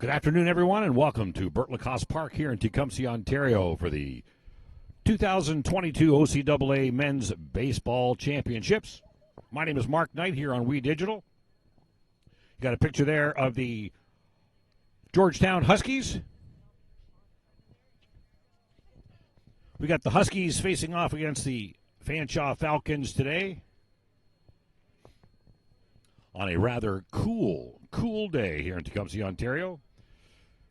Good afternoon, everyone, and welcome to Lacasse Park here in Tecumseh, Ontario for the 2022 OCAA Men's Baseball Championships. My name is Mark Knight here on We Digital. You got a picture there of the Georgetown Huskies. We got the Huskies facing off against the Fanshawe Falcons today on a rather cool day here in Tecumseh, Ontario.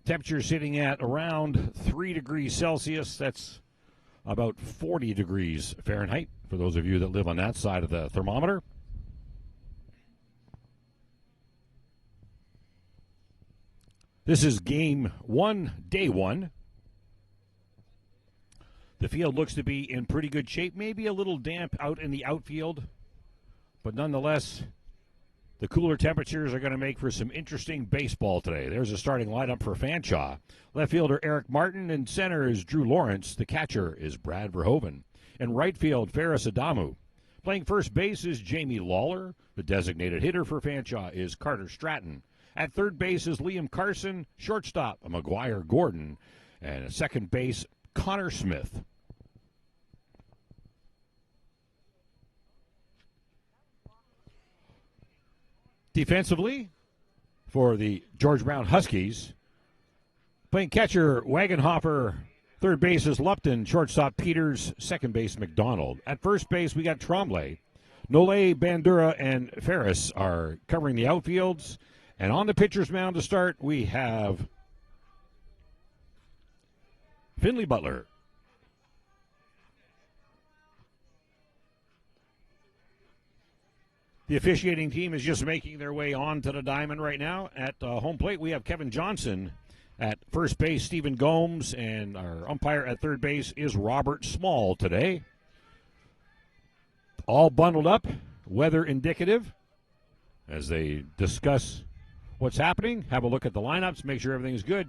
Temperature sitting at around 3 degrees Celsius. That's about 40 degrees Fahrenheit for those of you that live on that side of the thermometer. This is game one, day one. The field looks to be in pretty good shape, maybe a little damp out in the outfield, but nonetheless, the cooler temperatures are going to make for some interesting baseball today. There's a starting lineup for Fanshawe. Left fielder Eric Martin, and center is Drew Lawrence. The catcher is Brad Verhoeven. In right field, Ferris Adamu. Playing first base is Jamie Lawler. The designated hitter for Fanshawe is Carter Stratton. At third base is Liam Carson. Shortstop, McGuire Gordon. And at second base, Connor Smith. Defensively, for the George Brown Huskies, playing catcher Wagenhofer, third base is Lupton, shortstop Peters, second base McDonald. At first base, we got Tremblay. Nole, Bandura, and Ferris are covering the outfields. And on the pitcher's mound to start, we have Finley Butler. The officiating team is just making their way onto the diamond right now. At home plate, we have Kevin Johnson. At first base, Stephen Gomes. And our umpire at third base is Robert Small today. All bundled up, weather indicative, as they discuss what's happening. Have a look at the lineups, make sure everything's good.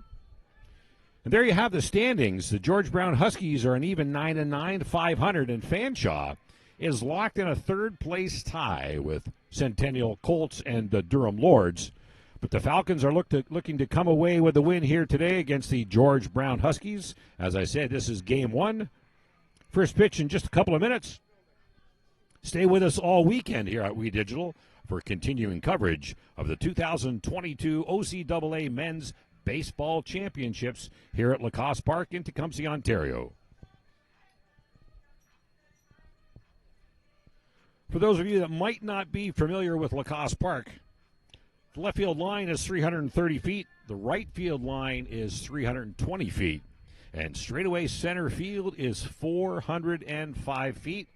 And there you have the standings. The George Brown Huskies are an even 9-9, 500, and Fanshawe is locked in a third-place tie with Centennial Colts and the Durham Lords. But the Falcons are looking to come away with a win here today against the George Brown Huskies. As I said, this is game one. First pitch in just a couple of minutes. Stay with us all weekend here at We Digital for continuing coverage of the 2022 OCAA Men's Baseball Championships here at Lacasse Park in Tecumseh, Ontario. For those of you that might not be familiar with Lacasse Park, the left field line is 330 feet. The right field line is 320 feet. And straightaway center field is 405 feet.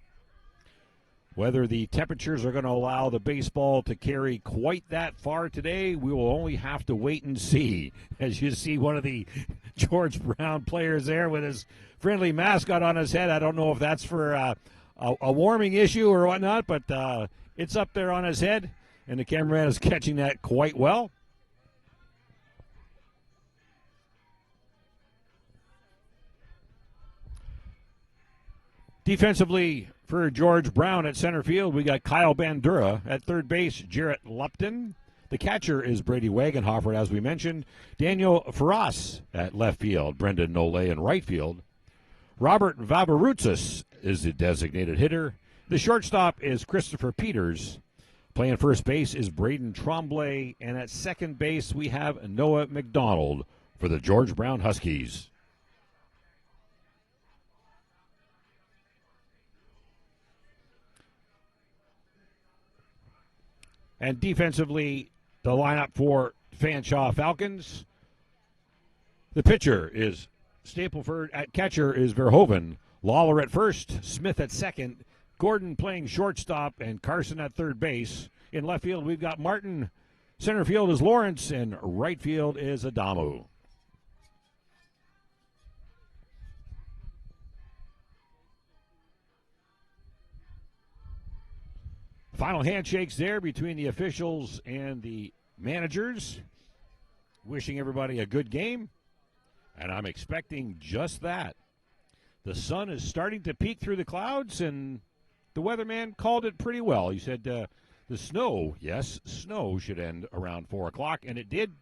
Whether the temperatures are going to allow the baseball to carry quite that far today, we will only have to wait and see. As you see one of the George Brown players there with his friendly mascot on his head. I don't know if that's for a warming issue or whatnot, but it's up there on his head, and the cameraman is catching that quite well. Defensively for George Brown at center field, we got Kyle Bandura. At third base, Jarrett Lupton. The catcher is Brady Wagenhofer, as we mentioned. Daniel Ferraz at left field. Brendan Nole in right field. Robert Vavarutsis is the designated hitter. The shortstop is Christopher Peters. Playing first base is Braden Tremblay. And at second base, we have Noah McDonald for the George Brown Huskies. And defensively, the lineup for Fanshawe Falcons. The pitcher is Stapleford. At catcher is Verhoeven. Lawler at first, Smith at second, Gordon playing shortstop, and Carson at third base. In left field, we've got Martin. Center field is Lawrence, and right field is Adamu. Final handshakes there between the officials and the managers. Wishing everybody a good game, and I'm expecting just that. The sun is starting to peek through the clouds, and the weatherman called it pretty well. He said the snow, yes, snow should end around 4 o'clock, and it did.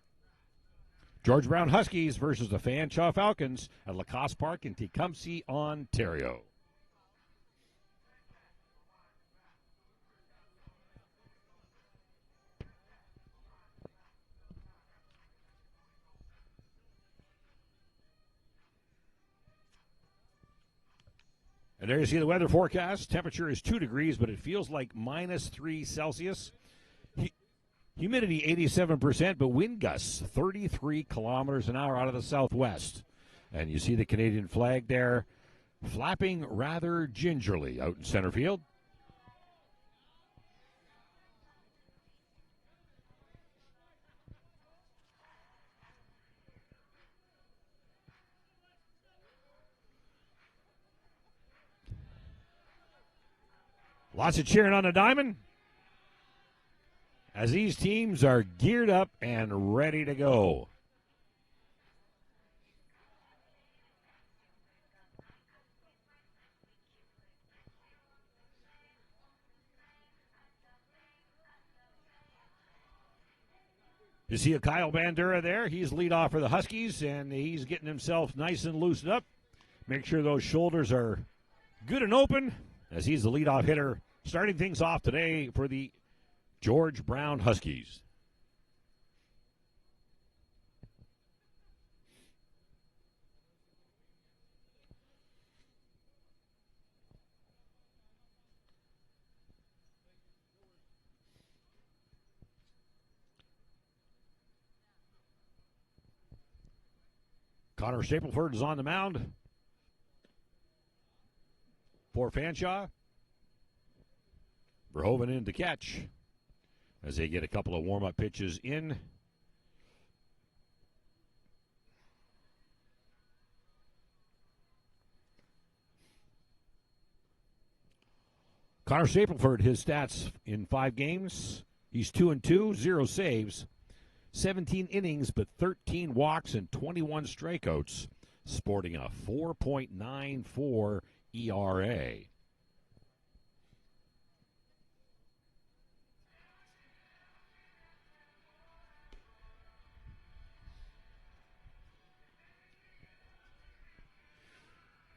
George Brown Huskies versus the Fanshawe Falcons at Lacasse Park in Tecumseh, Ontario. And there you see the weather forecast. Temperature is 2 degrees, but it feels like -3 Celsius. Humidity 87%, but wind gusts 33 kilometers an hour out of the southwest. And you see the Canadian flag there flapping rather gingerly out in center field. Lots of cheering on the diamond as these teams are geared up and ready to go. You see a Kyle Bandura there. He's lead off for the Huskies, and he's getting himself nice and loosened up. Make sure those shoulders are good and open as he's the leadoff hitter starting things off today for the George Brown Huskies. Connor Stapleford is on the mound for Fanshawe. Verhoeven in to catch as they get a couple of warm-up pitches in. Connor Stapleford, his stats in 5 games. He's 2-2, 0 saves, 17 innings, but 13 walks and 21 strikeouts, sporting a 4.94 ERA.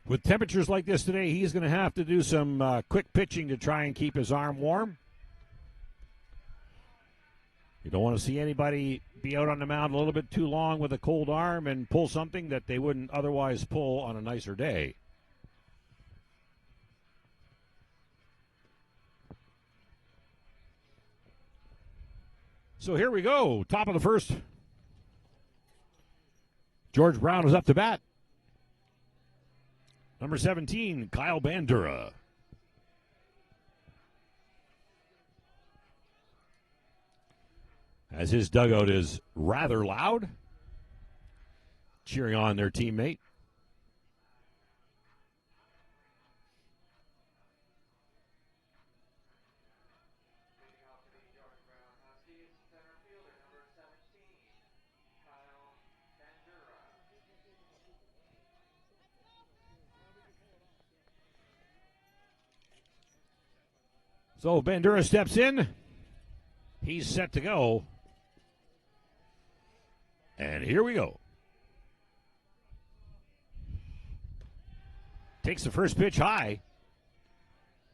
With temperatures like this today, he's going to have to do some quick pitching to try and keep his arm warm. You don't want to see anybody be out on the mound a little bit too long with a cold arm and pull something that they wouldn't otherwise pull on a nicer day. So here we go. Top of the first. George Brown is up to bat. Number 17, Kyle Bandura. As his dugout is rather loud, cheering on their teammate. So Bandura steps in. He's set to go. And here we go. Takes the first pitch high.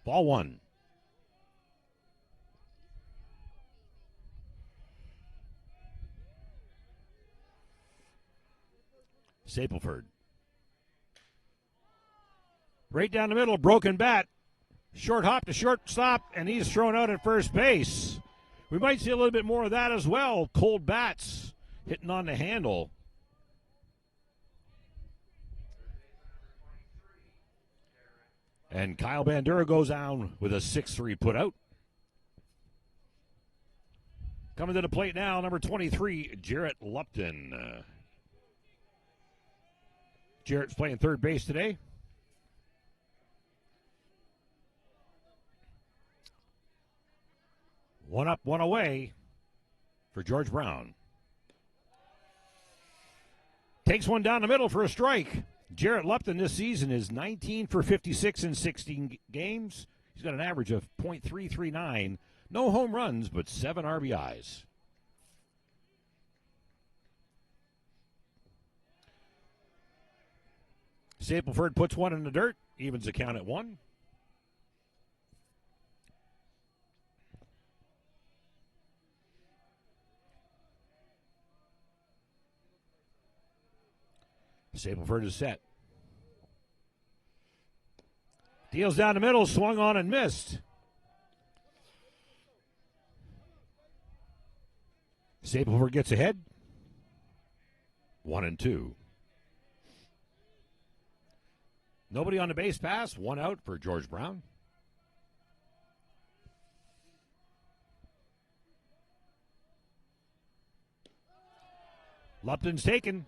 Ball 1. Stapleford. Right down the middle, broken bat. Short hop to shortstop, and he's thrown out at first base. We might see a little bit more of that as well. Cold bats hitting on the handle. And Kyle Bandura goes down with a 6-3 putout. Coming to the plate now, number 23, Jarrett Lupton. Jarrett's playing third base today. One up, one away for George Brown. Takes one down the middle for a strike. Jarrett Lupton this season is 19 for 56 in 16 games. He's got an average of .339. No home runs, but 7 RBIs. Stapleford puts one in the dirt, evens the count at 1. Stapleford is set. Deals down the middle, swung on and missed. Stapleford gets ahead. 1-2. Nobody on the base pass. 1 out for George Brown. Lupton's taken.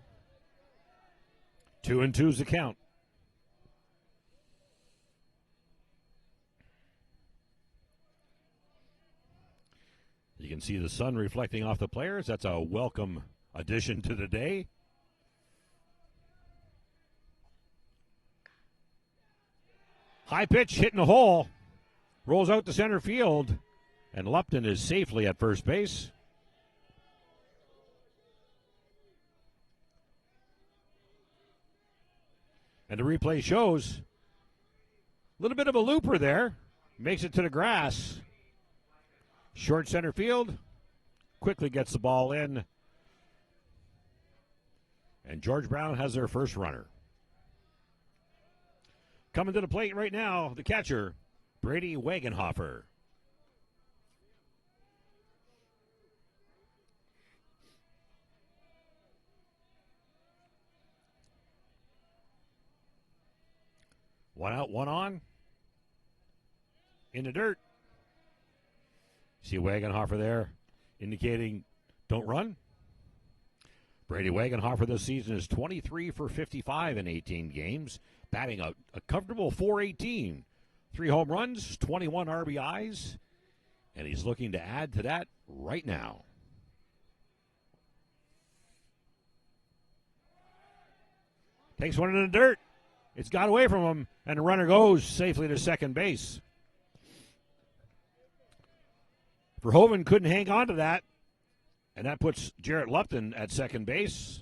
2-2's the count. You can see the sun reflecting off the players. That's a welcome addition to the day. High pitch hitting the hole. Rolls out to center field. And Lupton is safely at first base. And the replay shows a little bit of a looper there. Makes it to the grass. Short center field. Quickly gets the ball in. And George Brown has their first runner. Coming to the plate right now, the catcher, Brady Wagenhofer. One out, one on. In the dirt. See Wagenhofer there indicating don't run. Brady Wagenhofer this season is 23 for 55 in 18 games, batting a comfortable .418. 3 home runs, 21 RBIs, and he's looking to add to that right now. Takes one in the dirt. It's got away from him, and the runner goes safely to second base. Verhoeven couldn't hang on to that, and that puts Jarrett Lupton at second base.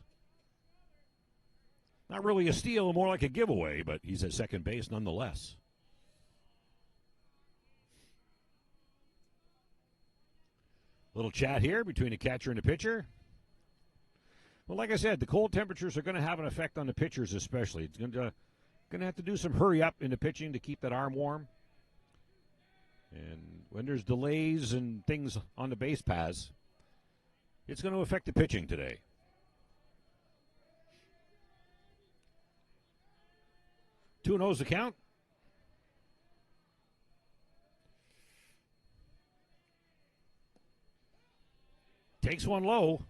Not really a steal, more like a giveaway, but he's at second base nonetheless. Little chat here between the catcher and the pitcher. Well, like I said, the cold temperatures are going to have an effect on the pitchers especially. It's going to have to do some hurry up in the pitching to keep that arm warm. And when there's delays and things on the base paths, it's going to affect the pitching today. Two knows the count. Takes one low.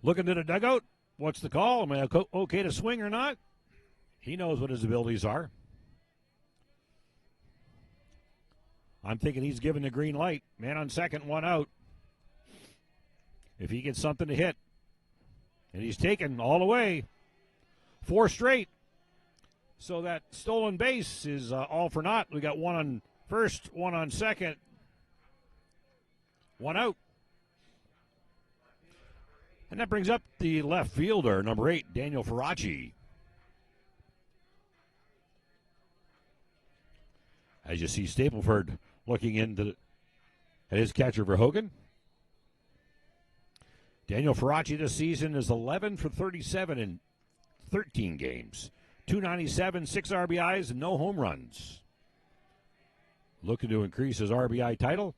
Looking to the dugout. What's the call? Am I okay to swing or not? He knows what his abilities are. I'm thinking he's given the green light. Man on second, one out. If he gets something to hit. And he's taken all the way. 4 straight. So that stolen base is all for naught. We got one on first, one on second. One out. And that brings up the left fielder, number 8, Daniel Faraci. As you see Stapleford looking at his catcher Verhoeven. Daniel Faraci this season is 11 for 37 in 13 games. 297, 6 RBIs, and no home runs. Looking to increase his RBI title.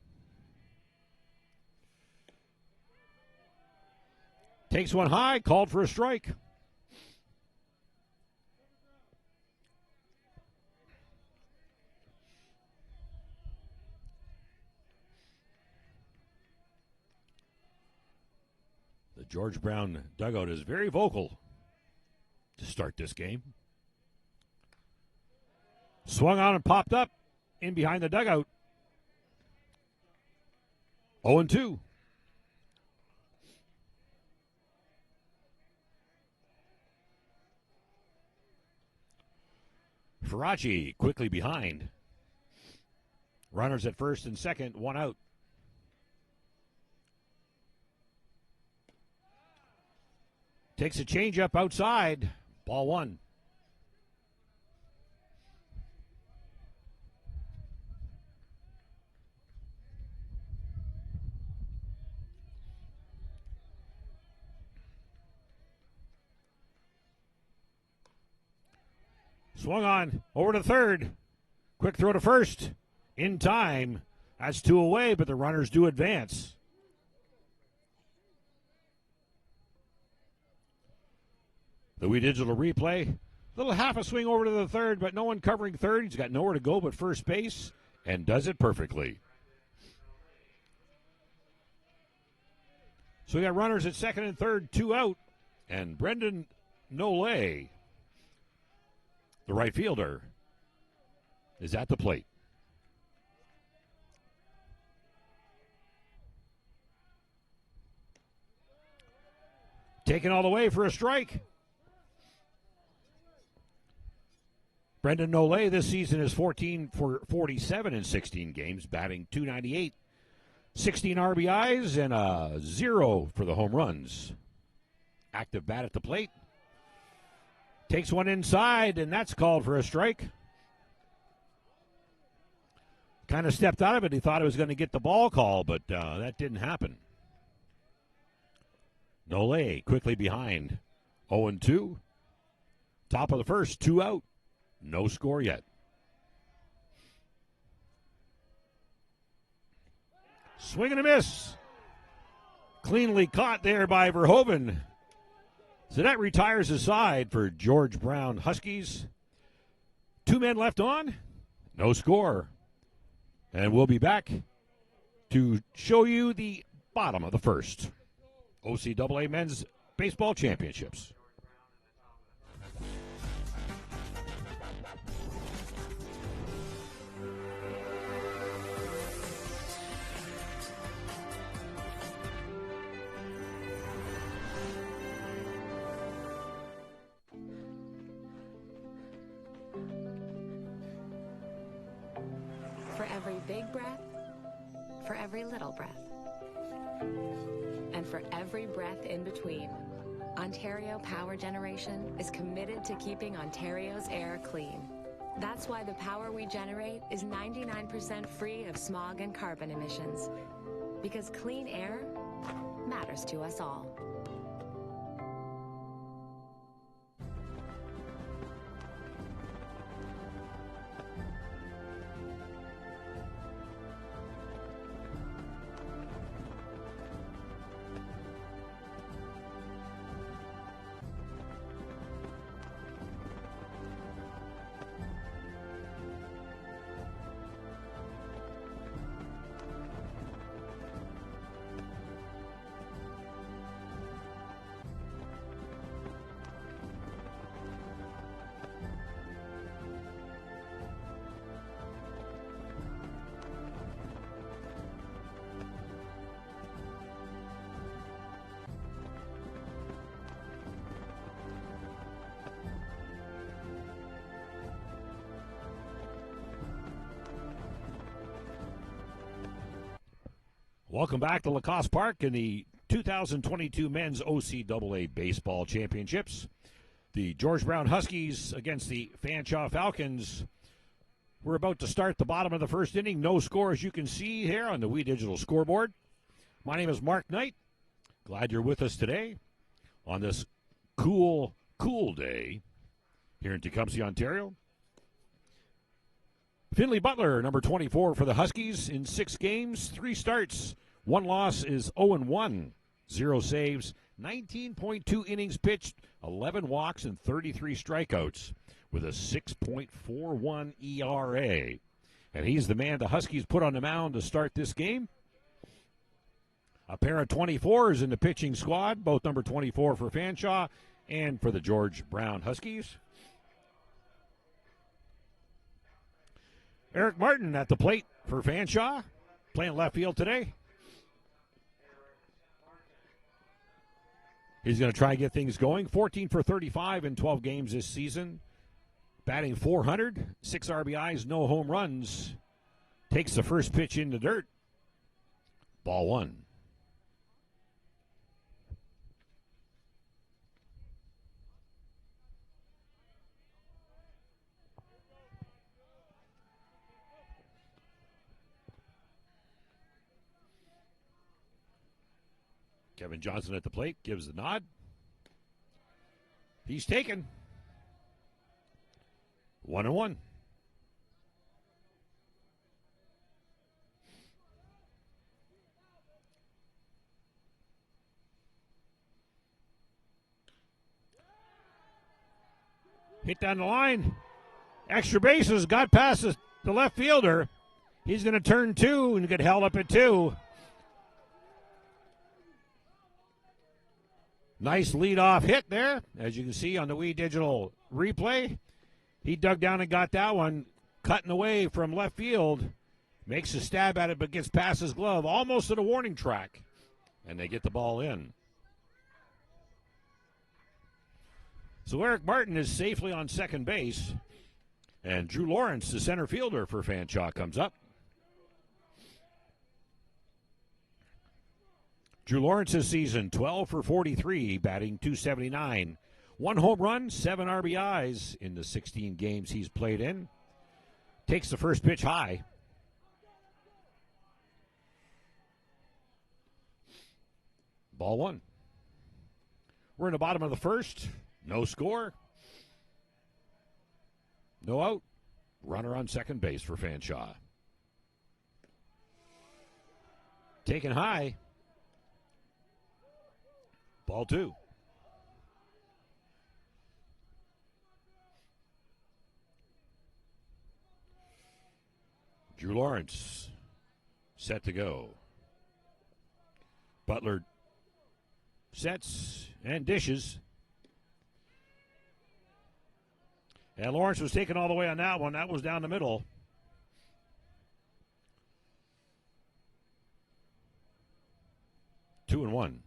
Takes one high, called for a strike. The George Brown dugout is very vocal to start this game. Swung on and popped up in behind the dugout. 0-2. Faraci quickly behind. Runners at first and second, one out. Takes a changeup outside. Ball one. Swung on over to third. Quick throw to first. In time. That's two away, but the runners do advance. The Wii Digital replay. Little half a swing over to the third, but no one covering third. He's got nowhere to go but first base and does it perfectly. So we got runners at second and third, two out. And Brendan Nole, the right fielder, is at the plate. Taken all the way for a strike. Brendan Nole this season is 14 for 47 in 16 games, batting .298. 16 RBIs and a 0 for the home runs. Active bat at the plate. Takes one inside, and that's called for a strike. Kind of stepped out of it. He thought he was going to get the ball call, but that didn't happen. Nole quickly behind. 0-2. Top of the first, two out. No score yet. Swing and a miss. Cleanly caught there by Verhoeven. So that retires the side for George Brown Huskies. Two men left on. No score. And we'll be back to show you the bottom of the first. OCAA Men's Baseball Championships. For every big breath, for every little breath, and for every breath in between, Ontario Power Generation is committed to keeping Ontario's air clean. That's why the power we generate is 99% free of smog and carbon emissions. Because clean air matters to us all. Welcome back to Lacasse Park in the 2022 Men's OCAA Baseball Championships. The George Brown Huskies against the Fanshawe Falcons. We're about to start the bottom of the first inning. No score, as you can see here on the Wii Digital scoreboard. My name is Mark Knight. Glad you're with us today on this cool day here in Tecumseh, Ontario. Finley Butler, number 24 for the Huskies, in 6 games, 3 starts. 1 loss is 0-1, 0 saves, 19.2 innings pitched, 11 walks, and 33 strikeouts with a 6.41 ERA. And he's the man the Huskies put on the mound to start this game. A pair of 24s in the pitching squad, both number 24 for Fanshawe and for the George Brown Huskies. Eric Martin at the plate for Fanshawe, playing left field today. He's going to try to get things going. 14 for 35 in 12 games this season. Batting .400, 6 RBIs, no home runs. Takes the first pitch in the dirt. Ball 1. Kevin Johnson at the plate gives the nod. He's taken. 1-1. Hit down the line. Extra bases. Got past the left fielder. He's going to turn 2 and get held up at 2. Nice leadoff hit there, as you can see on the Wii Digital replay. He dug down and got that one, cutting away from left field. Makes a stab at it, but gets past his glove, almost to the warning track. And they get the ball in. So Eric Martin is safely on second base. And Drew Lawrence, the center fielder for Fanshawe, comes up. Drew Lawrence this season, 12 for 43, batting .279. 1 home run, 7 RBIs in the 16 games he's played in. Takes the first pitch high. Ball 1. We're in the bottom of the first. No score. No out. Runner on second base for Fanshawe. Taken high. Ball 2. Drew Lawrence set to go. Butler sets and dishes. And Lawrence was taken all the way on that one. That was down the middle. Two and one.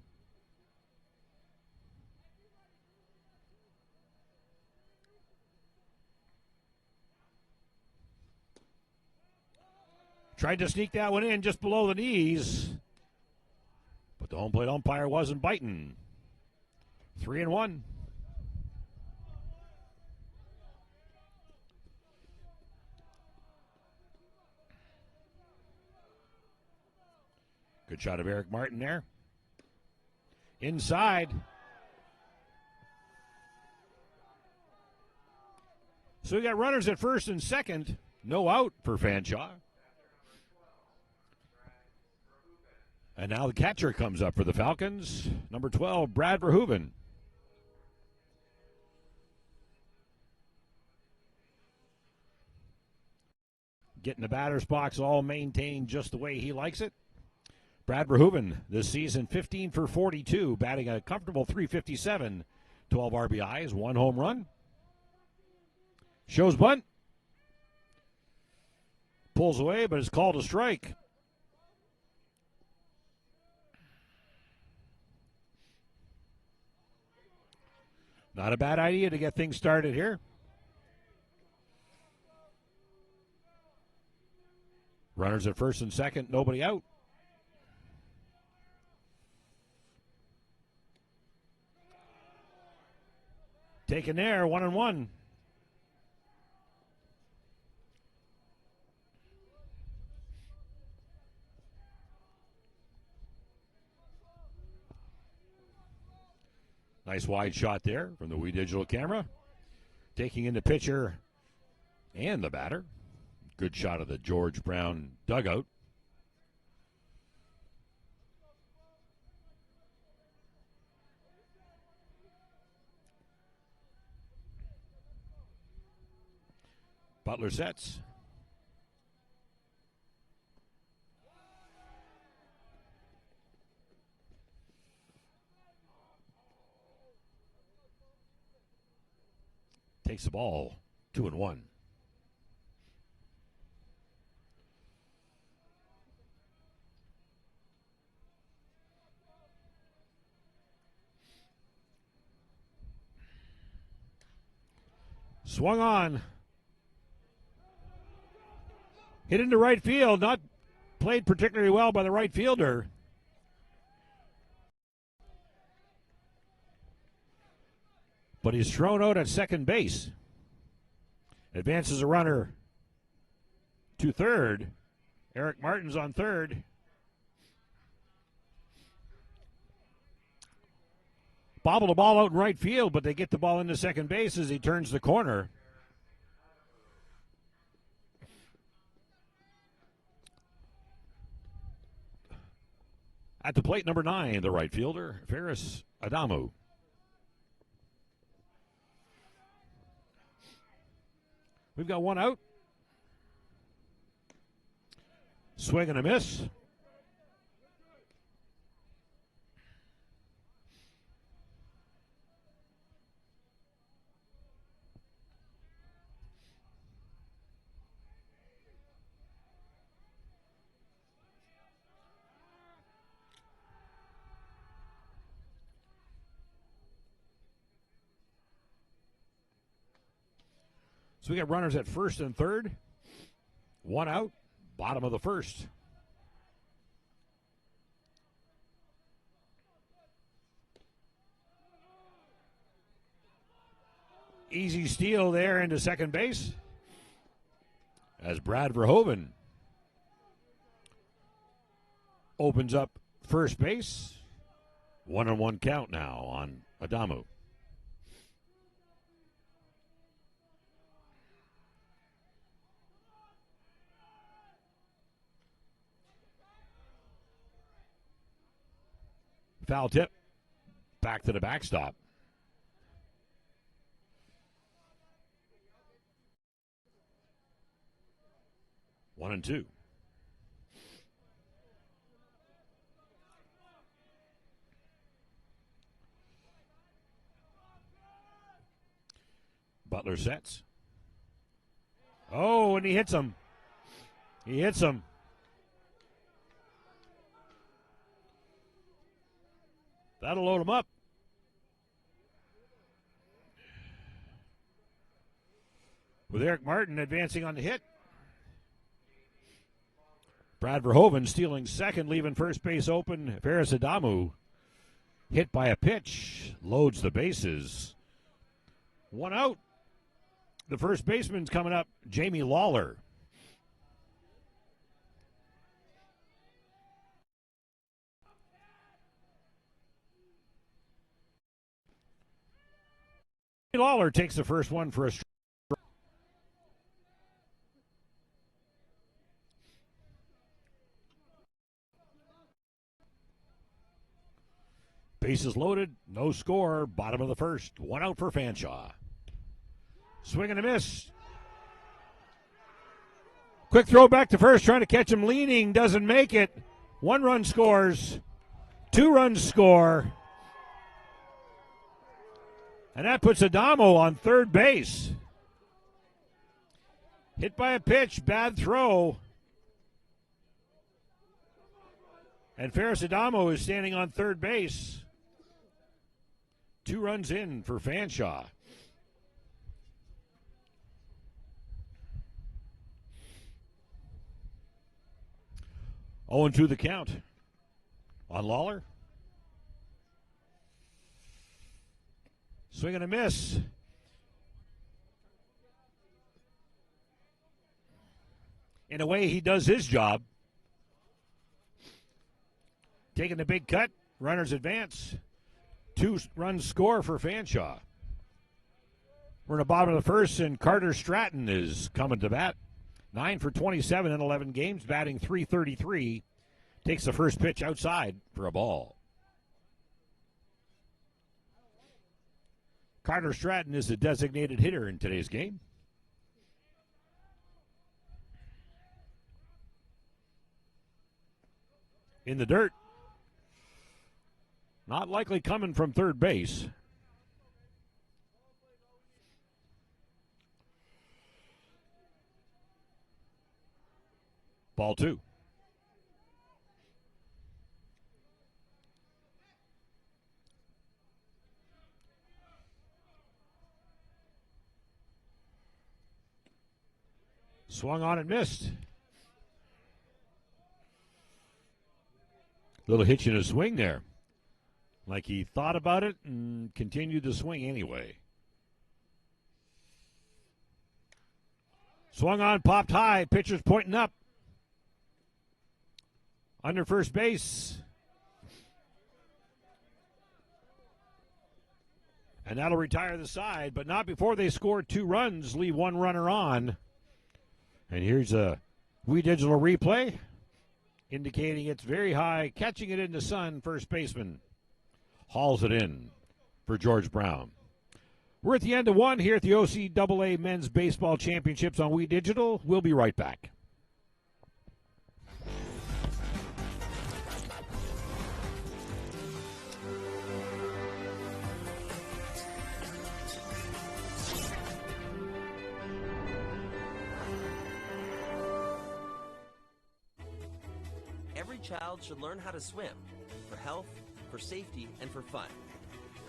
Tried to sneak that one in just below the knees, but the home plate umpire wasn't biting. 3-1. Good shot of Eric Martin there. Inside. So we got runners at first and second. No out for Fanshawe. And now the catcher comes up for the Falcons. Number 12, Brad Verhoeven. Getting the batter's box all maintained just the way he likes it. Brad Verhoeven this season 15 for 42, batting a comfortable .357, 12 RBIs, 1 home run. Shows bunt. Pulls away, but it's called a strike. Not a bad idea to get things started here. Runners at first and second, nobody out. Taken there, 1-1. Nice wide shot there from the Wii Digital camera. Taking in the pitcher and the batter. Good shot of the George Brown dugout. Butler sets. Takes the ball, 2-1. Swung on. Hit into right field, not played particularly well by the right fielder. But he's thrown out at second base. Advances a runner to third. Eric Martin's on third. Bobble the ball out in right field, but they get the ball into second base as he turns the corner. At the plate, number 9, the right fielder, Ferris Adamu. We've got one out. Swing and a miss. So we got runners at first and third. One out, bottom of the first. Easy steal there into second base as Brad Verhoeven opens up first base. 1-1 count now on Adamu. Foul tip. Back to the backstop. One and two. Butler sets. Oh, and he hits him. He hits him. That'll load him up. With Eric Martin advancing on the hit. Brad Verhoeven stealing second, leaving first base open. Ferris Adamu hit by a pitch, loads the bases. One out. The first baseman's coming up, Jamie Lawler. Lawler takes the first one for a strike. Bases loaded, no score, bottom of the first. One out for Fanshawe. Swing and a miss. Quick throw back to first, trying to catch him leaning, doesn't make it. 1 run scores, 2 runs score. And that puts Adamo on third base. Hit by a pitch, bad throw. And Ferris Adamo is standing on third base. 2 runs in for Fanshawe. Oh, and 2 the count on Lawler. Swing and a miss. In a way, he does his job. Taking the big cut, runners advance. 2 runs score for Fanshawe. We're in the bottom of the first, and Carter Stratton is coming to bat. 9 for 27 in 11 games, batting .333. Takes the first pitch outside for a ball. Carter Stratton is the designated hitter in today's game. In the dirt. Not likely coming from third base. Ball 2. Swung on and missed. Little hitch in his swing there. Like he thought about it and continued to swing anyway. Swung on, popped high. Pitcher's pointing up. Under first base. And that'll retire the side, but not before they score 2 runs, leave 1 runner on. And here's a wee digital replay indicating it's very high, catching it in the sun. First baseman hauls it in for George Brown. We're at the end of 1 here at the OCAA Men's Baseball Championships on We Digital. We'll be right back. Every child should learn how to swim, for health, for safety, and for fun.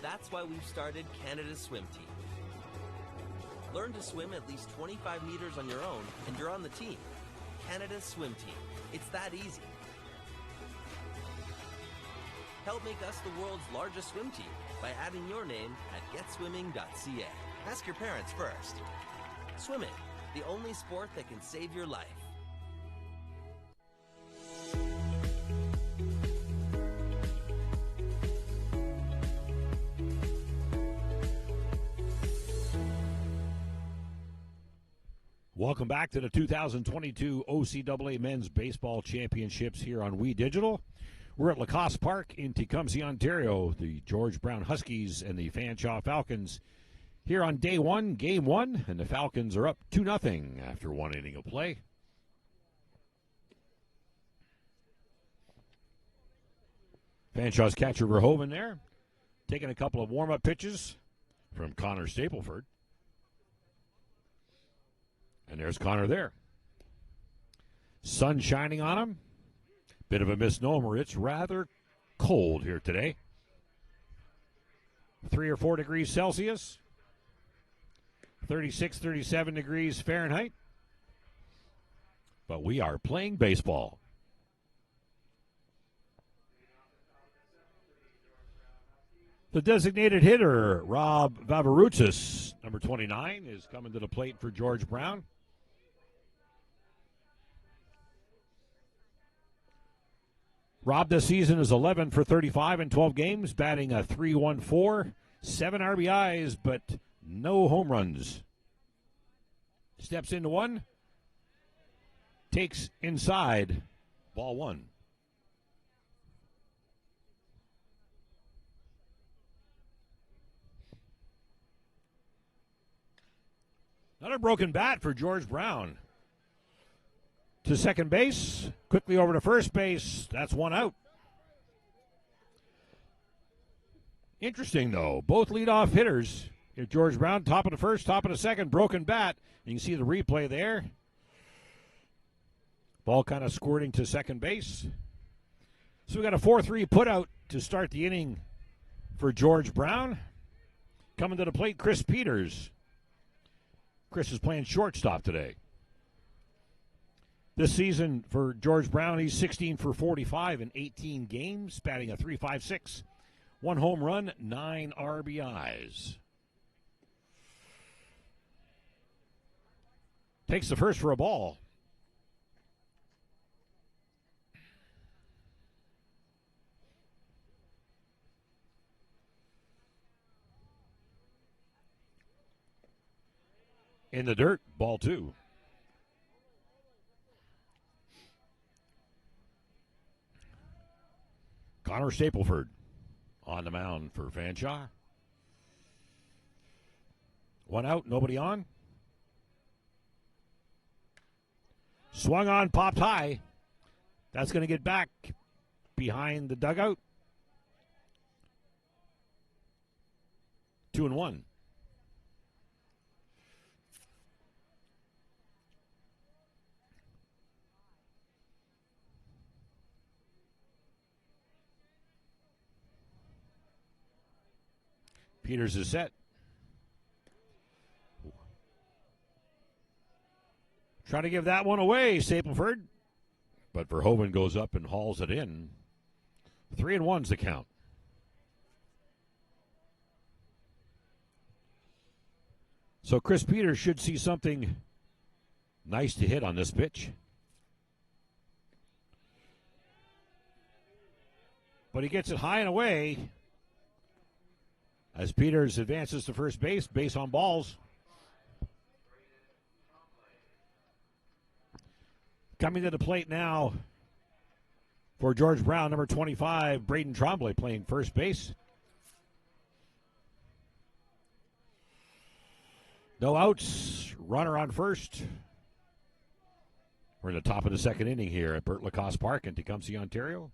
That's why we've started Canada's Swim Team. Learn to swim at least 25 meters on your own, and you're on the team. Canada's Swim Team. It's that easy. Help make us the world's largest swim team by adding your name at getswimming.ca. Ask your parents first. Swimming, the only sport that can save your life. Welcome back to the 2022 OCAA Men's Baseball Championships here on We Digital. We're at Lacasse Park in Tecumseh, Ontario. The George Brown Huskies and the Fanshawe Falcons here on day 1, game 1, and the Falcons are up 2-0 after 1 inning of play. Fanshawe's catcher Verhoeven there, taking a couple of warm-up pitches from Connor Stapleford. And there's Connor there. Sun shining on him. Bit of a misnomer. It's rather cold here today. 3 or 4 degrees Celsius. 36, 37 degrees Fahrenheit. But we are playing baseball. The designated hitter, Rob Vavarutsis, number 29, is coming to the plate for George Brown. Rob this season is 11 for 35 in 12 games, batting a .314, 7 RBIs, but no home runs. Steps into 1, takes inside, ball 1. Another broken bat for George Brown. To second base, quickly over to first base. That's 1 out. Interesting, though. Both leadoff hitters. George Brown, top of the first, top of the second, broken bat. You can see the replay there. Ball kind of squirting to second base. So we got a 4-3 putout to start the inning for George Brown. Coming to the plate, Chris Peters. Chris is playing shortstop today. This season for George Brown, he's 16 for 45 in 18 games, batting a .356, 1 home run, 9 RBIs. Takes the first for a ball. In the dirt, ball 2. Connor Stapleford on the mound for Fanshawe. 1 out, nobody on. Swung on, popped high. That's going to get back behind the dugout. 2-1. Peters is set. Trying to give that one away, Stapleford. But Verhoeven goes up and hauls it in. 3-1's the count. So Chris Peters should see something nice to hit on this pitch. But he gets it high and away. As Peters advances to first base on balls. Coming to the plate now for George Brown, number 25, Braden Tremblay playing first base. No outs, runner on first. We're in the top of the second inning here at Bert Lacasse Park in Tecumseh, Ontario.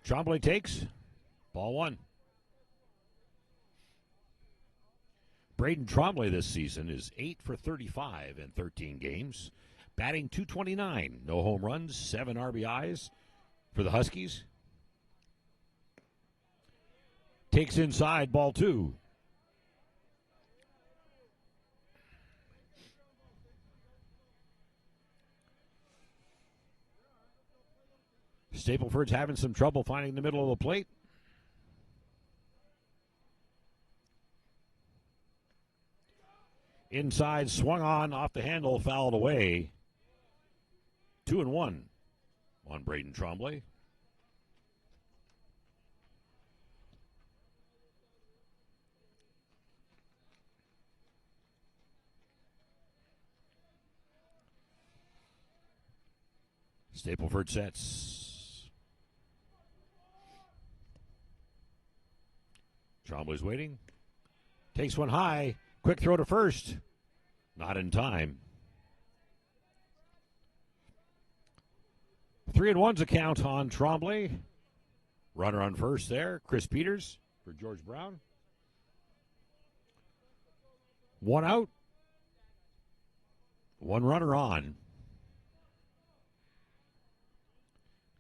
Tremblay takes, ball one. Braden Tremblay this season is 8 for 35 in 13 games, batting .229, no home runs, 7 RBIs for the Huskies. Takes inside, ball two. Stapleford's having some trouble finding the middle of the plate. Inside, swung off the handle, fouled away. 2-1 on Braden Tremblay. Stapleford sets. Tremblay's waiting. Takes one high. Quick throw to first. Not in time. 3-1's a count on Tremblay. Runner on first there. Chris Peters for George Brown. One out. One runner on.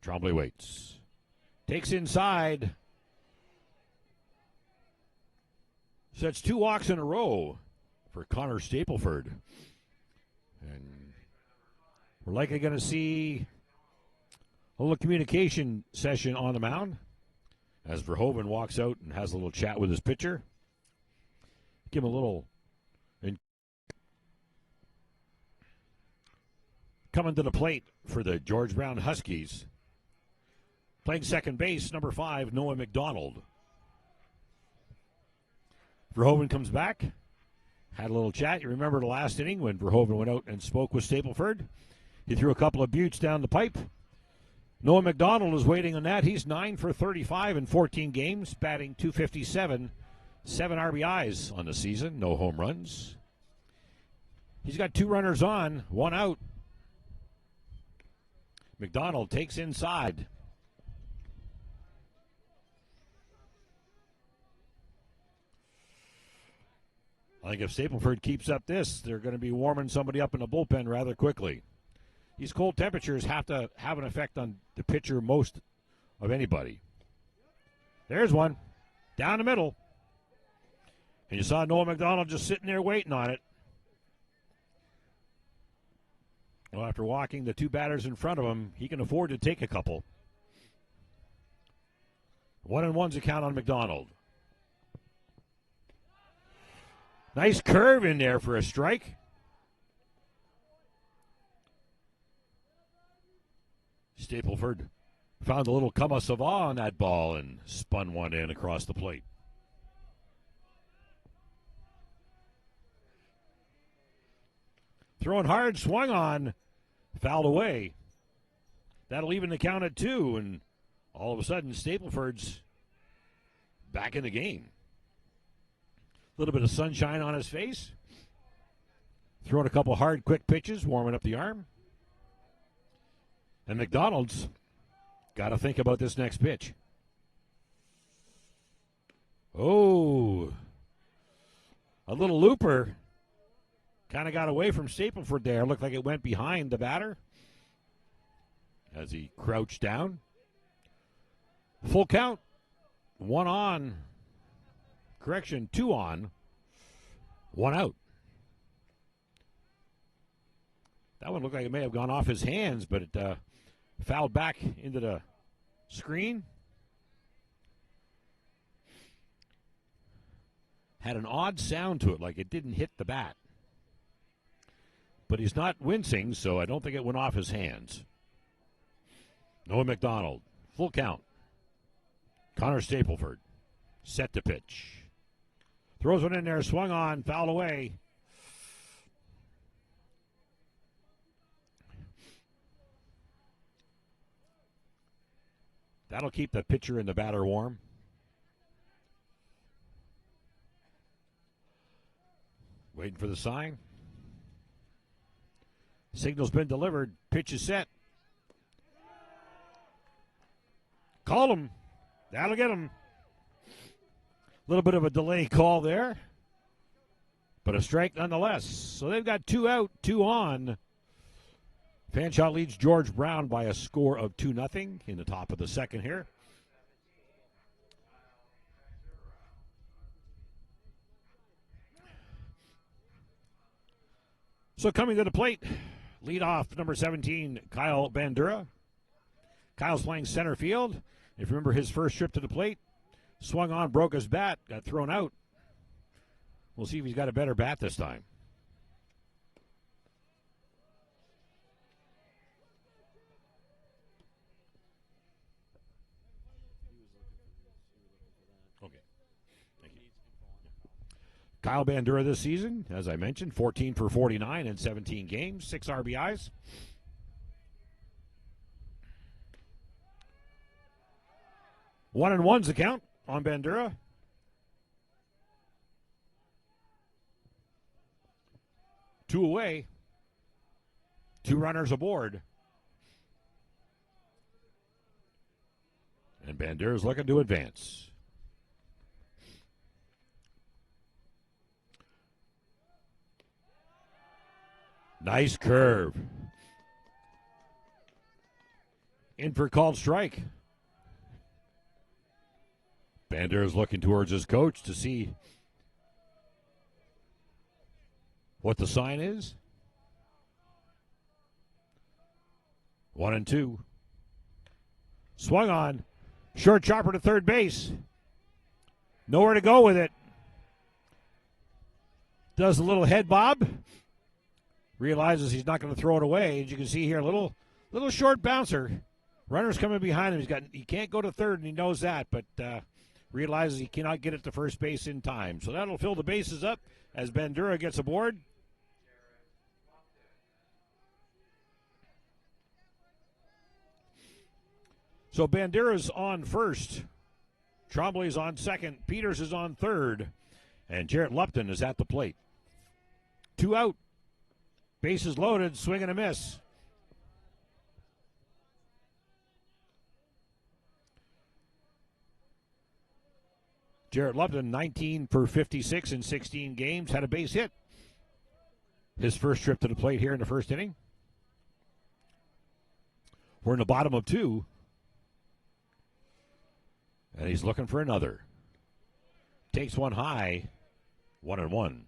Tremblay waits. Takes inside. Sets 2 walks in a row for Connor Stapleford. And we're likely going to see a little communication session on the mound as Verhoeven walks out and has a little chat with his pitcher. Give him a little. Coming to the plate for the George Brown Huskies. Playing second base, number 5, Noah McDonald. Verhoeven comes back. Had a little chat. You remember the last inning when Verhoeven went out and spoke with Stapleford. He threw a couple of buttes down the pipe. Noah McDonald is waiting on that. He's 9 for 35 in 14 games, batting .257, 7 RBIs on the season, no home runs. He's got 2 runners on, 1 out. McDonald takes inside. I think if Stapleford keeps up this, they're going to be warming somebody up in the bullpen rather quickly. These cold temperatures have to have an effect on the pitcher most of anybody. There's one. Down the middle. And you saw Noah McDonald just sitting there waiting on it. Well, after walking the 2 batters in front of him, he can afford to take a couple. 1-1's a count on McDonald. Nice curve in there for a strike. Stapleford found a little comme ça va on that ball and spun one in across the plate. Throwing hard, swung on, fouled away. That'll even the count at 2, and all of a sudden Stapleford's back in the game. A little bit of sunshine on his face. Throwing a couple hard, quick pitches, warming up the arm. And McDonald's got to think about this next pitch. Oh, a little looper. Kind of got away from Stapleford there. Looked like it went behind the batter as he crouched down. Full count. 1 on. Correction, 2 on. 1 out. That one looked like it may have gone off his hands, but it fouled back into the screen. Had an odd sound to it, like it didn't hit the bat. But he's not wincing, so I don't think it went off his hands. Noah McDonald, full count. Connor Stapleford, set to pitch. Throws one in there, swung on, fouled away. That'll keep the pitcher and the batter warm. Waiting for the sign. Signal's been delivered. Pitch is set. Call him. That'll get him. A little bit of a delay call there, but a strike nonetheless. So they've got 2 out, 2 on. Fanshawe leads George Brown by a score of 2-0 in the top of the second here. So coming to the plate, lead off number 17, Kyle Bandura. Kyle's playing center field. If you remember his first trip to the plate, swung on, broke his bat, got thrown out. We'll see if he's got a better bat this time. Okay. Thank you. Kyle Bandura this season, as I mentioned, 14 for 49 in 17 games, 6 RBIs. One and one's the count on Bandura. Two away. 2 runners aboard. And Bandura's looking to advance. Nice curve. In for called strike. Bandura is looking towards his coach to see what the sign is. 1-2. Swung on. Short chopper to third base. Nowhere to go with it. Does a little head bob. Realizes he's not going to throw it away. As you can see here, a little short bouncer. Runner's coming behind him. He can't go to third, and he knows that, but realizes he cannot get it to first base in time. So that'll fill the bases up as Bandura gets aboard. So Bandura's on first. Trombley's on second. Peters is on third. And Jarrett Lupton is at the plate. 2 out. Bases loaded. Swing and a miss. Jarrett Lupton, 19 for 56 in 16 games, had a base hit. His first trip to the plate here in the first inning. We're in the bottom of 2. And he's looking for another. Takes one high. 1-1.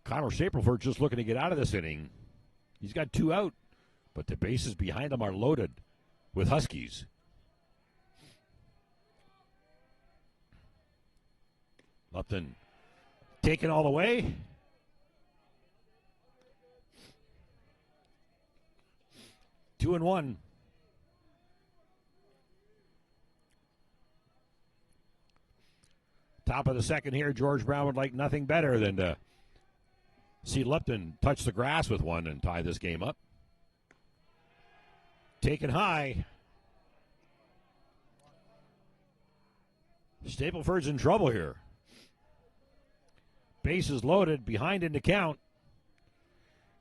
Connor Stapleford just looking to get out of this inning. He's got 2 out. But the bases behind him are loaded with Huskies. Lupton taken all the way. Two and one. Top of the second here, George Brown would like nothing better than to see Lupton touch the grass with one and tie this game up. Taken high. Stapleford's in trouble here. Bases loaded, behind in the count.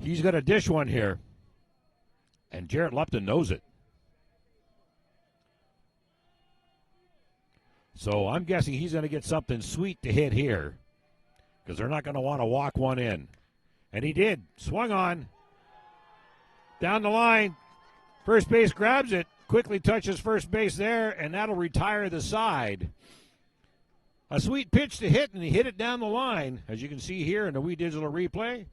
He's going to dish one here. And Jarrett Lupton knows it. So I'm guessing he's going to get something sweet to hit here, because they're not going to want to walk one in. And he did. Swung on. Down the line. First base grabs it, quickly touches first base there, and that'll retire the side. A sweet pitch to hit, and he hit it down the line, as you can see here in the wee digital replay.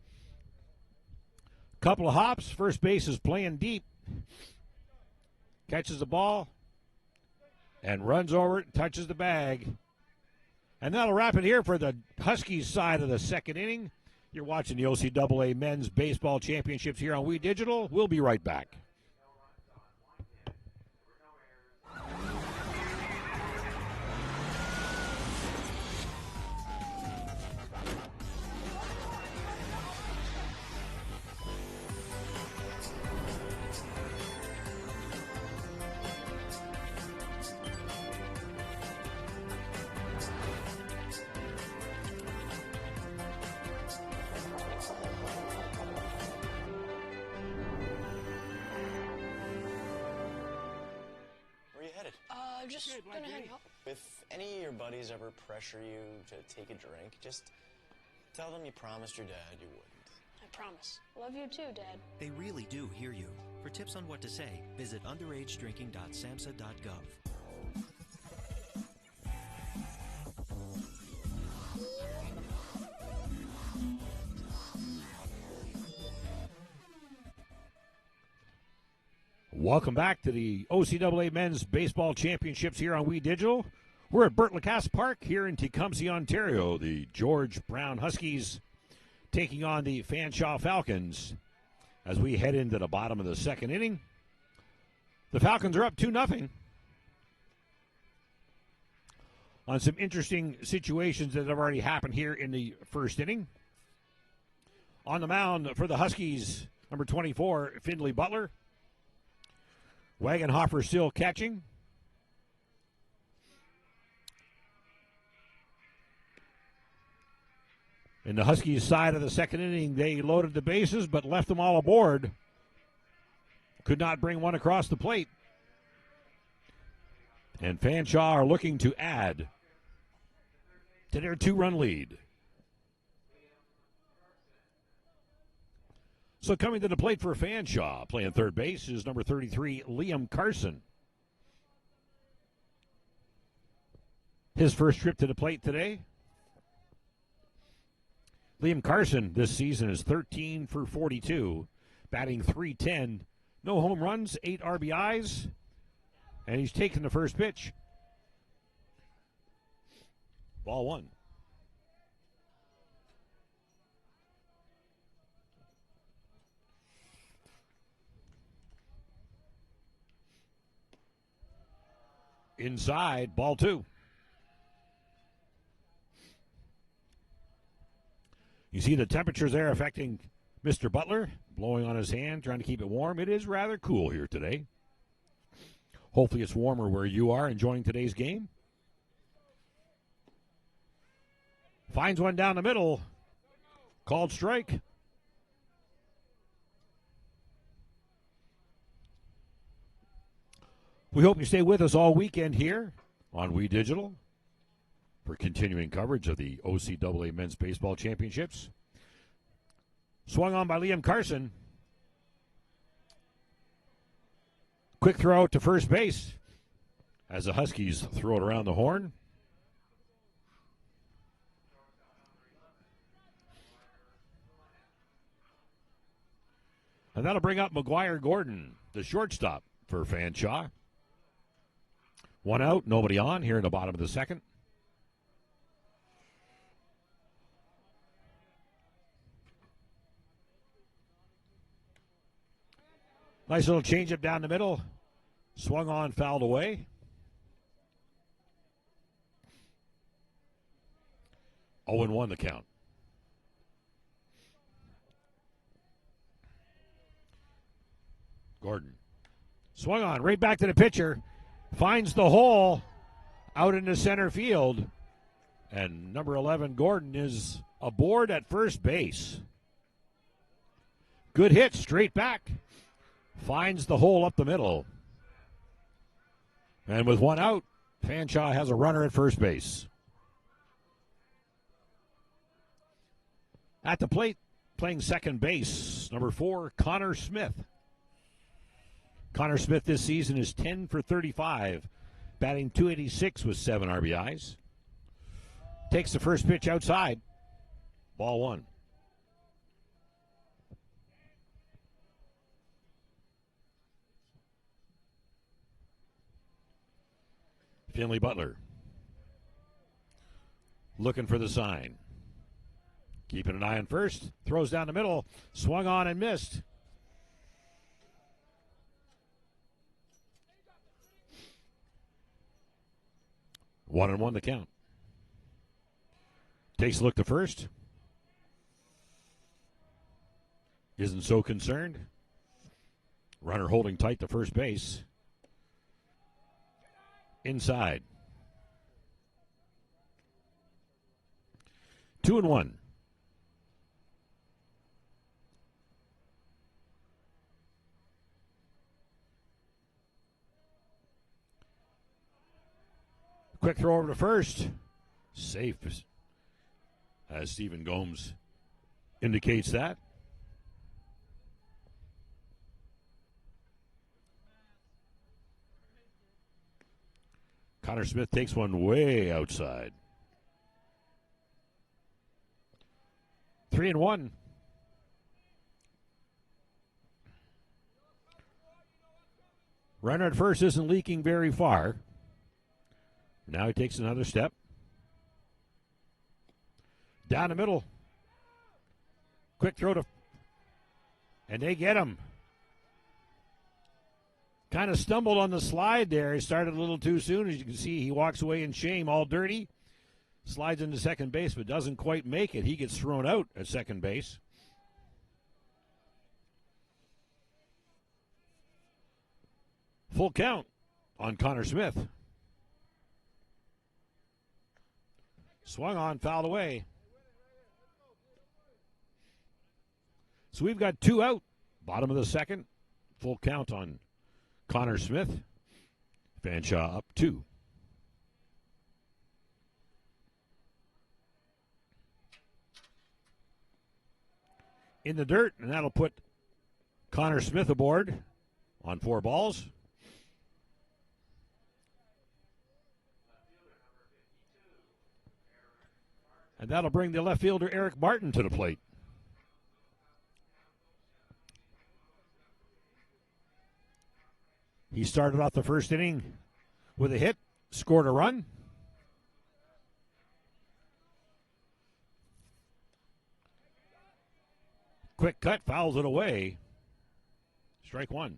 Couple of hops, first base is playing deep. Catches the ball and runs over it, touches the bag. And that'll wrap it here for the Huskies side of the second inning. You're watching the OCAA Men's Baseball Championships here on We Digital. We'll be right back. Just gonna hang out. If any of your buddies ever pressure you to take a drink, just tell them you promised your dad you wouldn't. I promise. Love you too, Dad. They really do hear you. For tips on what to say, visit underagedrinking.samhsa.gov. Welcome back to the OCAA Men's Baseball Championships here on We Digital. We're at Lacasse Park here in Tecumseh, Ontario. The George Brown Huskies taking on the Fanshawe Falcons as we head into the bottom of the second inning. The Falcons are up 2-0 on some interesting situations that have already happened here in the first inning. On the mound for the Huskies, number 24, Findlay Butler. Wagenhofer still catching. In the Huskies side of the second inning, they loaded the bases but left them all aboard. Could not bring one across the plate. And Fanshawe are looking to add to their 2-run lead. So coming to the plate for Fanshawe, playing third base, is number 33, Liam Carson. His first trip to the plate today. Liam Carson this season is 13 for 42, batting .310. No home runs, 8 RBIs, and he's taken the first pitch. Ball one. Inside, ball two. You see the temperatures there affecting Mr. Butler, blowing on his hand, trying to keep it warm. It is rather cool here today. Hopefully it's warmer where you are enjoying today's game. Finds one down the middle. Called strike. We hope you stay with us all weekend here on We Digital for continuing coverage of the OCAA Men's Baseball Championships. Swung on by Liam Carson. Quick throw out to first base as the Huskies throw it around the horn. And that'll bring up McGuire Gordon, the shortstop for Fanshawe. One out, nobody on here in the bottom of the second. Nice little changeup down the middle. Swung on, fouled away. 0-1 the count. Gordon. Swung on, right back to the pitcher. Finds the hole out into center field. And number 11, Gordon, is aboard at first base. Good hit, straight back. Finds the hole up the middle. And with one out, Fanshawe has a runner at first base. At the plate, playing second base, number 4, Connor Smith. Connor Smith this season is 10 for 35, batting .286 with 7 RBIs. Takes the first pitch outside. Ball one. Findlay Butler looking for the sign. Keeping an eye on first. Throws down the middle. Swung on and missed. One and one the count. Takes a look to first. Isn't so concerned. Runner holding tight to first base. Inside. 2-1. Quick throw over to first. Safe, as Stephen Gomes indicates that. Connor Smith takes one way outside. 3-1. Runner at first isn't leaking very far. Now he takes another step. Down the middle. Quick throw to. And they get him. Kind of stumbled on the slide there. He started a little too soon. As you can see, he walks away in shame, all dirty. Slides into second base, but doesn't quite make it. He gets thrown out at second base. Full count on Connor Smith. Swung on, fouled away. So we've got two out. Bottom of the second. Full count on Connor Smith. Fanshawe up 2. In the dirt, and that'll put Connor Smith aboard on 4 balls. And that'll bring the left fielder Eric Martin to the plate. He started off the first inning with a hit, scored a run. Quick cut, fouls it away. Strike one.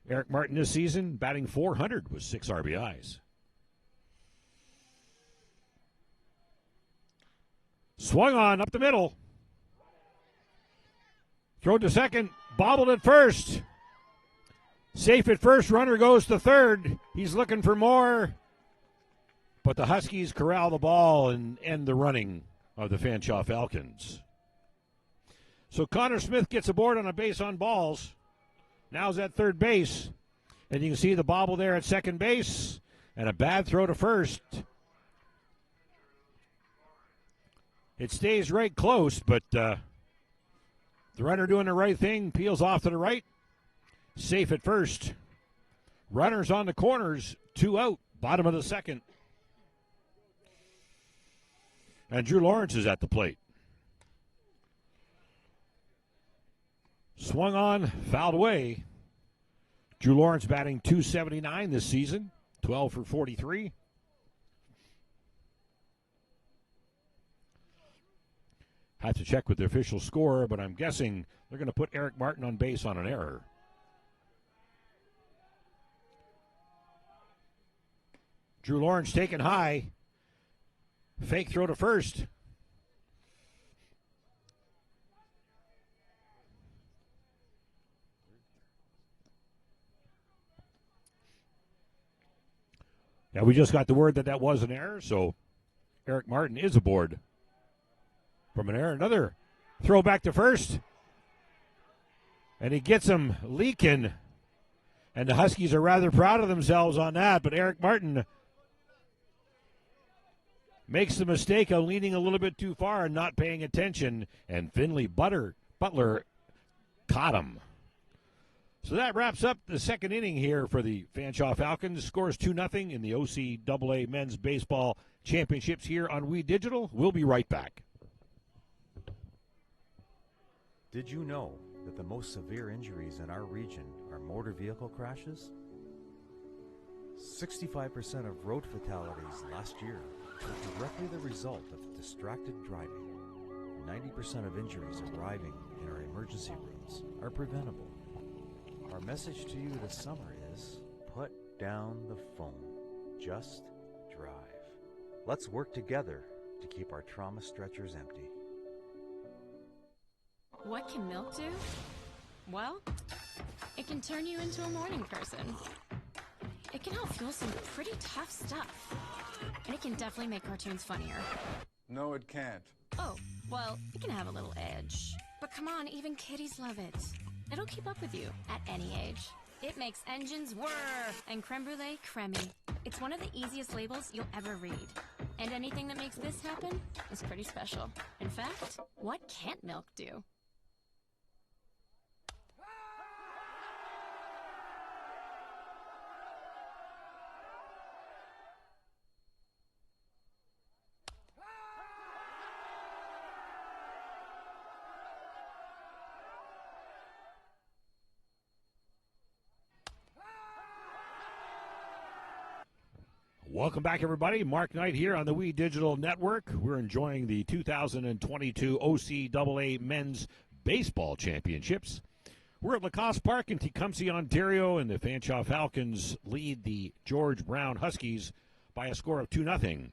Eric Martin this season batting .400 with 6 RBIs. Swung on up the middle. Thrown to second, bobbled at first. Safe at first, runner goes to third. He's looking for more. But the Huskies corral the ball and end the running of the Fanshawe Falcons. So Connor Smith gets aboard on a base on balls. Now's at third base. And you can see the bobble there at second base. And a bad throw to first. It stays right close, but the runner doing the right thing, peels off to the right. Safe at first. Runners on the corners, 2 out, bottom of the second. And Drew Lawrence is at the plate. Swung on, fouled away. Drew Lawrence batting .279 this season, 12 for 43. Have to check with the official score, but I'm guessing they're going to put Eric Martin on base on an error. Drew Lawrence taken high. Fake throw to first. Yeah, we just got the word that was an error, so Eric Martin is aboard from an error. Another throw back to first. And he gets him leaking. And the Huskies are rather proud of themselves on that, but Eric Martin makes the mistake of leaning a little bit too far and not paying attention, and Finley Butler caught him. So that wraps up the second inning here for the Fanshawe Falcons. Scores 2-0 in the OCAA Men's Baseball Championships here on We Digital. We'll be right back. Did you know that the most severe injuries in our region are motor vehicle crashes? 65% of road fatalities last year were directly the result of distracted driving. 90% of injuries arriving in our emergency rooms are preventable. Our message to you this summer is put down the phone. Just drive. Let's work together to keep our trauma stretchers empty. What can milk do? Well, it can turn you into a morning person. It can help fuel some pretty tough stuff. And it can definitely make cartoons funnier. No, it can't. Oh, well, it can have a little edge. But come on, even kiddies love it. It'll keep up with you at any age. It makes engines whir and creme brulee creamy. It's one of the easiest labels you'll ever read. And anything that makes this happen is pretty special. In fact, what can't milk do? Welcome back, everybody. Mark Knight here on the We Digital Network. We're enjoying the 2022 OCAA Men's Baseball Championships. We're at Lacasse Park in Tecumseh, Ontario, and the Fanshawe Falcons lead the George Brown Huskies by a score of 2-0.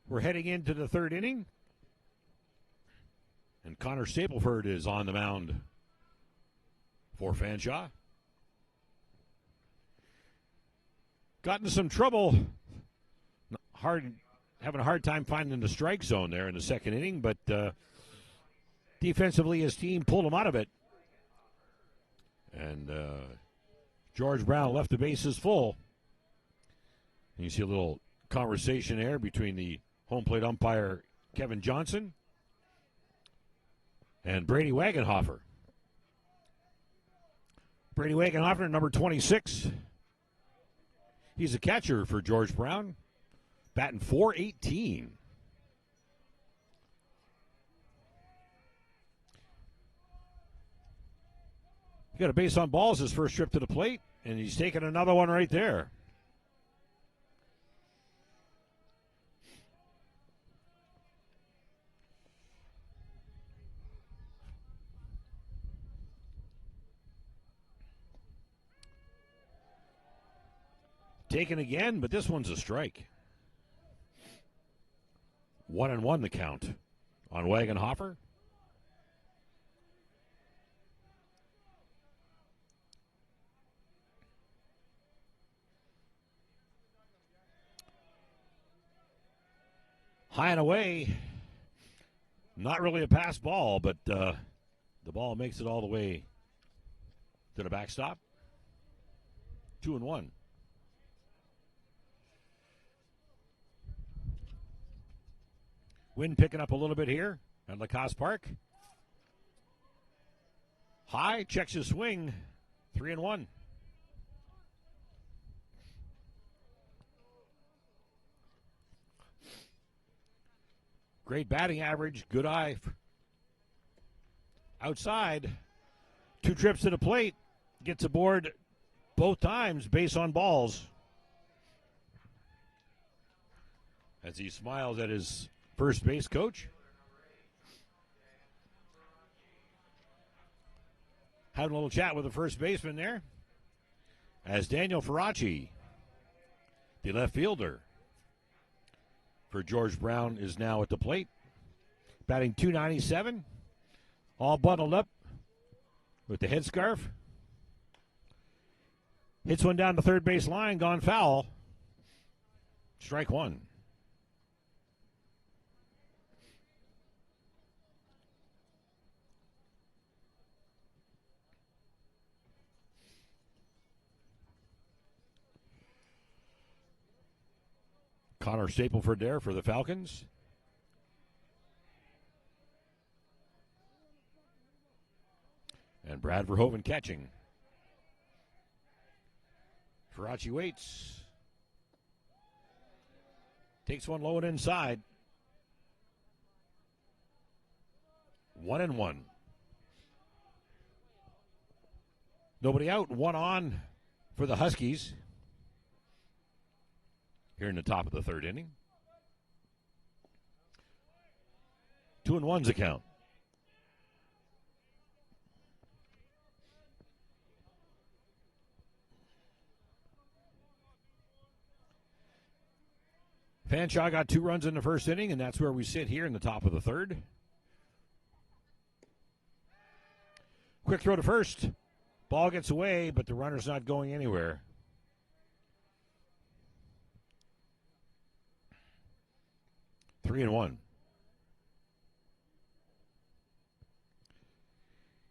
We're heading into the third inning, and Connor Stapleford is on the mound for Fanshawe. Got into some trouble, having a hard time finding the strike zone there in the second inning, but defensively his team pulled him out of it. And George Brown left the bases full. And you see a little conversation there between the home plate umpire, Kevin Johnson, and Brady Wagenhofer. Brady Wagenhofer, number 26. He's a catcher for George Brown, batting .418. He got a base on balls his first trip to the plate, and he's taking another one right there. Taken again, but this one's a strike. 1-1 the count on Wagenhofer. High and away. Not really a pass ball, but the ball makes it all the way to the backstop. 2-1. Wind picking up a little bit here at Lacasse Park. High, checks his swing. 3-1. Great batting average, good eye. Outside, 2 trips to the plate, gets aboard both times, base on balls. As he smiles at his first base coach. Having a little chat with the first baseman there. As Daniel Faraci, the left fielder for George Brown, is now at the plate. Batting .297. All bundled up with the headscarf. Hits one down the third base line, gone foul. Strike one. Connor Stapleford there for the Falcons. And Brad Verhoeven catching. Faraci waits. Takes one low and inside. 1-1. Nobody out. One on for the Huskies here in the top of the third inning. 2-1's the count. Fanshawe got 2 runs in the first inning, and that's where we sit here in the top of the third. Quick throw to first. Ball gets away, but the runner's not going anywhere. Three and one.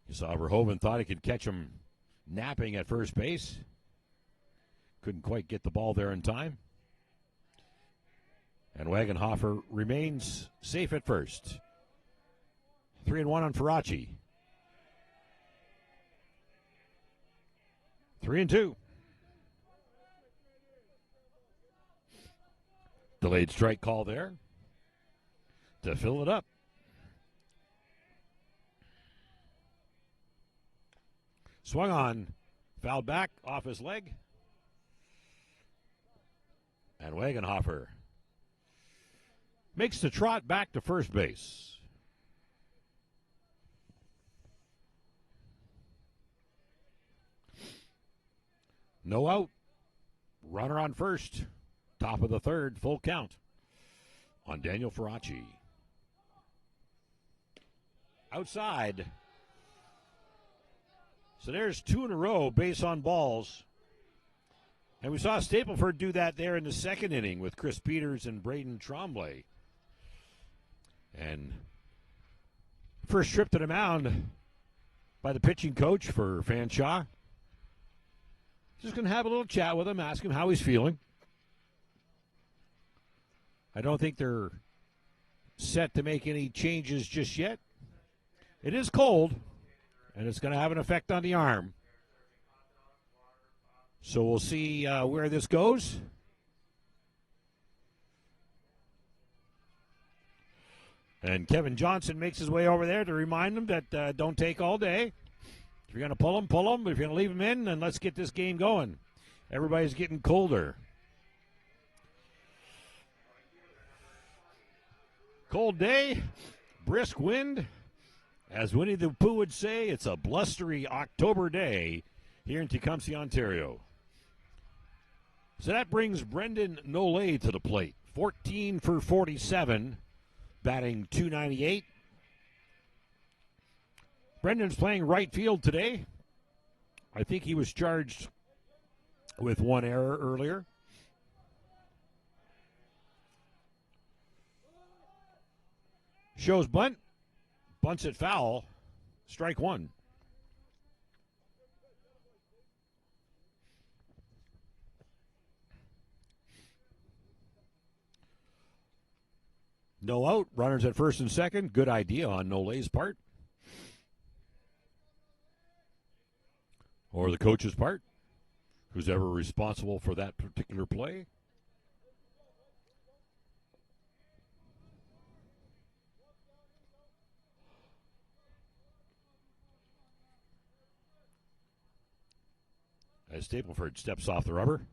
You saw Verhoeven thought he could catch him napping at first base. Couldn't quite get the ball there in time. And Wagenhofer remains safe at first. 3-1 on Faraci. 3-2. Delayed strike call there to fill it up. Swung on, fouled back off his leg. And Wagenhofer makes the trot back to first base. No out. Runner on first. Top of the third. Full count on Daniel Faraci. Outside. So there's 2 in a row base on balls. And we saw Stapleford do that there in the second inning with Chris Peters and Braden Tremblay. And first trip to the mound by the pitching coach for Fanshawe. Just going to have a little chat with him, ask him how he's feeling. I don't think they're set to make any changes just yet. It is cold, and it's going to have an effect on the arm. So we'll see where this goes. And Kevin Johnson makes his way over there to remind them that don't take all day. If you're going to pull them, pull them. But if you're going to leave them in, then let's get this game going. Everybody's getting colder. Cold day, brisk wind. As Winnie the Pooh would say, it's a blustery October day here in Tecumseh, Ontario. So that brings Brendan Nolay to the plate. 14 for 47, batting .298. Brendan's playing right field today. I think he was charged with one error earlier. Shows bunt. Bunts it foul. Strike one. No out. Runners at first and second. Good idea on Nolay's part. Or the coach's part. Who's ever responsible for that particular play. As Stapleford steps off the rubber.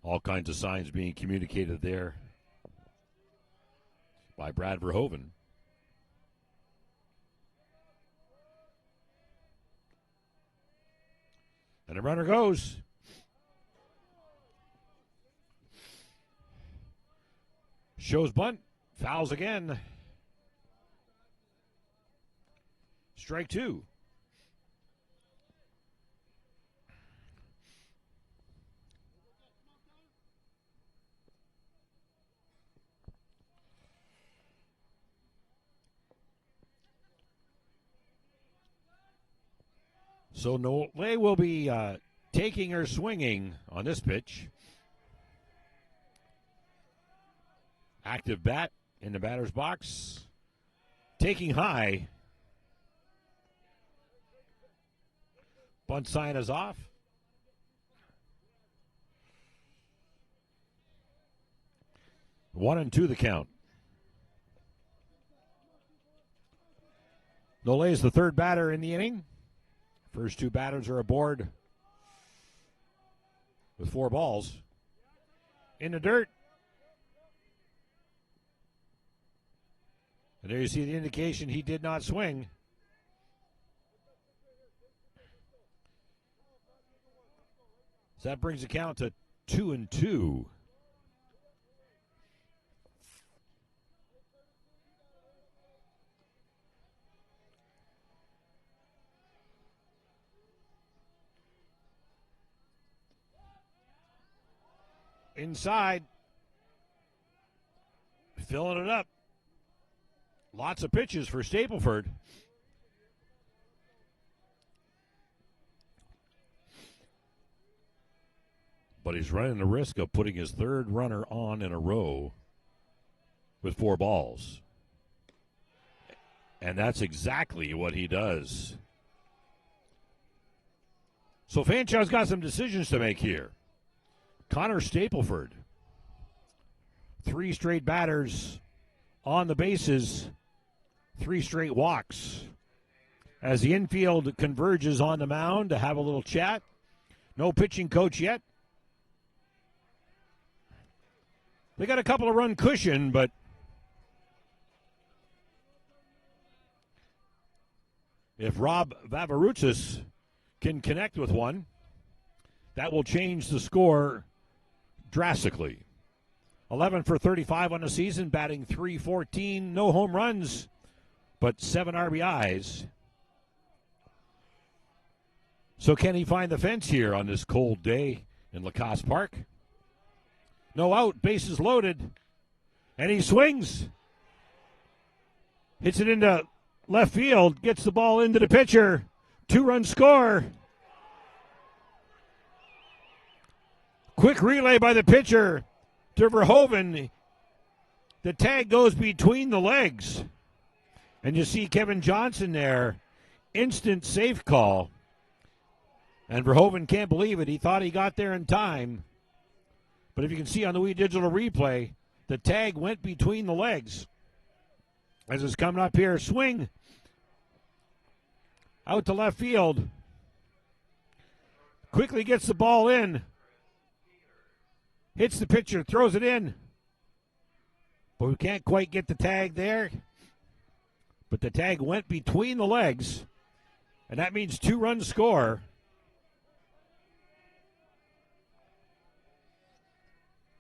All kinds of signs being communicated there by Brad Verhoeven. And the runner goes. Shows bunt. Fouls again. Strike two. So Nolay will be taking or swinging on this pitch. Active bat in the batter's box. Taking high. Bunt sign is off. One and two the count. Nole is the third batter in the inning. First two batters are aboard with 4 balls. In the dirt. And there you see the indication he did not swing. So that brings the count to 2-2. Inside, filling it up. Lots of pitches for Stapleford. But he's running the risk of putting his third runner on in a row with 4 balls. And that's exactly what he does. So Fanshawe's got some decisions to make here. Connor Stapleford, 3 straight batters on the bases, 3 straight walks. As the infield converges on the mound to have a little chat. No pitching coach yet. They got a couple of run cushion, but if Rob Vavarutsis can connect with one, that will change the score drastically. 11 for 35 on the season, batting .314, no home runs, but 7 RBIs. So can he find the fence here on this cold day in Lacasse Park? No out, bases loaded, and he swings. Hits it into left field, gets the ball into the pitcher. 2-run score. Quick relay by the pitcher to Verhoeven. The tag goes between the legs. And you see Kevin Johnson there. Instant safe call. And Verhoeven can't believe it. He thought he got there in time. But if you can see on the Wii Digital replay, the tag went between the legs. As it's coming up here, swing. Out to left field. Quickly gets the ball in. Hits the pitcher, throws it in. But we can't quite get the tag there. But the tag went between the legs. And that means 2-run score.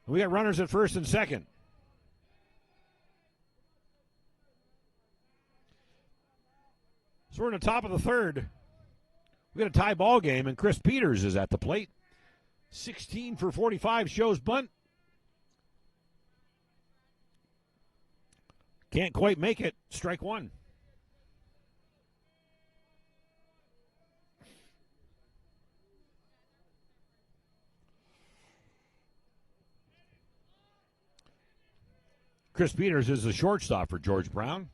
We got runners at first and second. So we're in the top of the third. We got a tie ball game, and Chris Peters is at the plate. 16 for 45, shows bunt. Can't quite make it. Strike one. Chris Peters is the shortstop for George Brown.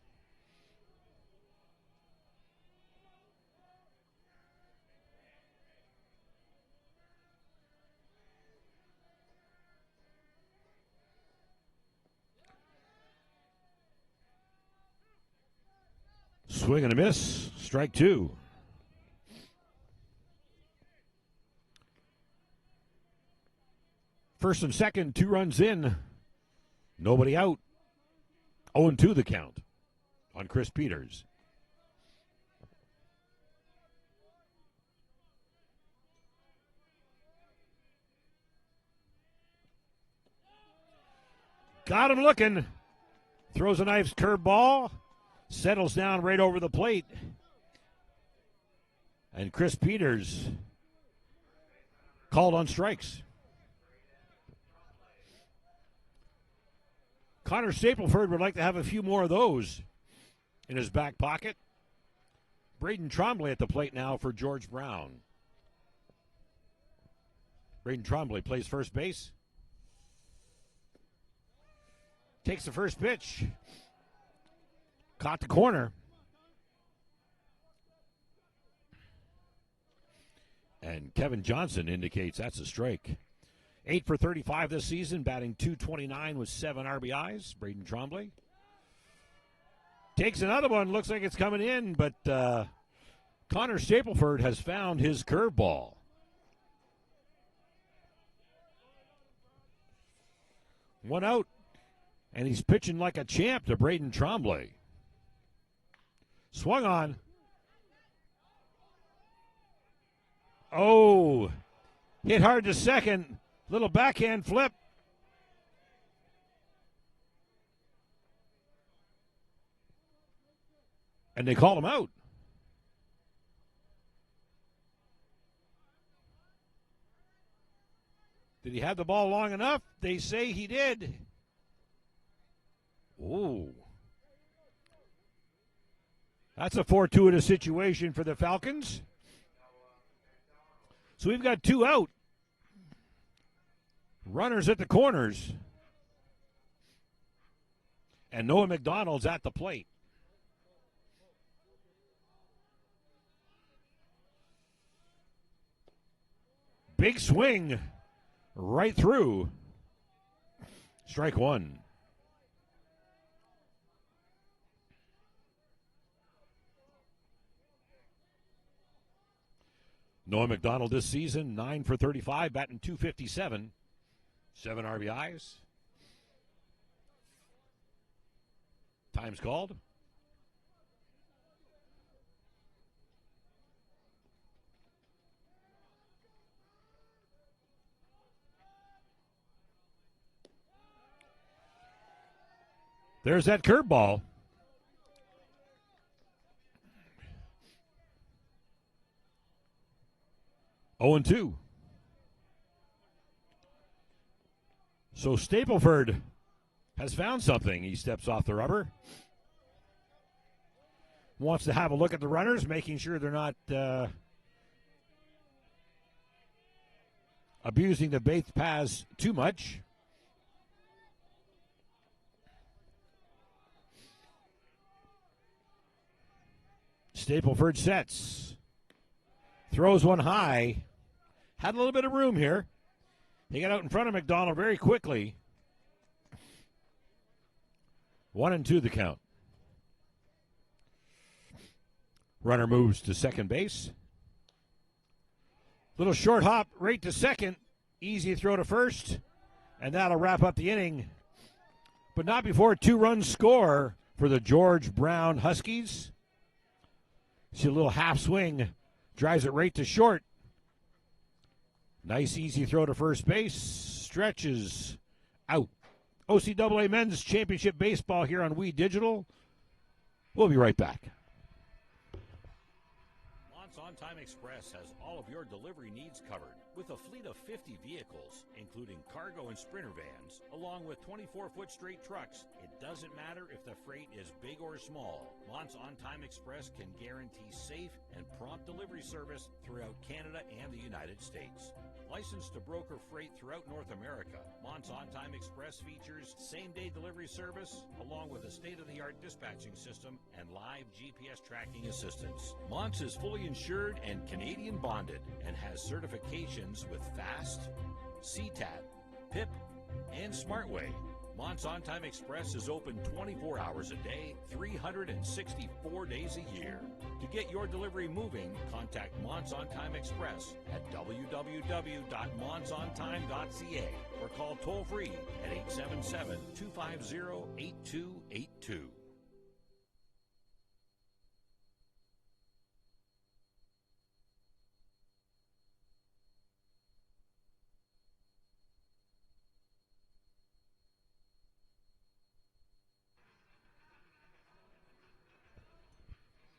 Swing and a miss. Strike two. First and second, 2 runs in. Nobody out. 0-2 the count on Chris Peters. Got him looking. Throws a nice curveball. Settles down right over the plate. And Chris Peters called on strikes. Connor Stapleford would like to have a few more of those in his back pocket. Braden Trombley at the plate now for George Brown. Braden Trombley plays first base. Takes the first pitch. Caught the corner. And Kevin Johnson indicates that's a strike. 8 for 35 this season, batting .229 with 7 RBIs. Braden Trombley. Takes another one. Looks like it's coming in, but Connor Stapleford has found his curveball. One out, and he's pitching like a champ to Braden Tremblay. Swung on. Oh, hit hard to second. Little backhand flip. And they called him out. Did he have the ball long enough? They say he did. Ooh. That's a fortuitous situation for the Falcons. So we've got two out. Runners at the corners. And Noah McDonald's at the plate. Big swing right through. Strike one. Noah McDonald this season, 9 for 35, batting .257, 7 RBIs. Time's called. There's that curveball. Oh and 2. So Stapleford has found something. He steps off the rubber. Wants to have a look at the runners, making sure they're not abusing the base paths too much. Stapleford sets. Throws one high. Had a little bit of room here. He got out in front of McDonald very quickly. 1-2 the count. Runner moves to second base. Little short hop right to second. Easy throw to first. And that'll wrap up the inning. But not before a 2-run score for the George Brown Huskies. See a little half swing. Drives it right to short. Nice easy throw to first base. Stretches out. OCAA Men's Championship Baseball here on We Digital. We'll be right back. On Time Express has all of your delivery needs covered with a fleet of 50 vehicles, including cargo and sprinter vans, along with 24-foot straight trucks. It doesn't matter if the freight is big or small. Mont's On Time Express can guarantee safe and prompt delivery service throughout Canada and the United States. Licensed to broker freight throughout North America, Mont's On Time Express features same-day delivery service, along with a state-of-the-art dispatching system and live GPS tracking assistance. Mont's is fully insured and Canadian bonded and has certifications with FAST, CTAT, PIP, and SmartWay. Mont's On Time Express is open 24 hours a day, 364 days a year. To get your delivery moving, contact Mont's On Time Express at www.montsontime.ca or call toll-free at 877-250-8282.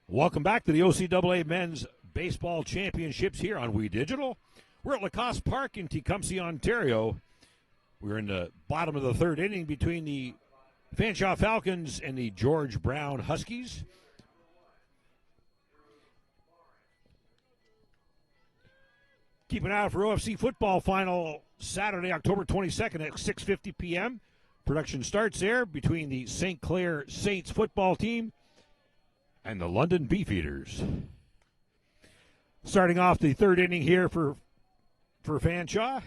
Welcome back to the OCAA Men's Baseball Championships here on We Digital. We're at Lacasse Park in Tecumseh, Ontario. We're in the bottom of the third inning between the Fanshawe Falcons and the George Brown Huskies. Keep an eye out for OFC football final Saturday, October 22nd at 6:50 p.m. Production starts there between the St. Clair Saints football team and the London Beefeaters. Starting off the third inning here for Fanshawe.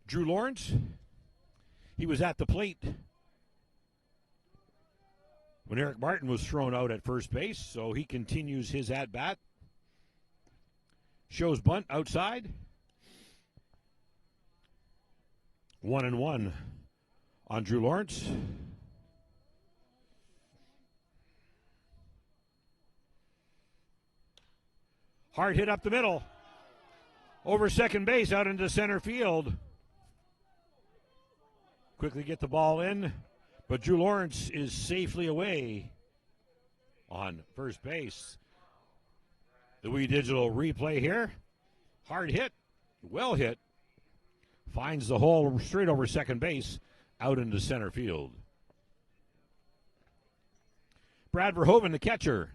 Drew Lawrence. He was at the plate when Eric Martin was thrown out at first base, so he continues his at-bat. Shows bunt outside. 1-1 on Drew Lawrence. Hard hit up the middle. Over second base, out into center field. Quickly get the ball in, but Drew Lawrence is safely away on first base. The Wii Digital replay here. Hard hit, well hit. Finds the hole straight over second base, out into center field. Brad Verhoeven, the catcher,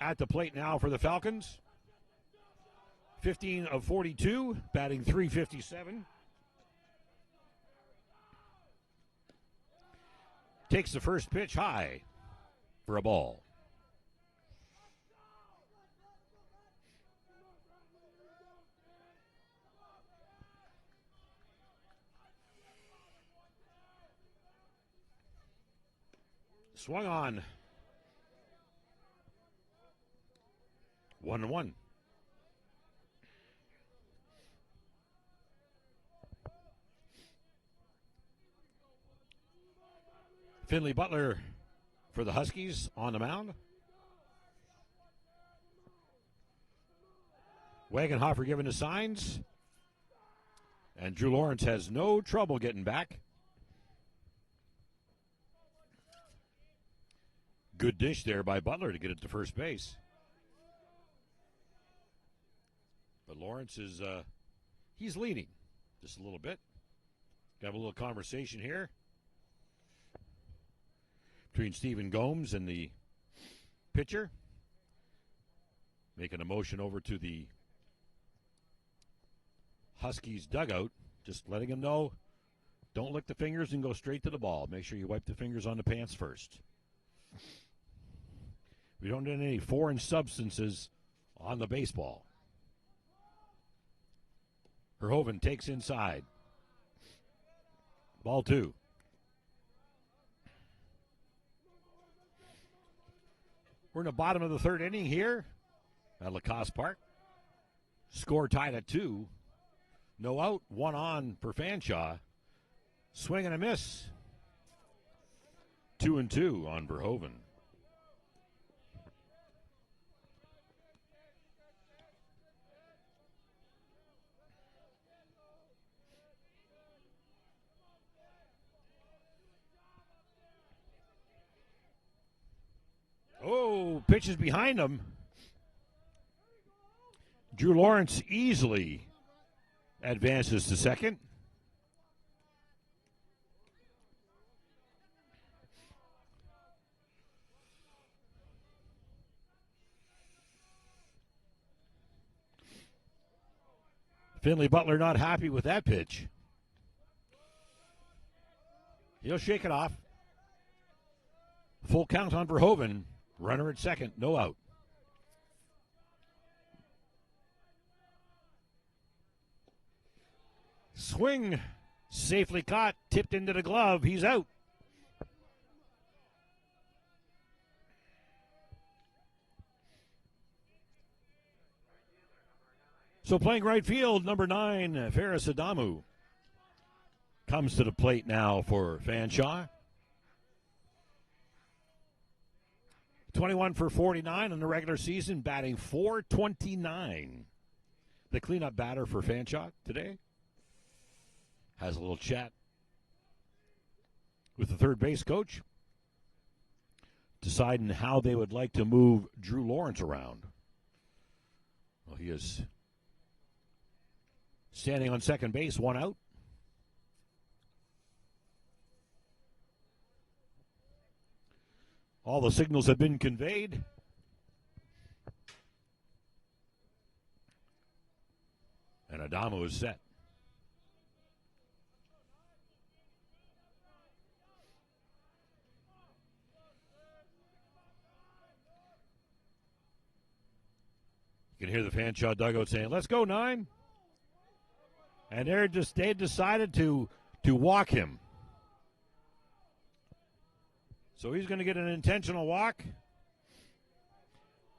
at the plate now for the Falcons. 15 of 42, batting .357. Takes the first pitch high for a ball. Swung on. 1-1. Finley Butler for the Huskies on the mound. Wagenhofer giving the signs. And Drew Lawrence has no trouble getting back. Good dish there by Butler to get it to first base. But Lawrence is, he's leading just a little bit. Got a little conversation here between Stephen Gomes and the pitcher. Making a motion over to the Huskies dugout. Just letting him know, don't lick the fingers and go straight to the ball. Make sure you wipe the fingers on the pants first. We don't need any foreign substances on the baseball. Verhoeven takes inside. Ball 2. We're in the bottom of the third inning here at Lacasse Park. Score tied at 2. No out, 1 on for Fanshawe. Swing and a miss. 2-2 on Verhoeven. Oh, pitches behind him. Drew Lawrence easily advances to second. Finley Butler not happy with that pitch. He'll shake it off. Full count on Verhoeven. Runner at second, no out. Swing, safely caught, tipped into the glove. He's out. So playing right field, number 9, Ferris Adamu comes to the plate now for Fanshawe. 21 for 49 in the regular season, batting .429. The cleanup batter for Fanshawe today has a little chat with the third base coach, deciding how they would like to move Drew Lawrence around. Well, he is standing on second base, 1 out. All the signals have been conveyed. And Adamu is set. You can hear the Fanshawe dugout saying, "Let's go, 9." And they decided to to walk him. So he's going to get an intentional walk.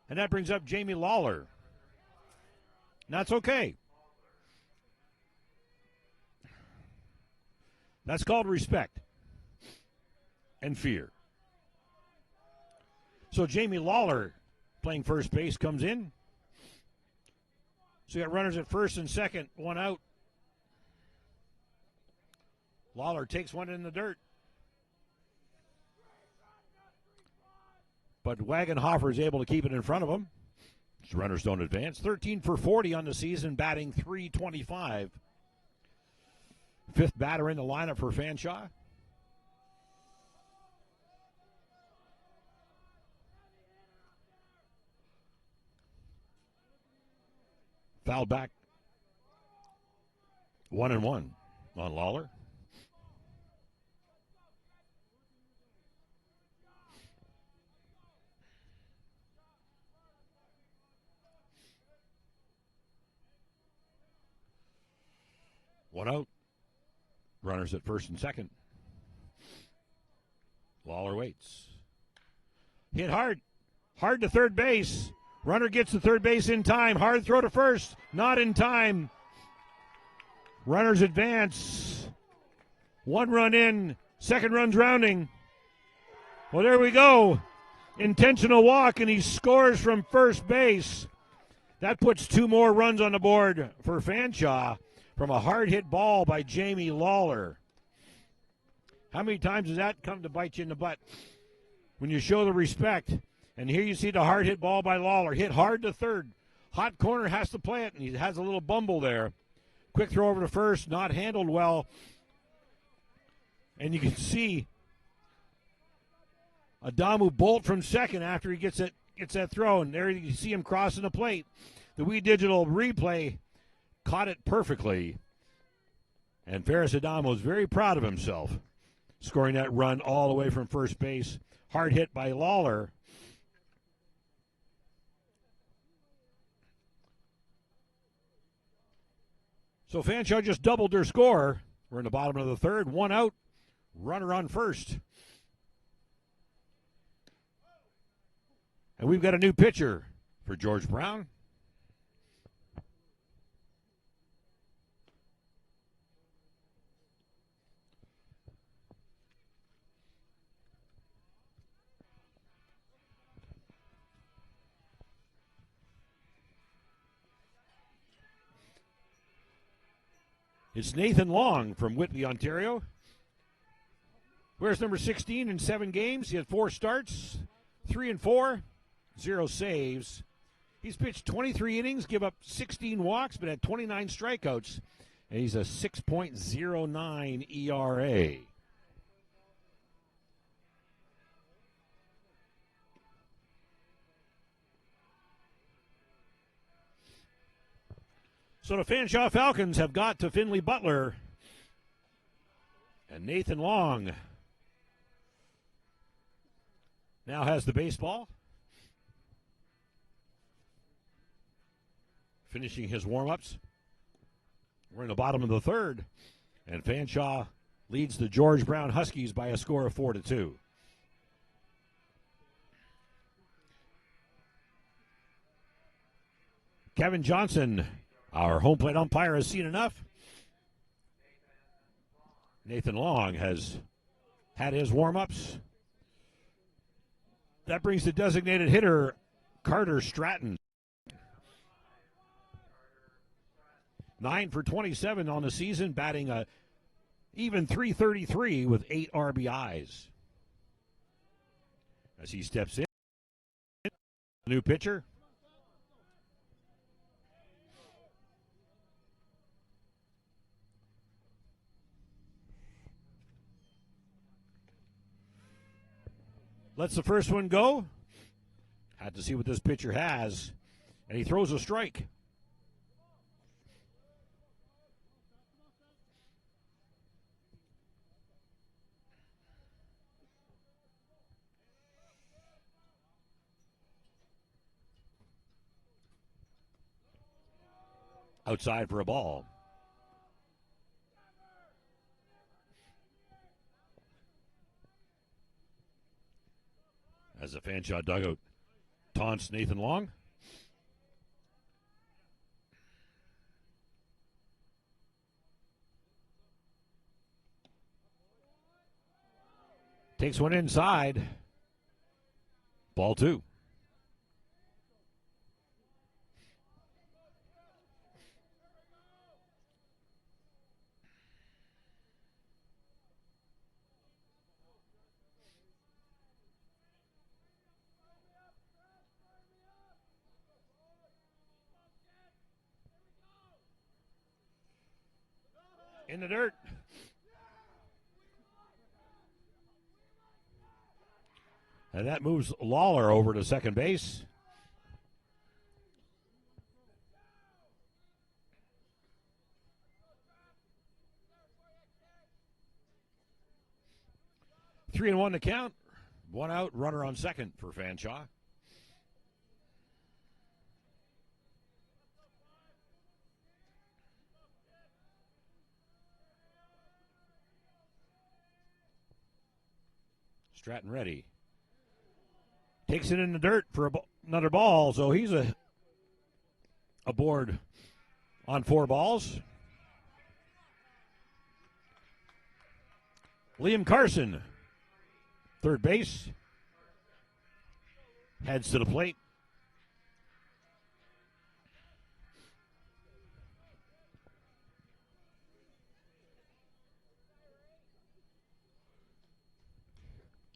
And that brings up Jamie Lawler. And that's okay. That's called respect and fear. So Jamie Lawler, playing first base, comes in. So you got runners at first and second, one out. Lawler takes one in the dirt. But Wagenhofer is able to keep it in front of him. His runners don't advance. 13 for 40 on the season, batting .325. Fifth batter in the lineup for Fanshawe. Fouled back. 1-1 on Lawler. One out. Runners at first and second. Lawler waits. Hit hard. Hard to third base. Runner gets to third base in time. Hard throw to first. Not in time. Runners advance. One run in. Second run's rounding. Well, there we go. Intentional walk, and he scores from first base. That puts two more runs on the board for Fanshawe from a hard hit ball by Jamie Lawler. How many times does that come to bite you in the butt when you show the respect? And here you see the hard hit ball by Lawler. Hit hard to third. Hot corner has to play it, and he has a little bumble there. Quick throw over to first, not handled well. And you can see Adamu bolt from second after he gets that throw. And there you see him crossing the plate. The Wii Digital replay caught it perfectly. And Ferris Adamu is very proud of himself, scoring that run all the way from first base. Hard hit by Lawler. So Fanshawe just doubled their score. We're in the bottom of the third. One out. Runner on first. And we've got a new pitcher for George Brown. It's Nathan Long from Whitby, Ontario. Wears number 16 in 7 games. He had 4 starts, 3-4, 0 saves. He's pitched 23 innings, give up 16 walks, but had 29 strikeouts. And he's a 6.09 ERA. So the Fanshawe Falcons have got to Finley Butler and Nathan Long now has the baseball. Finishing his warm-ups. We're in the bottom of the third, and Fanshawe leads the George Brown Huskies by a score of 4-2. Kevin Johnson, our home plate umpire, has seen enough. Nathan Long has had his warm-ups. That brings the designated hitter, Carter Stratton. 9 for 27 on the season, batting a even .333 with 8 RBIs. As he steps in, new pitcher. Lets the first one go. Had to see what this pitcher has. And he throws a strike. Outside for a ball. As the Fanshawe dugout taunts Nathan Long. Takes one inside. Ball 2. In the dirt. And that moves Lawler over to second base. Three and 1 to count. One out, runner on second for Fanshawe. Stratton ready. Takes it in the dirt for another ball, so he's aboard on 4 balls. Liam Carson, third base, heads to the plate.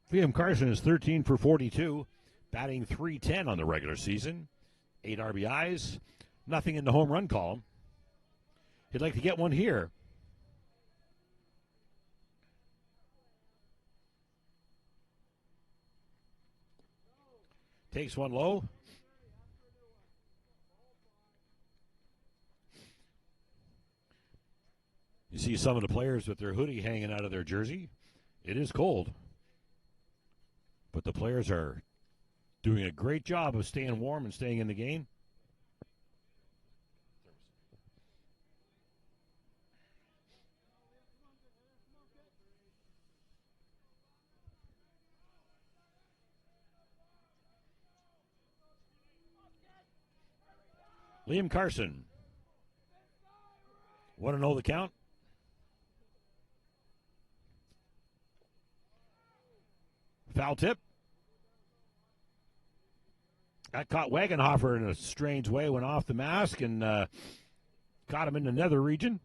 Liam Carson is 13 for 42, batting .310 on the regular season, 8 RBIs, nothing in the home run column. He'd like to get one here. Takes one low. You see some of the players with their hoodie hanging out of their jersey. It is cold. But the players are doing a great job of staying warm and staying in the game. Liam Carson. 1-0 the count. Foul tip. That caught Wagenhofer in a strange way, went off the mask and caught him in the nether region.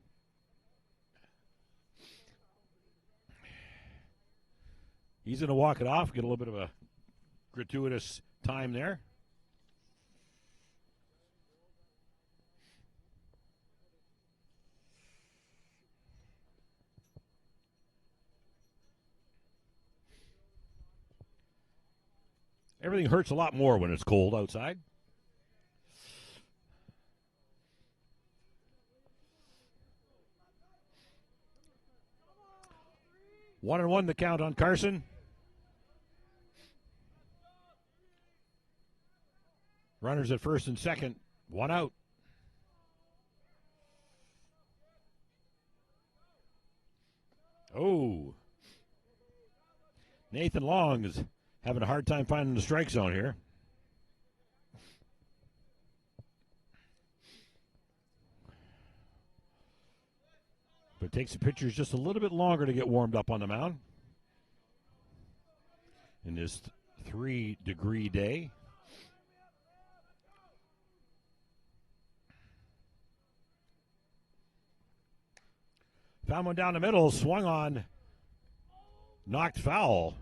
He's going to walk it off, get a little bit of a gratuitous time there. Everything hurts a lot more when it's cold outside. One and 1 the count on Carson. Runners at first and second. One out. Oh. Nathan Long is having a hard time finding the strike zone here. But it takes the pitchers just a little bit longer to get warmed up on the mound in this 3-degree day. Found one down the middle, swung on, knocked foul.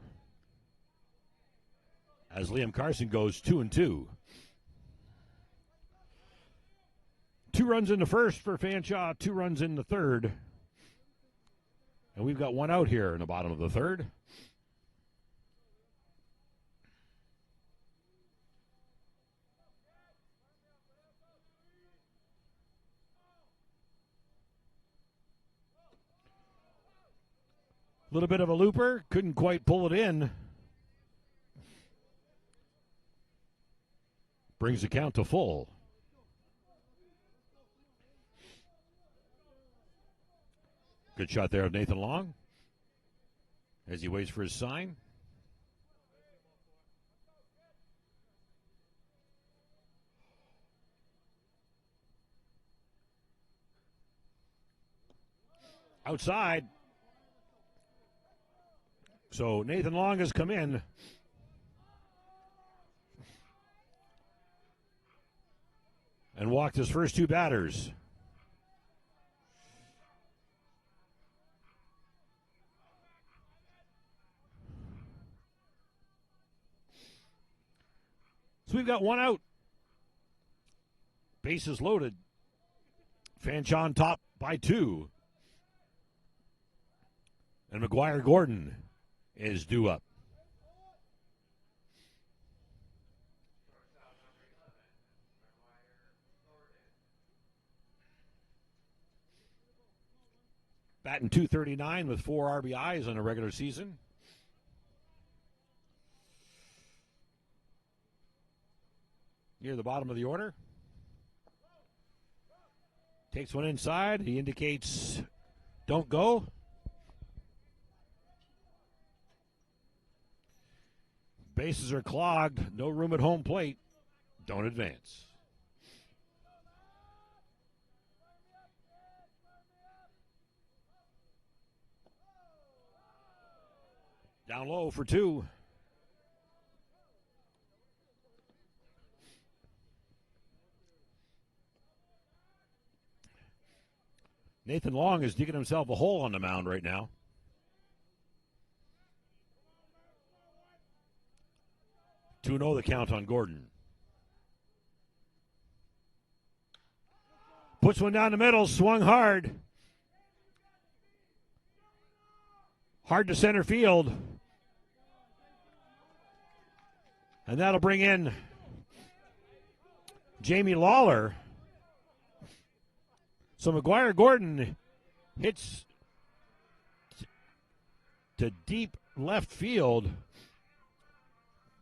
As Liam Carson goes 2-2. 2 runs in the first for Fanshawe, 2 runs in the third. And we've got one out here in the bottom of the third. A little bit of a looper, couldn't quite pull it in. Brings the count to full. Good shot there of Nathan Long as he waits for his sign. outside. So Nathan Long has come in. And walked his first two batters. So we've got one out. Bases loaded. Fanshawe top by 2. And McGuire Gordon is due up. Batting .239 with 4 RBIs in a regular season. Near the bottom of the order. Takes one inside. He indicates don't go. Bases are clogged. No room at home plate. Don't advance. Down low for 2. Nathan Long is digging himself a hole on the mound right now. To know the count on Gordon. Puts one down the middle, swung hard. Hard to center field. And that'll bring in Jamie Lawler. So McGuire Gordon hits to deep left field.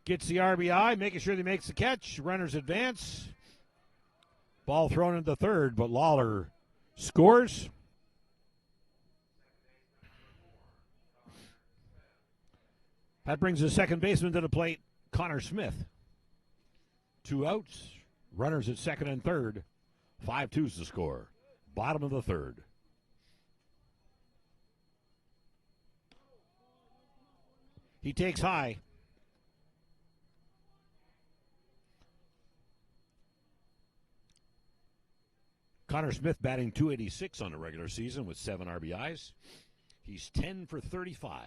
Gets the RBI, making sure that he makes the catch. Runners advance. Ball thrown into third, but Lawler scores. That brings the second baseman to the plate, Connor Smith. 2 outs. Runners at second and third. 5-2's the score. Bottom of the third. He takes high. Connor Smith batting .286 on the regular season with 7 RBIs. He's 10 for 35.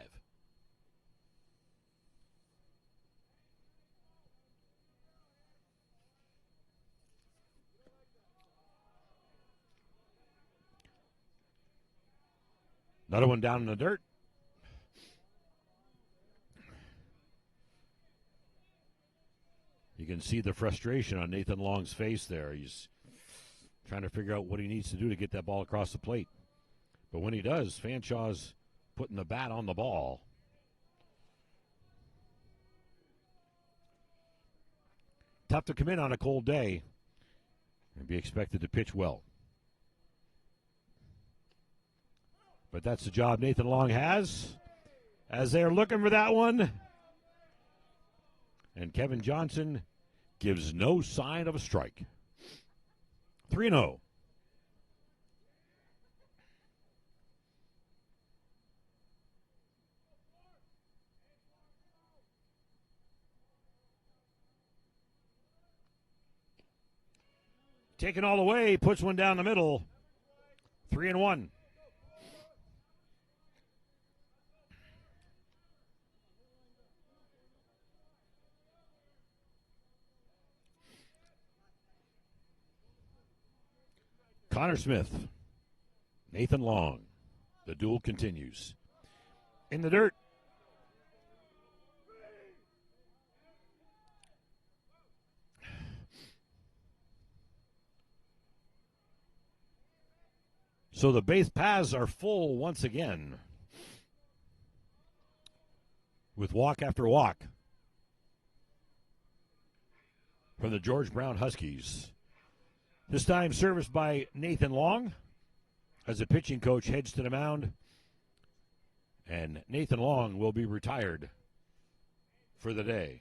Another one down in the dirt. You can see the frustration on Nathan Long's face there. He's trying to figure out what he needs to do to get that ball across the plate. But when he does, Fanshawe's putting the bat on the ball. Tough to come in on a cold day and be expected to pitch well. But that's the job Nathan Long has as they're looking for that one. And Kevin Johnson gives no sign of a strike. 3-0. Taken all the way, puts one down the middle. 3-1. Connor Smith, Nathan Long. The duel continues. In the dirt. So the base paths are full once again with walk after walk from the George Brown Huskies. This time serviced by Nathan Long as the pitching coach heads to the mound. And Nathan Long will be retired for the day.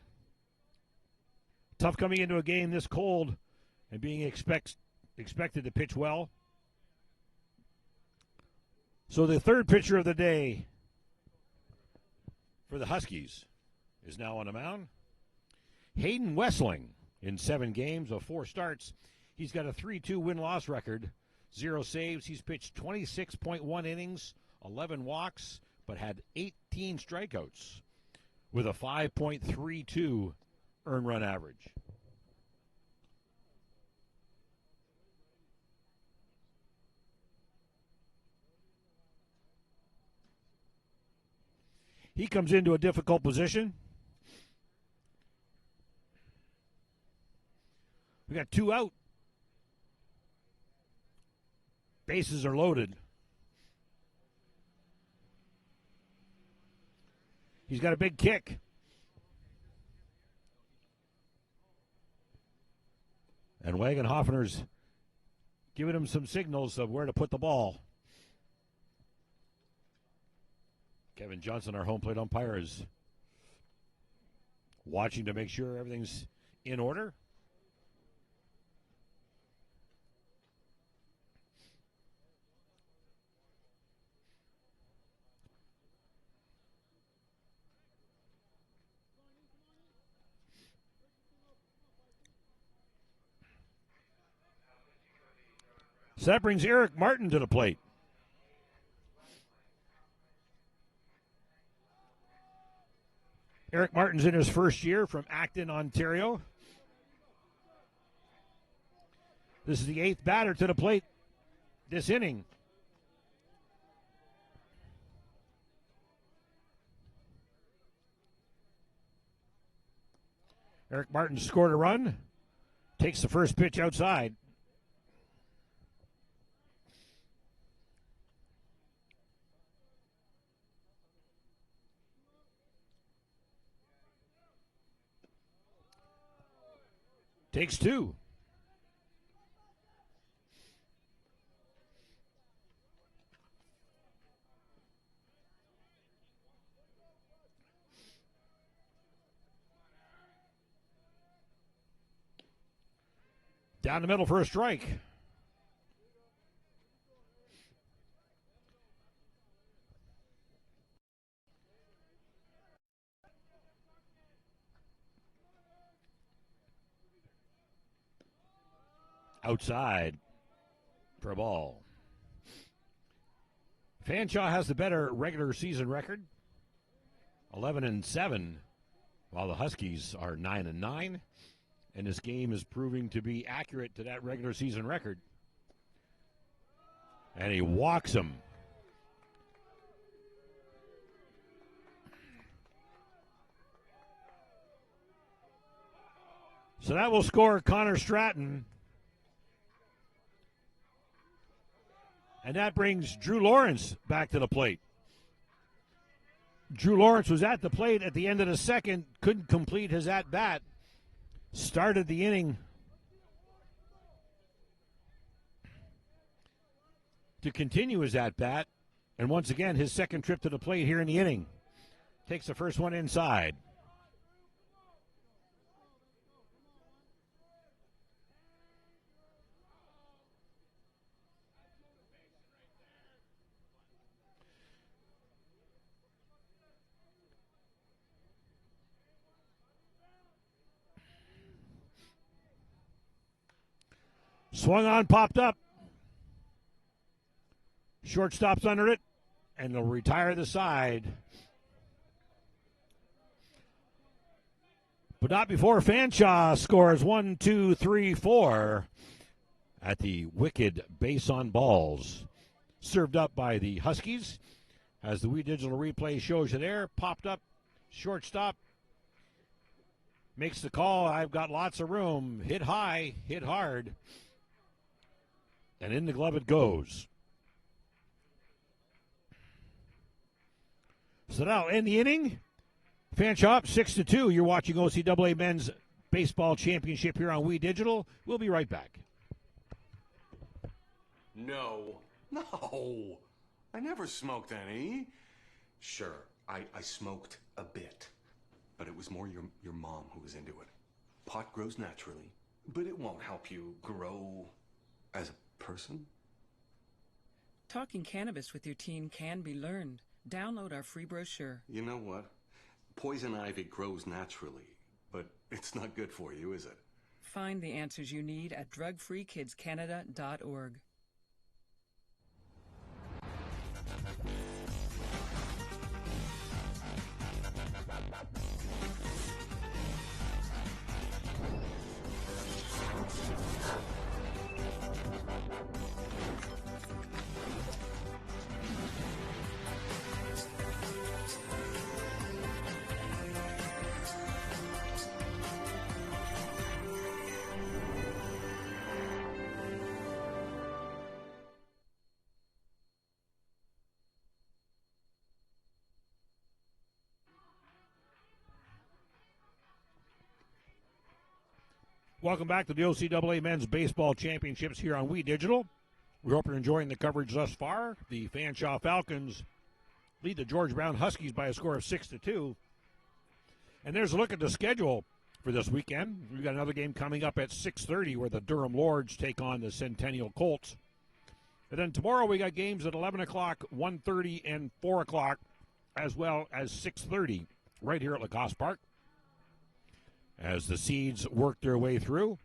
Tough coming into a game this cold and being expected to pitch well. So the third pitcher of the day for the Huskies is now on the mound. Hayden Wessling, in 7 games of 4 starts, he's got a 3-2 win-loss record, 0 saves. He's pitched 26.1 innings, 11 walks, but had 18 strikeouts with a 5.32 earned run average. He comes into a difficult position. We got 2 out. Bases are loaded. He's got a big kick. And Wagenhoffner's giving him some signals of where to put the ball. Kevin Johnson, our home plate umpire, is watching to make sure everything's in order. So that brings Eric Martin to the plate. Eric Martin's in his first year from Acton, Ontario. This is the 8th batter to the plate this inning. Eric Martin scored a run, takes the first pitch outside. Takes 2. Down the middle for a strike. Outside for a ball. Fanshawe has the better regular season record, 11-7, while the Huskies are 9-9, and this game is proving to be accurate to that regular season record. And he walks him. So that will score Connor Stratton. And that brings Drew Lawrence back to the plate. Drew Lawrence was at the plate at the end of the second, couldn't complete his at-bat. Started the inning to continue his at-bat. And once again, his second trip to the plate here in the inning. Takes the first one inside. Swung on, popped up. Shortstop's under it, and they'll retire the side. But not before Fanshawe scores 1, 2, 3, 4 at the wicked base on balls. Served up by the Huskies. As the Wii Digital Replay shows you there, popped up, shortstop. Makes the call, I've got lots of room. Hit high, hit hard. And in the glove it goes. So now in the inning, Fanshawe 6-2. You're watching OCAA Men's Baseball Championship here on Wii Digital. We'll be right back. No. I never smoked any. Sure, I smoked a bit. But it was more your mom who was into it. Pot grows naturally, but it won't help you grow as a person. Talking cannabis with your teen can be learned. Download our free brochure. You know what? Poison ivy grows naturally, but it's not good for you, is it? Find the answers you need at drugfreekidscanada.org. Welcome back to the OCAA Men's Baseball Championships here on We Digital. We hope you're enjoying the coverage thus far. The Fanshawe Falcons lead the George Brown Huskies by a score of 6-2. And there's a look at the schedule for this weekend. We've got another game coming up at 6:30 where the Durham Lords take on the Centennial Colts. And then tomorrow we got games at 11 o'clock, 1:30, and 4 o'clock, as well as 6:30 right here at Lacasse Park, as the seeds work their way through.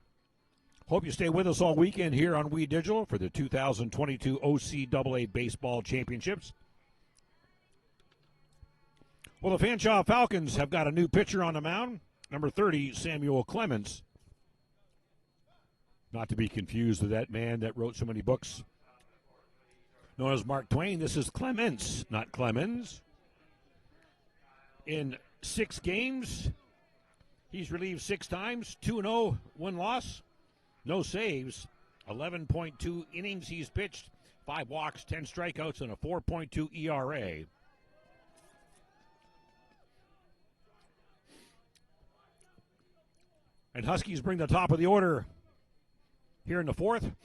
Hope you stay with us all weekend here on We Digital for the 2022 OCAA Baseball Championships. Well, the Fanshawe Falcons have got a new pitcher on the mound, number 30, Samuel Clemens. Not to be confused with that man that wrote so many books known as Mark Twain. This is Clements, not Clemens. In 6 games, he's relieved 6 times, 2-0, 1 loss, no saves, 11.2 innings he's pitched, 5 walks, 10 strikeouts, and a 4.2 ERA. And Huskies bring the top of the order here in the 4th.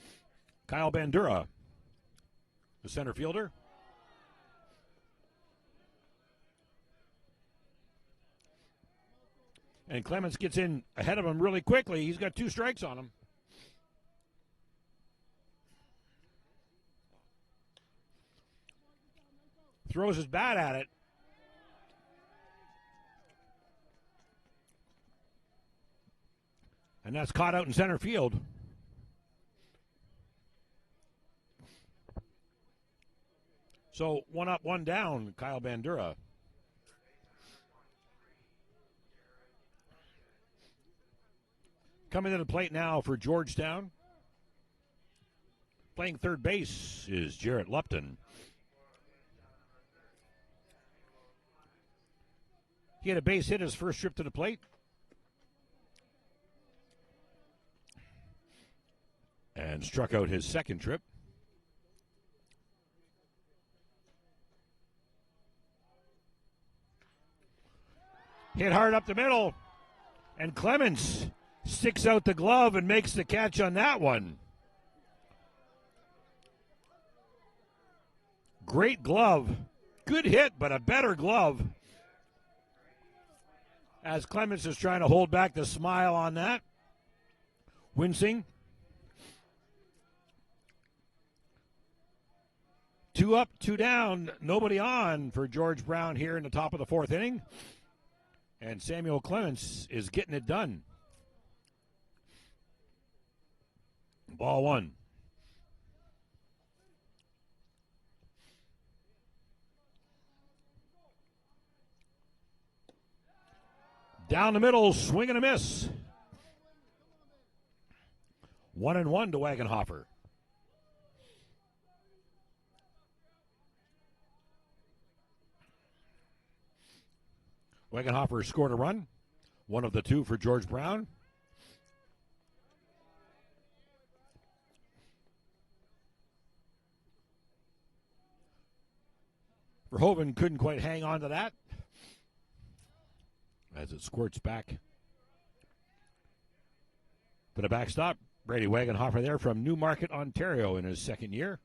Kyle Bandura, the center fielder. And Clemens gets in ahead of him really quickly. He's got 2 strikes on him. Throws his bat at it. And that's caught out in center field. So 1 up, 1 down, Kyle Bandura. Coming to the plate now for Georgetown. Playing third base is Jarrett Lupton. He had a base hit his first trip to the plate. And struck out his second trip. Hit hard up the middle. And Clemens sticks out the glove and makes the catch on that one. Great glove. Good hit, but a better glove. As Clemens is trying to hold back the smile on that. Wincing. 2 up, 2 down, nobody on for George Brown here in the top of the 4th inning. And Samuel Clemens is getting it done. Ball 1. Down the middle, swing and a miss. 1-1 to Wagenhofer. Wagenhofer scored a run, one of the 2 for George Brown. Verhoeven couldn't quite hang on to that as it squirts back to the backstop. Brady Wagenhofer there from Newmarket, Ontario in his 2nd year.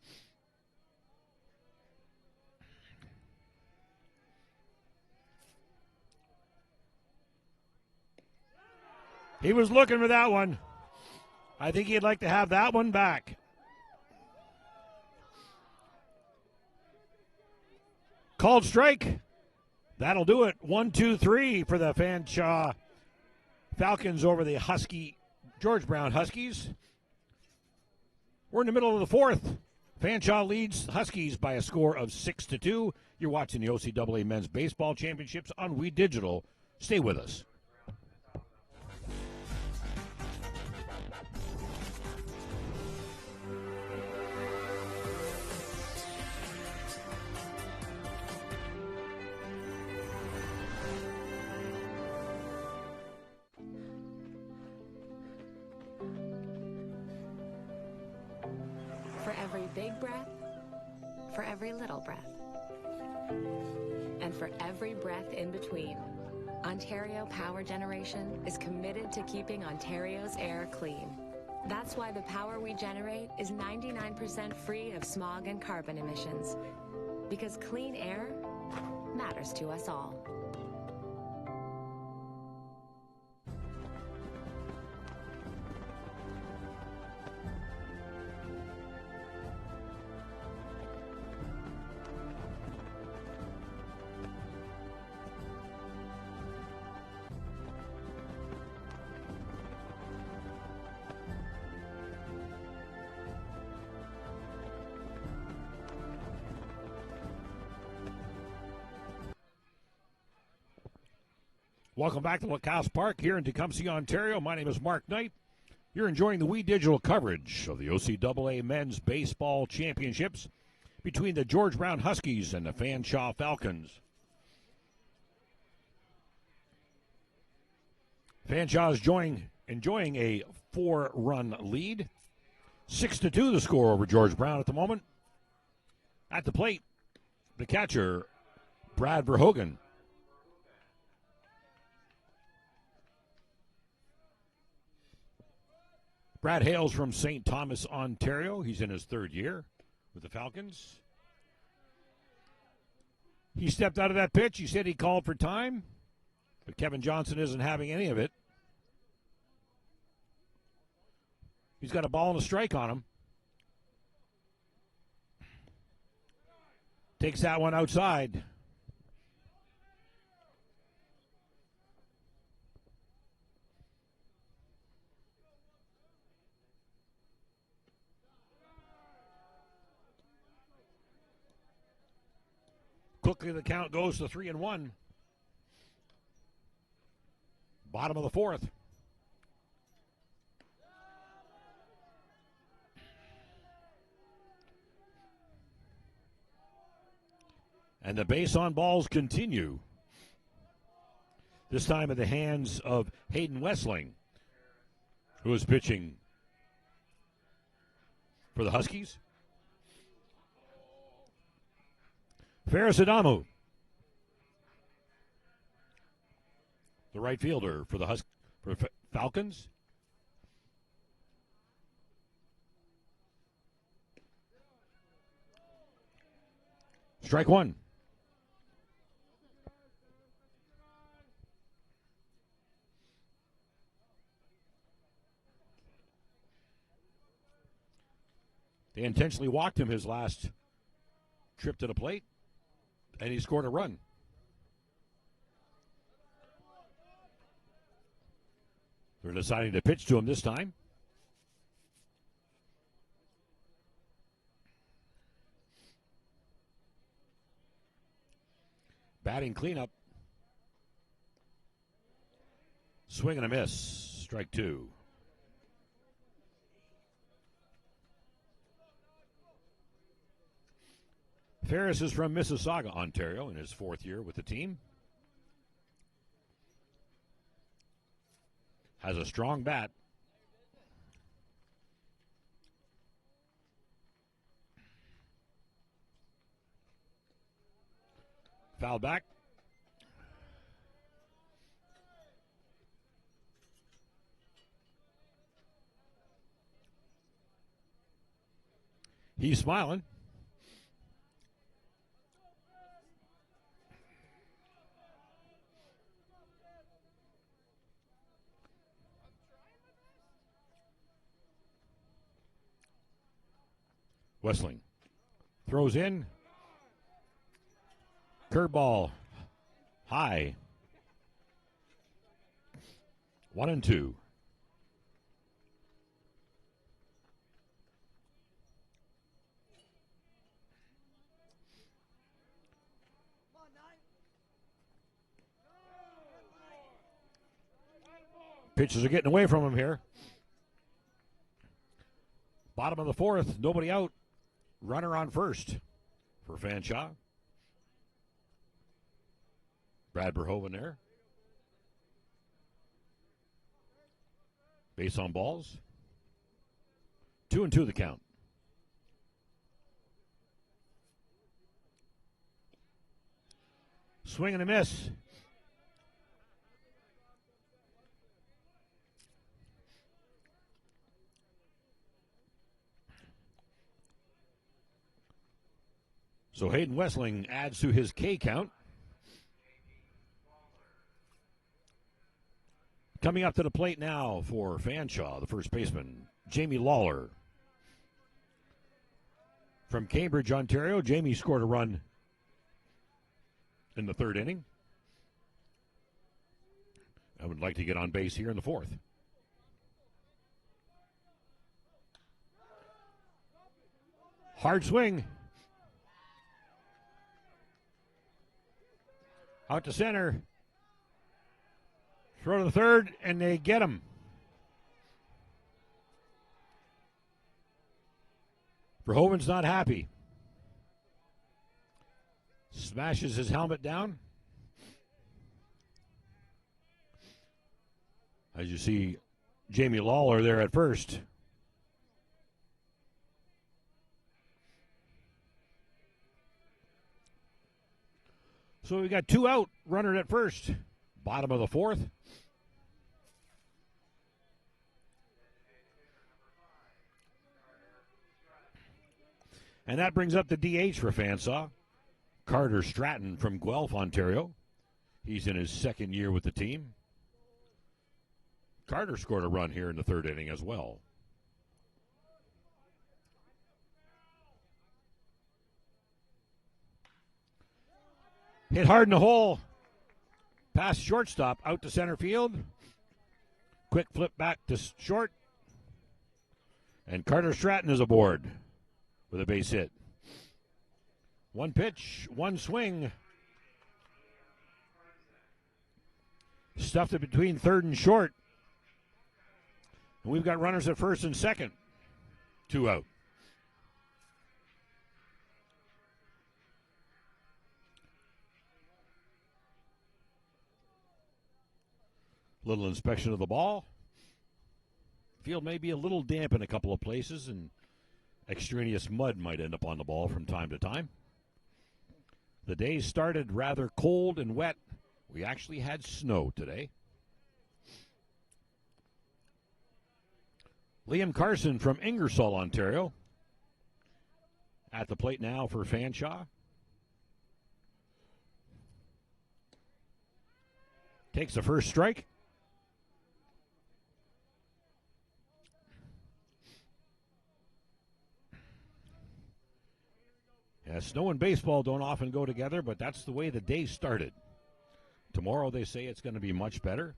He was looking for that one. I think he'd like to have that one back. Called strike. That'll do it. 1-2-3 for the Fanshawe Falcons over the George Brown Huskies. We're in the middle of the fourth. Fanshawe leads Huskies by a score of 6-2. You're watching the OCAA Men's Baseball Championships on We Digital. Stay with us. For every big breath, for every little breath, and for every breath in between, Ontario Power Generation is committed to keeping Ontario's air clean. That's why the power we generate is 99% free of smog and carbon emissions. Because clean air matters to us all. Welcome back to Lacasse Park here in Tecumseh, Ontario. My name is Mark Knight. You're enjoying the We Digital coverage of the OCAA Men's Baseball Championships between the George Brown Huskies and the Fanshawe Falcons. Fanshawe is enjoying a 4-run lead. 6-2 the score over George Brown at the moment. At the plate, the catcher, Brad Verhoeven. Brad hails from St. Thomas, Ontario. He's in his third year with the Falcons. He stepped out of that pitch. He said he called for time, but Kevin Johnson isn't having any of it. He's got a ball and a strike on him. Takes that one outside. Quickly, the count goes to 3-1. Bottom of the fourth. And the base on balls continue. This time in the hands of Hayden Wessling, who is pitching for the Huskies. Ferris Adamu, the right fielder for the Falcons. Strike one. They intentionally walked him his last trip to the plate, and he scored a run. They're deciding to pitch to him this time. Batting cleanup. Swing and a miss. Strike two. Ferris is from Mississauga, Ontario, in his fourth year with the team. Has a strong bat. Foul back. He's smiling. Wessling throws in. Curveball. High. 1-2. Pitches are getting away from him here. Bottom of the fourth, nobody out. Runner on first for Fanshawe. Brad Verhoeven there. Base on balls. 2-2 the count. Swing and a miss. So Hayden Wessling adds to his K count. Coming up to the plate now for Fanshawe, the first baseman, Jamie Lawler. From Cambridge, Ontario, Jamie scored a run in the third inning. I would like to get on base here in the fourth. Hard swing. Out to center. Throw to the third, and they get him. Verhoeven's not happy. Smashes his helmet down. As you see, Jamie Lawler there at first. So we got two out, runner at first. Bottom of the fourth. And that brings up the DH for Fanshawe, Carter Stratton from Guelph, Ontario. He's in his second year with the team. Carter scored a run here in the third inning as well. Hit hard in the hole. Past shortstop, out to center field. Quick flip back to short. And Carter Stratton is aboard with a base hit. One pitch, one swing. Stuffed it between third and short. And we've got runners at first and second. Two out. Little inspection of the ball. Field may be a little damp in a couple of places, and extraneous mud might end up on the ball from time to time. The day started rather cold and wet. We actually had snow today. Liam Carson from Ingersoll, Ontario, at the plate now for Fanshawe. Takes the first strike. Yeah, snow and baseball don't often go together, but that's the way the day started. Tomorrow they say it's going to be much better,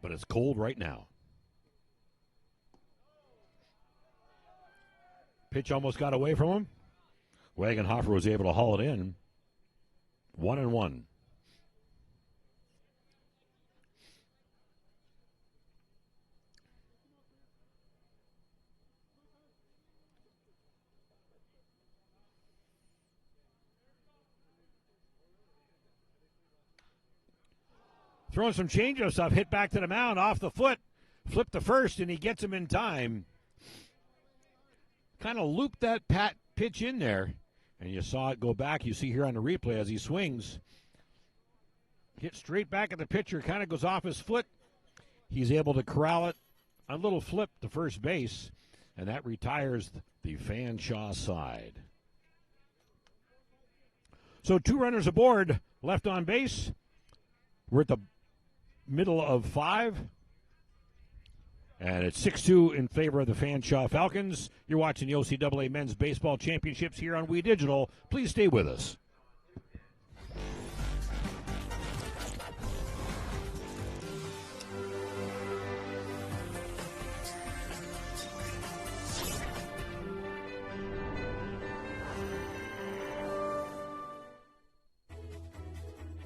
but it's cold right now. Pitch almost got away from him. Wagenhofer was able to haul it in. 1-1. Throwing some changeups off, hit back to the mound, off the foot, flip to first, and he gets him in time. Kind of looped that pitch in there, and you saw it go back. You see here on the replay as he swings. Hit straight back at the pitcher, kind of goes off his foot. He's able to corral it. A little flip to first base, and that retires the Fanshawe side. So two runners aboard, left on base. We're at the middle of 5. And it's 6-2 in favor of the Fanshawe Falcons. You're watching the OCAA Men's Baseball Championships here on We Digital. Please stay with us.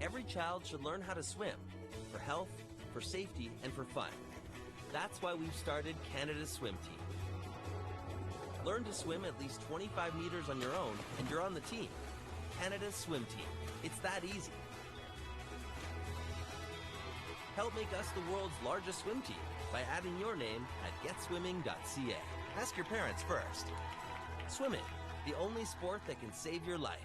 Every child should learn how to swim for health, for safety, and for fun. That's why we've started Canada's Swim Team. Learn to swim at least 25 meters on your own, and you're on the team. Canada's Swim Team. It's that easy. Help make us the world's largest swim team by adding your name at getswimming.ca. Ask your parents first. Swimming, the only sport that can save your life.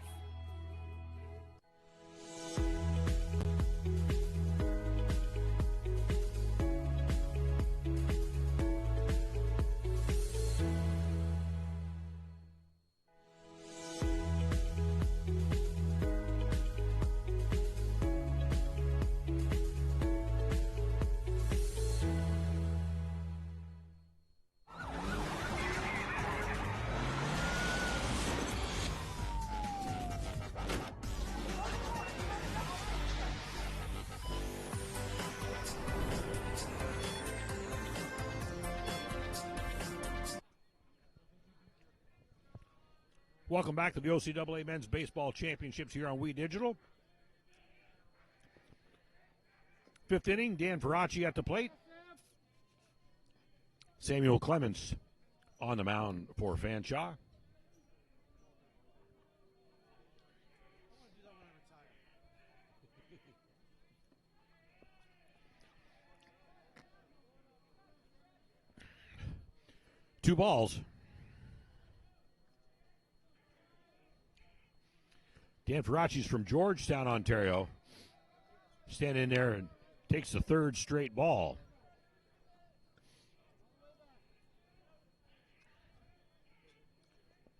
Welcome back to the OCAA Men's Baseball Championships here on We Digital. Fifth inning, Dan Ferracci at the plate. Samuel Clements on the mound for Fanshawe. Two balls. Dan Ferracci's from Georgetown, Ontario. Standing there and takes the third straight ball.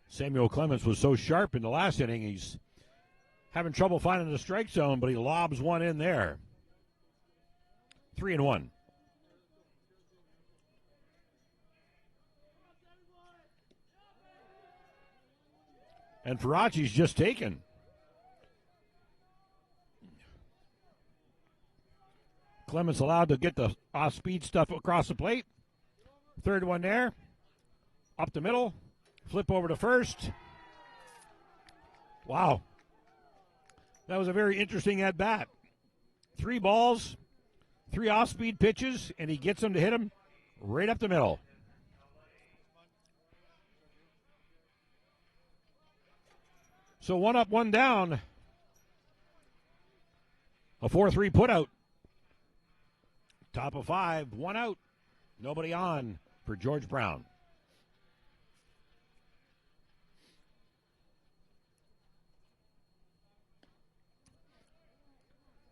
Samuel Clements was so sharp in the last inning, he's having trouble finding the strike zone, but he lobs one in there. 3-1. And Ferracci's just taken. Clements allowed to get the off-speed stuff across the plate. Third one there. Up the middle. Flip over to first. Wow. That was a very interesting at-bat. 3 balls, 3 off-speed pitches, and he gets them to hit him right up the middle. So 1 up, 1 down. A 4-3 putout. Top of 5, 1 out. Nobody on for George Brown.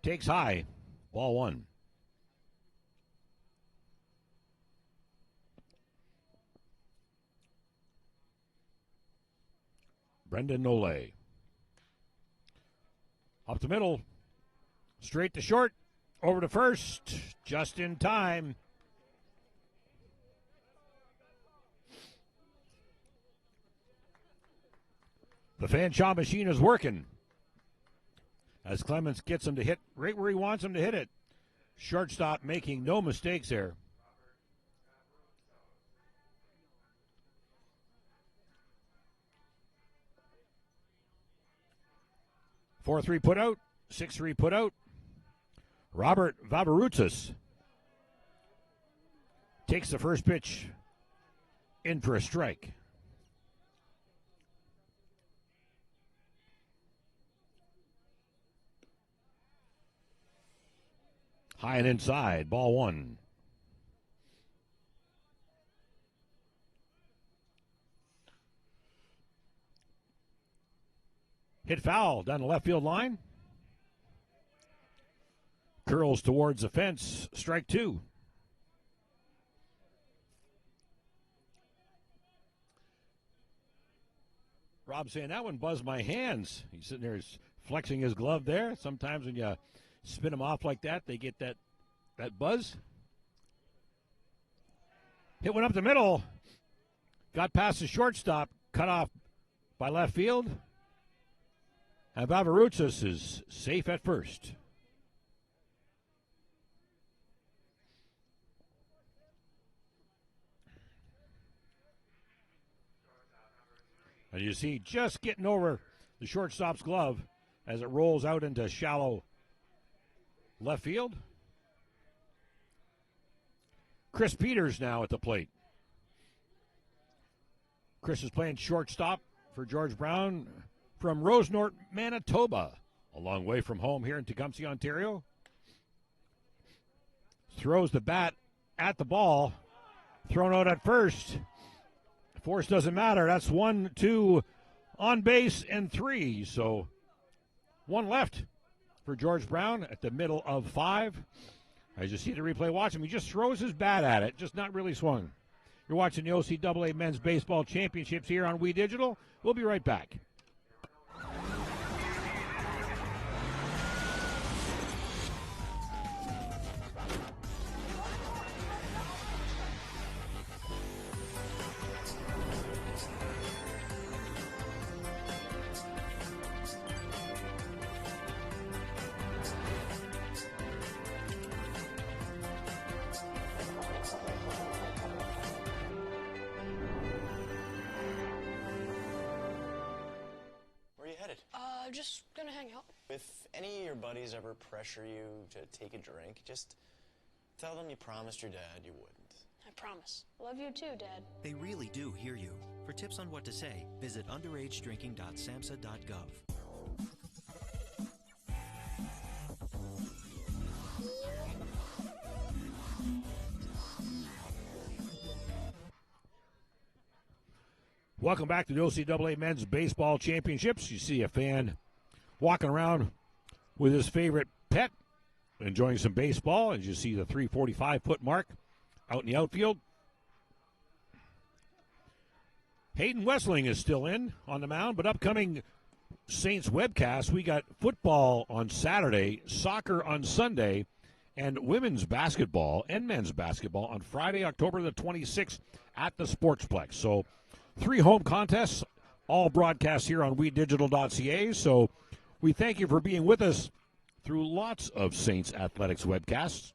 Takes high. Ball 1. Brendan Nole. Up the middle. Straight to short. Over to first, just in time. The Fanshawe machine is working as Clements gets him to hit right where he wants him to hit it. Shortstop making no mistakes there. Four-3 put out, 6-3 put out. Robert Vavaroutsas takes the first pitch in for a strike. High and inside, ball 1. Hit foul down the left field line. Curls towards the fence, strike 2. Rob saying, that one buzzed my hands. He's sitting there flexing his glove there. Sometimes when you spin them off like that, they get that buzz. Hit one up the middle. Got past the shortstop. Cut off by left field. And Vavaroutsas is safe at first. And you see just getting over the shortstop's glove as it rolls out into shallow left field. Chris Peters now at the plate. Chris is playing shortstop for George Brown from Rosenort, Manitoba. A long way from home here in Tecumseh, Ontario. Throws the bat at the ball. Thrown out at first. Force doesn't matter. That's 1, 2 on base and 3. So one left for George Brown at the middle of 5. As you see the replay, watch him. He just throws his bat at it, just not really swung. You're watching the OCAA Men's Baseball Championships here on We Digital. We'll be right back. Just gonna hang out. If any of your buddies ever pressure you to take a drink, just tell them you promised your dad you wouldn't. I promise. Love you too, Dad. They really do hear you. For tips on what to say, visit underagedrinking.samhsa.gov. Welcome back to the OCAA Men's Baseball Championships. You see a fan walking around with his favorite pet, enjoying some baseball. As you see the 345-foot mark out in the outfield. Hayden Wessling is still in on the mound, but upcoming Saints webcast, we got football on Saturday, soccer on Sunday, and women's basketball and men's basketball on Friday, October the 26th at the Sportsplex. So 3 home contests, all broadcast here on WeDigital.ca. So we thank you for being with us through lots of Saints Athletics webcasts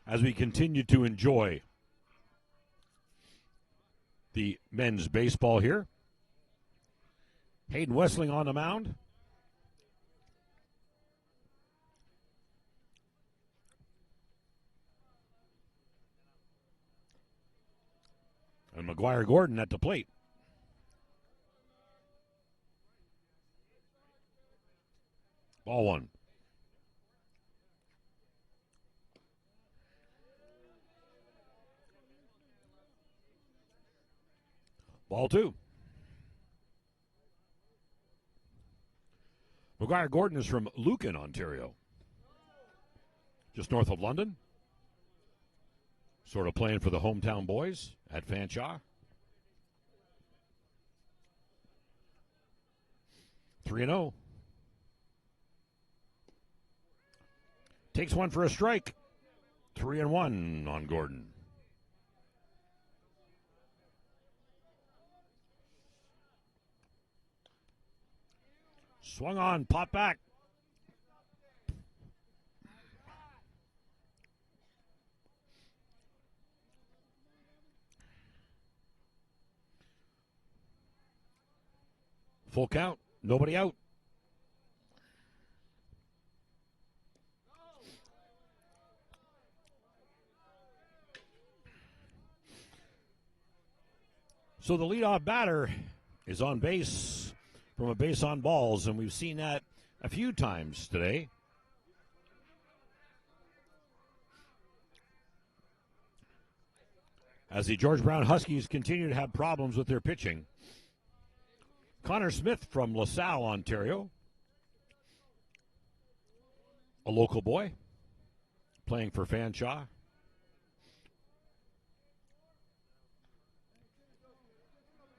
as we continue to enjoy the men's baseball here. Hayden Wessling on the mound. And McGuire Gordon at the plate. Ball 1. Ball 2. McGuire Gordon is from Lucan, Ontario. Just north of London. Sort of playing for the hometown boys at Fanshawe. 3-0. Takes one for a strike. 3-1 on Gordon. Swung on, pop back. Full count, nobody out. So the leadoff batter is on base from a base on balls, and we've seen that a few times today. As the George Brown Huskies continue to have problems with their pitching. Connor Smith from LaSalle, Ontario. A local boy playing for Fanshawe.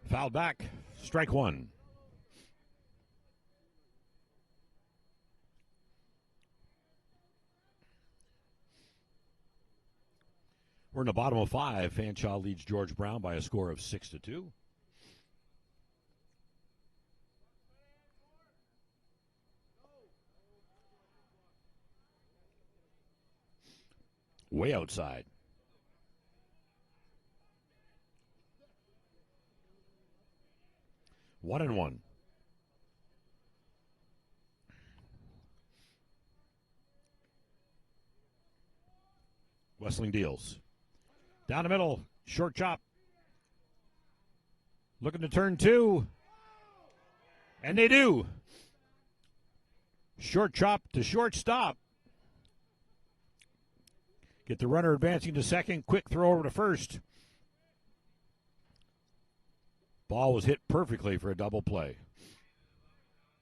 Foul back, strike 1. We're in the bottom of 5. Fanshawe leads George Brown by a score of 6-2. Way outside. One and one. Wessling deals. Down the middle. Short chop. Looking to turn 2. And they do. Short chop to shortstop. Get the runner advancing to second. Quick throw over to first. Ball was hit perfectly for a double play.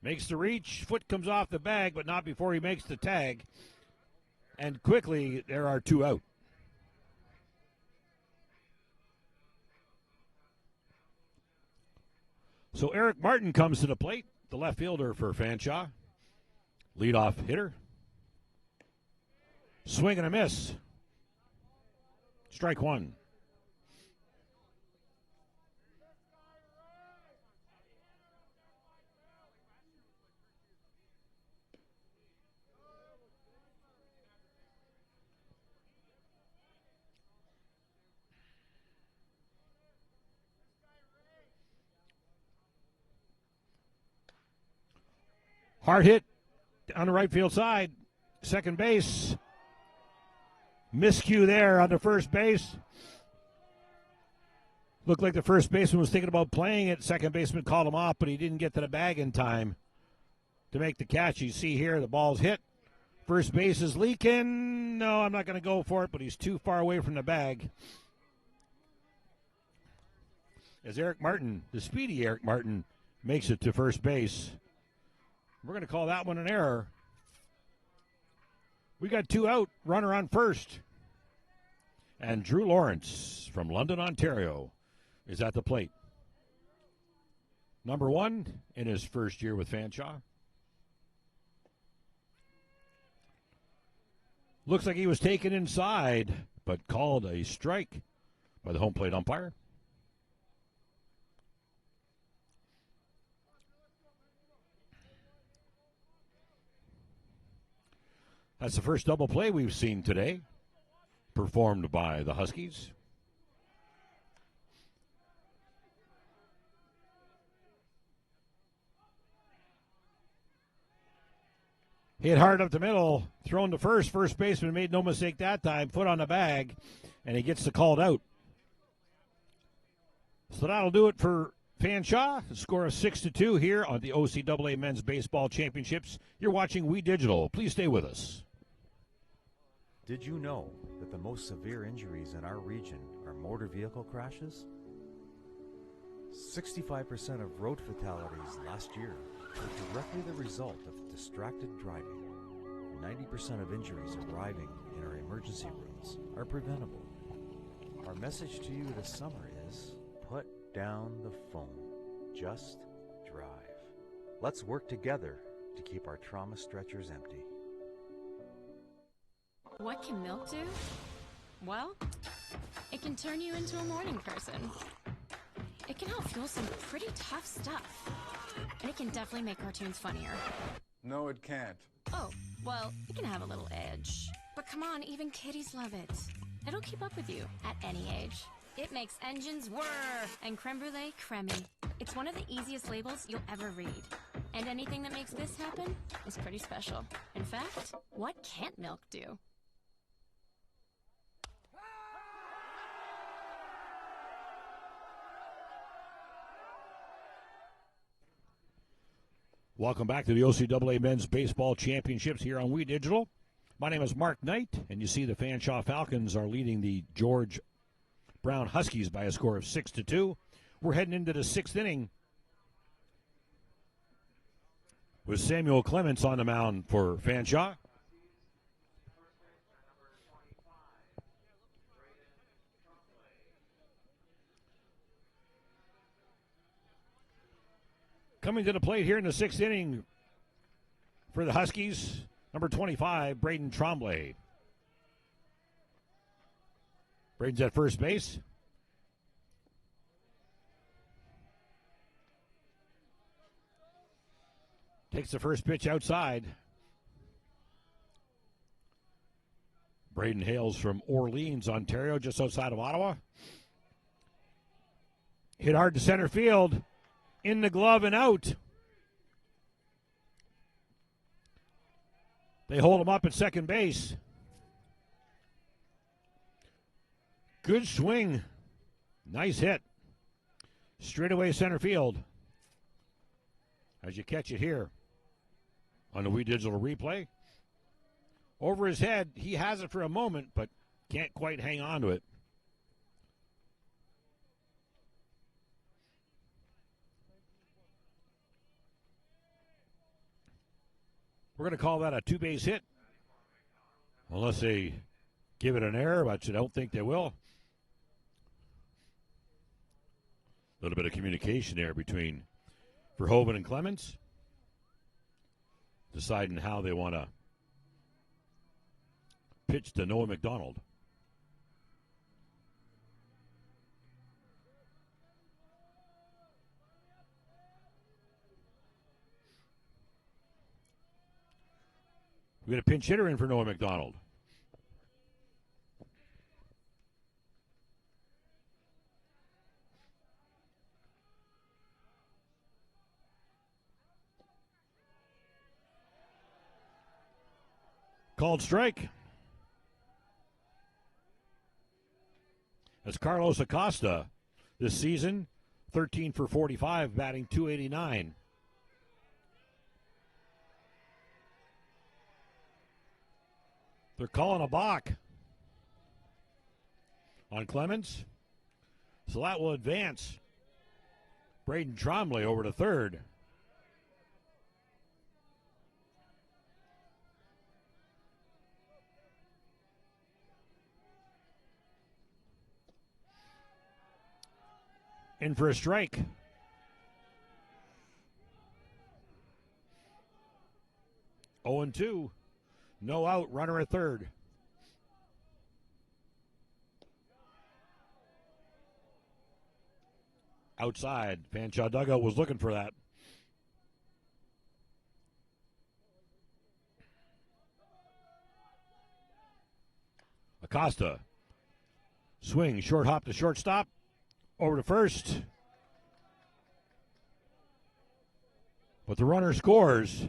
Makes the reach. Foot comes off the bag, but not before he makes the tag. And quickly, there are 2 out. So Eric Martin comes to the plate, the left fielder for Fanshawe. Leadoff hitter. Swing and a miss. Strike 1. Hard hit on the right field side. Second base. Miscue there on the first base. Looked like the first baseman was thinking about playing it. Second baseman called him off, but he didn't get to the bag in time to make the catch. You see here the ball's hit. First base is leaking. No, I'm not going to go for it, but he's too far away from the bag. As Eric Martin, the speedy Eric Martin, makes it to first base. We're going to call that one an error. We got 2 out, runner on first. And Drew Lawrence from London, Ontario, is at the plate. Number 1 in his first year with Fanshawe. Looks like he was taken inside, but called a strike by the home plate umpire. That's the first double play we've seen today, performed by the Huskies. Hit hard up the middle, thrown to first. First baseman made no mistake that time, foot on the bag, and he gets the called out. So that'll do it for Fanshawe. A score of 6-2 here on the OCAA Men's Baseball Championships. You're watching We Digital. Please stay with us. Did you know that the most severe injuries in our region are motor vehicle crashes? 65% of road fatalities last year were directly the result of distracted driving. 90% of injuries arriving in our emergency rooms are preventable. Our message to you this summer is put down the phone. Just drive. Let's work together to keep our trauma stretchers empty. What can milk do? Well, it can turn you into a morning person. It can help fuel some pretty tough stuff. And it can definitely make cartoons funnier. No, it can't. Oh, well, it can have a little edge. But come on, even kiddies love it. It'll keep up with you at any age. It makes engines whir and creme brulee cremmy. It's one of the easiest labels you'll ever read. And anything that makes this happen is pretty special. In fact, what can't milk do? Welcome back to the OCAA Men's Baseball Championships here on We Digital. My name is Mark Knight, and you see the Fanshawe Falcons are leading the George Brown Huskies by a score of 6-2. We're heading into the 6th inning with Samuel Clements on the mound for Fanshawe. Coming to the plate here in the 6th inning for the Huskies, number 25, Braden Tremblay. Braden's at first base. Takes the first pitch outside. Braden hails from Orleans, Ontario, just outside of Ottawa. Hit hard to center field. In the glove and out. They hold him up at second base. Good swing. Nice hit. Straight away center field. As you catch it here on the Wii Digital Replay. Over his head, he has it for a moment, but can't quite hang on to it. We're going to call that a two-base hit, unless they give it an error, but I don't think they will. A little bit of communication there between Verhoeven and Clemens, deciding how they want to pitch to Noah McDonald. We got a pinch hitter in for Noah McDonald. Called strike. As Carlos Acosta this season, 13 for 45, batting .289. They're calling a balk on Clemens. So that will advance Braden Trombley over to third. In for a strike. Oh and 2. No out, runner at third. Outside, Fanshawe dugout was looking for that. Acosta. Swing, short hop to shortstop. Over to first. But the runner scores.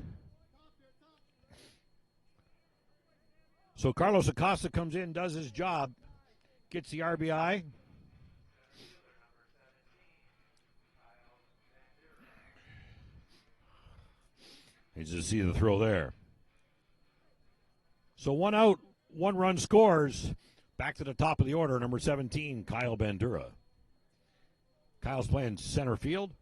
So Carlos Acosta comes in, does his job, gets the RBI. You just see the throw there. So one out, one run scores. Back to the top of the order, number 17, Kyle Bandura. Kyle's playing center field.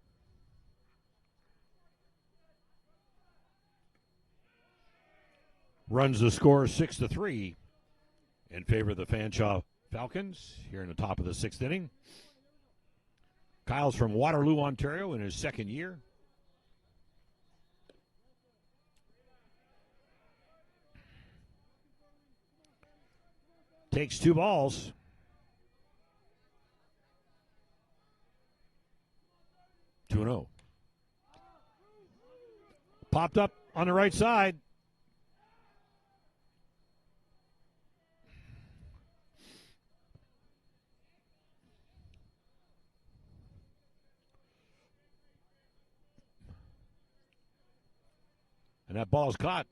Runs the score 6-3 in favor of the Fanshawe Falcons here in the top of the sixth inning. Kyle's from Waterloo, Ontario, in his second year. Takes two balls. Two 2-0. Popped up on the right side. And that ball's caught.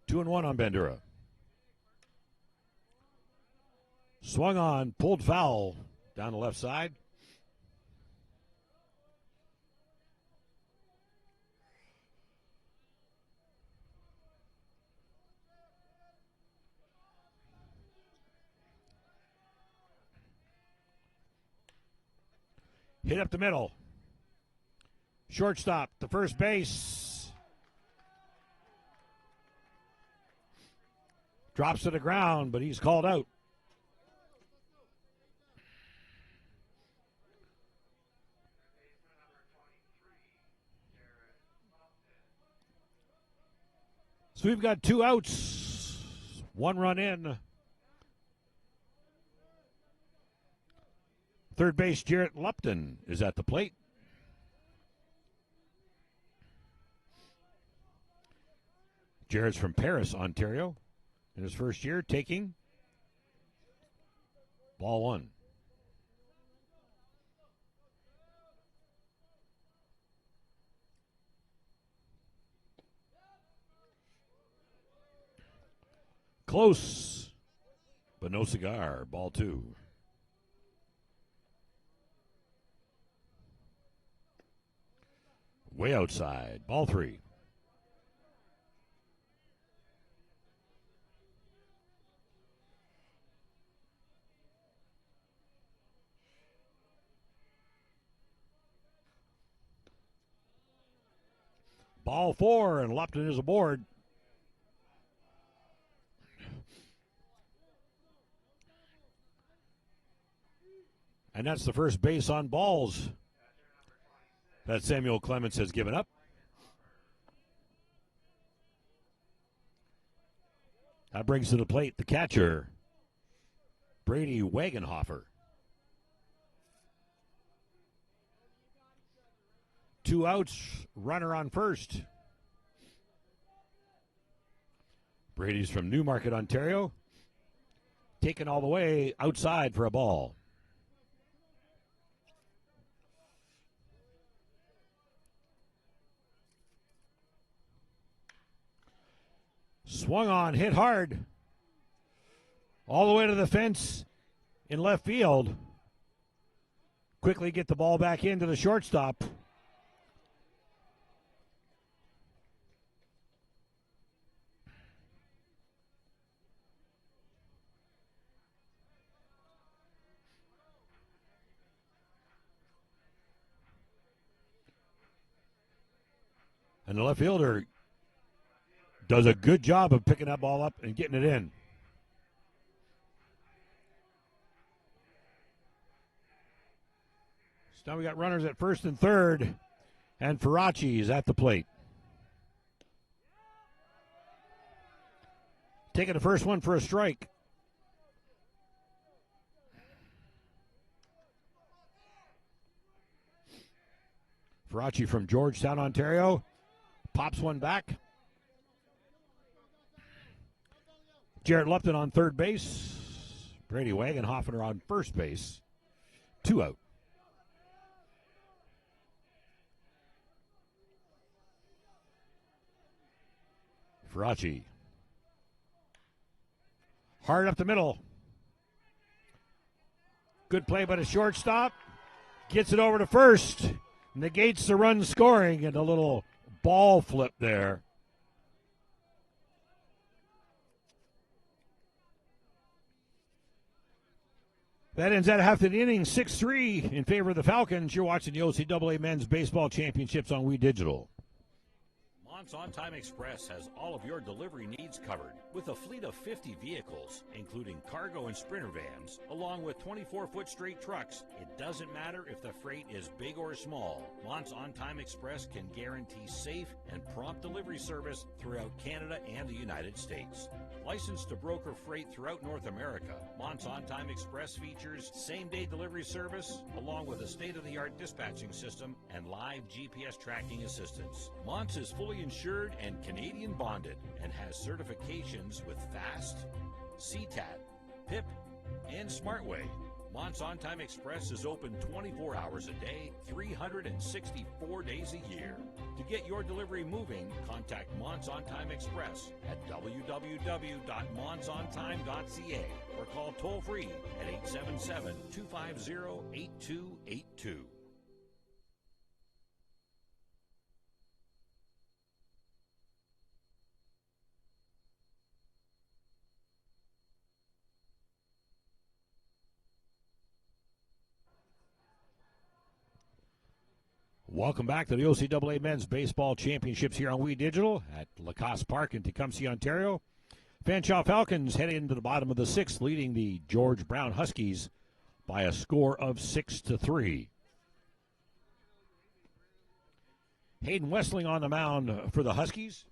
Two and one on Bandura. Swung on, pulled foul down the left side. Hit up the middle. Shortstop to first base. Drops to the ground, but he's called out. So we've got 2 outs, 1 run in. Third base, Jarrett Lupton is at the plate. Jarrett's from Paris, Ontario. In his first year, taking ball 1. Close, but no cigar. Ball 2. Way outside. Ball 3. Ball 4, and Lupton is aboard. And that's the first base on balls that Samuel Clemens has given up. That brings to the plate the catcher, Brady Wagenhofer. 2 outs, runner on first. Brady's from Newmarket, Ontario. Taken all the way outside for a ball. Swung on, hit hard. All the way to the fence in left field. Quickly get the ball back into the shortstop. And the left fielder does a good job of picking that ball up and getting it in. So now we got runners at first and third, and Faraci is at the plate. Taking the first one for a strike. Faraci from Georgetown, Ontario. Pops one back. Jarrett Lupton on third base. Brady Wagenhofer on first base. 2 out. Faraci. Hard up the middle. Good play by the shortstop. Gets it over to first. Negates the run scoring, and a little ball flip there. That ends at half the inning, 6-3 in favor of the Falcons. You're watching the OCAA Men's Baseball Championships on We Digital. Mont's On Time Express has all of your delivery needs covered with a fleet of 50 vehicles, including cargo and sprinter vans, along with 24-foot straight trucks. It doesn't matter if the freight is big or small. Mont's On Time Express can guarantee safe and prompt delivery service throughout Canada and the United States. Licensed to broker freight throughout North America, Mont's On Time Express features same-day delivery service, along with a state-of-the-art dispatching system and live GPS tracking assistance. Mont's is fully insured and Canadian bonded and has certifications with FAST, CTAT, PIP, and SmartWay. Mont's On Time Express is open 24 hours a day, 364 days a year. To get your delivery moving, contact Mont's On Time Express at www.montsontime.ca or call toll-free at 877-250-8282. Welcome back to the OCAA Men's Baseball Championships here on We Digital at Lacasse Park in Tecumseh, Ontario. Fanshawe Falcons heading into the bottom of the 6th, leading the George Brown Huskies by a score of 6-3. Hayden Westling on the mound for the Huskies.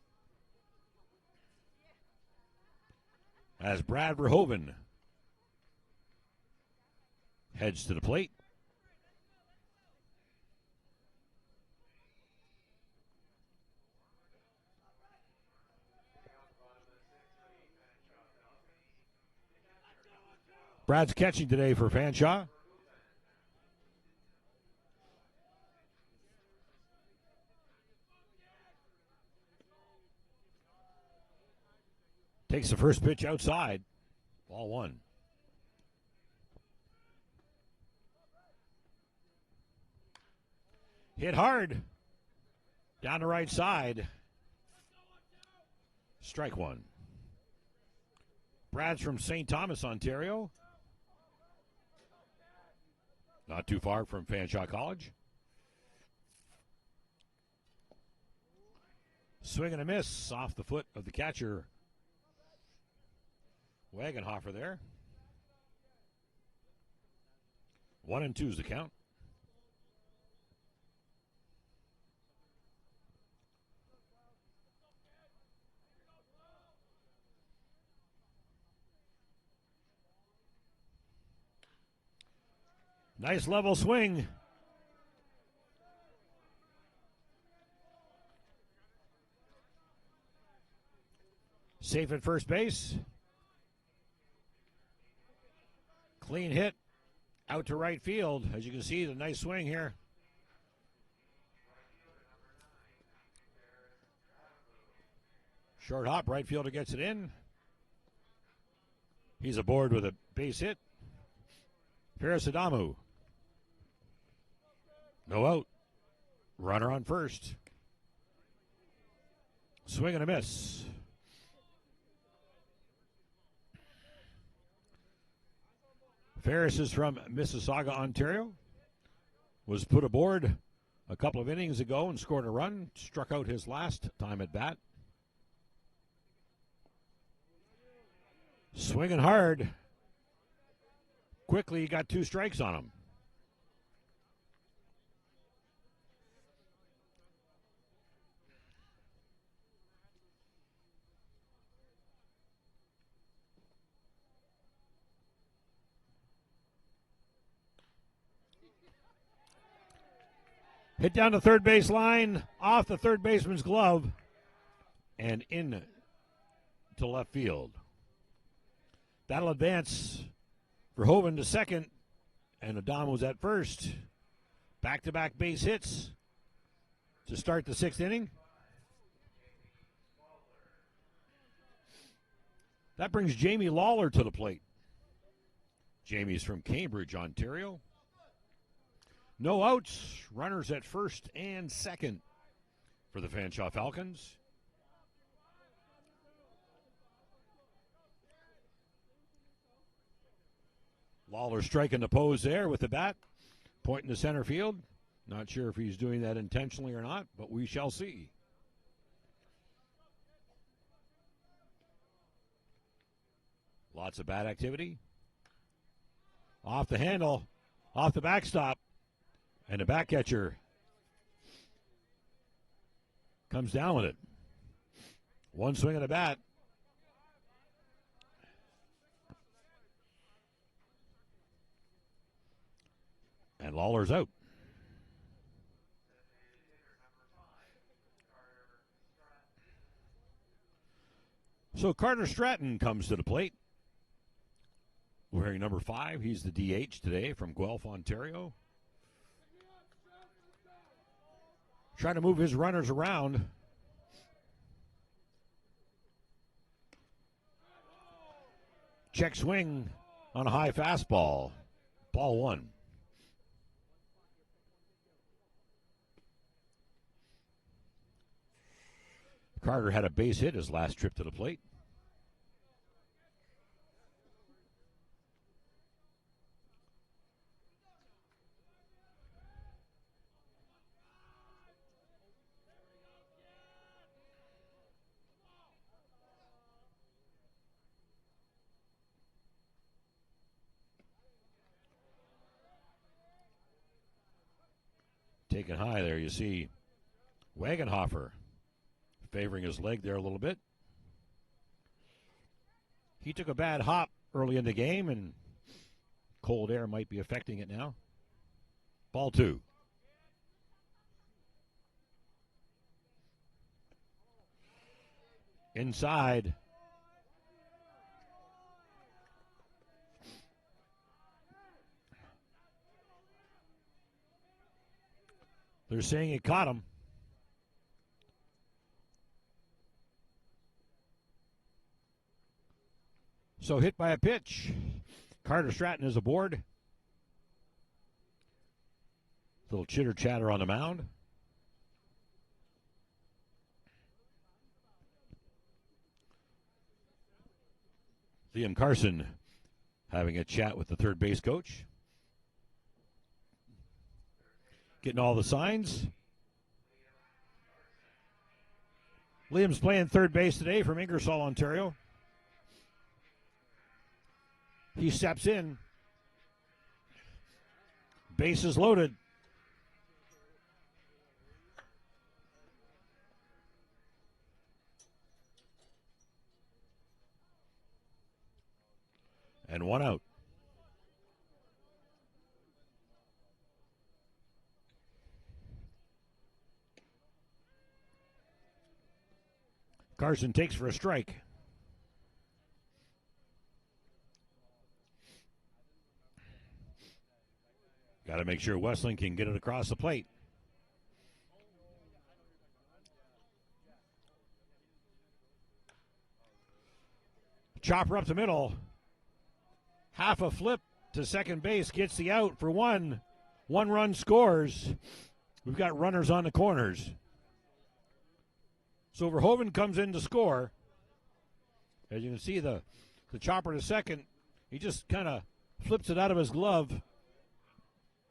as Brad Verhoeven heads to the plate. Brad's catching today for Fanshawe. Takes the first pitch outside. Ball one. Hit hard. Down the right side. Strike one. Brad's from St. Thomas, Ontario. Not too far from Fanshawe College. Swing and a miss off the foot of the catcher. Wagenhofer there. 1-2 is the count. Nice level swing. Safe at first base. Clean hit out to right field. As you can see, the nice swing here. Short hop, right fielder gets it in. He's aboard with a base hit. Ferris Adamu. No out. Runner on first. Swing and a miss. Ferris is from Mississauga, Ontario. Was put aboard a couple of innings ago and scored a run. Struck out his last time at bat. Swinging hard. Quickly, he got 2 strikes on him. Hit down the third base line, off the third baseman's glove, and in to left field. That'll advance Verhoeven to second, and Adamo's at first. Back-to-back base hits to start the 6th inning. That brings Jamie Lawler to the plate. Jamie's from Cambridge, Ontario. No outs, runners at first and second for the Fanshawe Falcons. Lawler striking the pose there with the bat, pointing to center field. Not sure if he's doing that intentionally or not, but we shall see. Lots of bat activity. Off the handle, off the backstop, and the back catcher comes down with it. One swing of the bat. And Lawler's out. So Carter Stratton comes to the plate. Wearing number 5. He's the DH today from Guelph, Ontario. Trying to move his runners around. Check swing on a high fastball. Ball 1. Carter had a base hit his last trip to the plate. Taken high there, you see Wagenhofer favoring his leg there a little bit. He took a bad hop early in the game, and cold air might be affecting it now. Ball 2. Inside. They're saying it caught him. So hit by a pitch. Carter Stratton is aboard. Little chitter chatter on the mound. Liam Carson having a chat with the third base coach. Getting all the signs. Liam's playing third base today from Ingersoll, Ontario. He steps in. Bases loaded. And one out. Carson takes for a strike. Got to make sure Westling can get it across the plate. Chopper up the middle. Half a flip to second base. Gets the out for one. One run scores. We've got runners on the corners. So Verhoeven comes in to score. As you can see, the chopper to second. He just kind of flips it out of his glove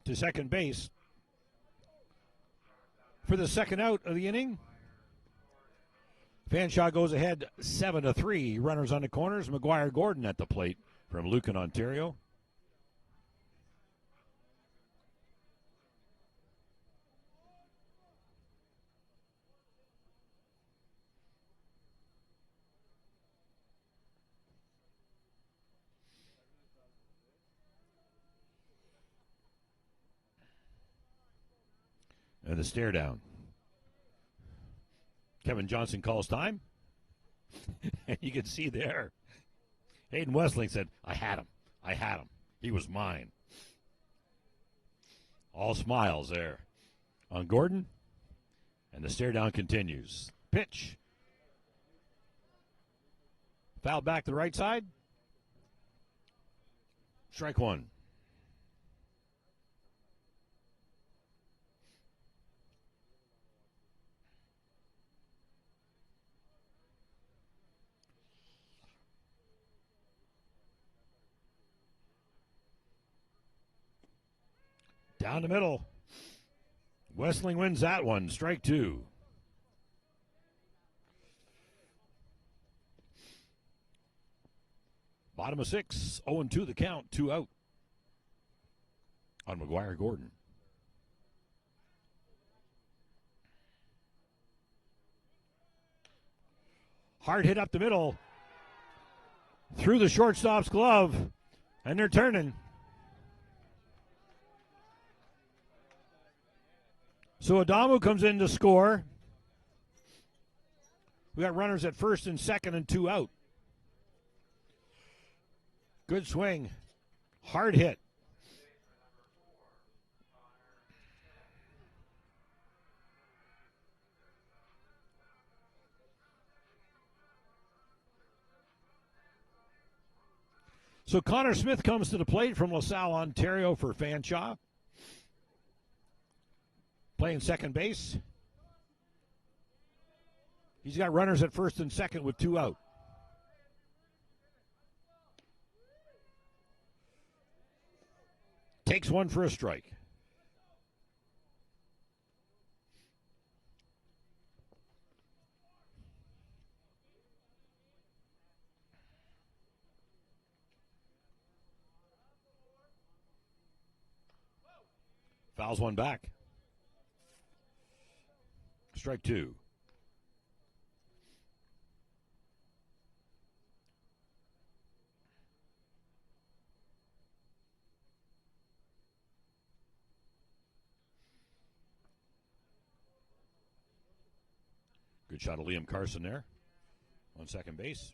to second base. For the second out of the inning, Fanshawe goes ahead 7-3. Runners on the corners. McGuire Gordon at the plate from Lucan, Ontario. And the stare down. Kevin Johnson calls time. And you can see there, Hayden Westling said, I had him. I had him. He was mine. All smiles there on Gordon. And the stare down continues. Pitch. Foul back to the right side. Strike one. Down the middle. Westling wins that one. Strike two. Bottom of 6. 0-2 the count. 2 out on McGuire Gordon. Hard hit up the middle. Through the shortstop's glove. And they're turning. So Adamu comes in to score. We got runners at first and second and 2 out. Good swing. Hard hit. So Connor Smith comes to the plate from LaSalle, Ontario for Fanshawe. Playing second base. He's got runners at first and second with 2 out. Takes one for a strike. Fouls one back. Strike two. Good shot of Liam Carson there on second base.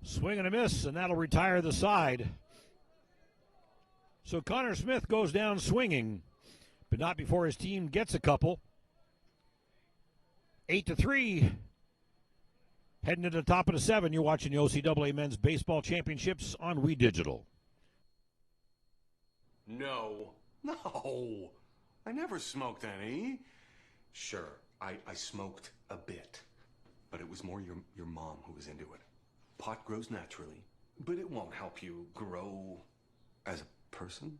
Swing and a miss, and that'll retire the side. So Connor Smith goes down swinging, but not before his team gets a couple. 8-3. Heading to the top of the 7. You're watching the OCAA Men's Baseball Championships on We Digital. No. I never smoked any. Sure, I smoked a bit. But it was more your mom who was into it. Pot grows naturally, but it won't help you grow as a person.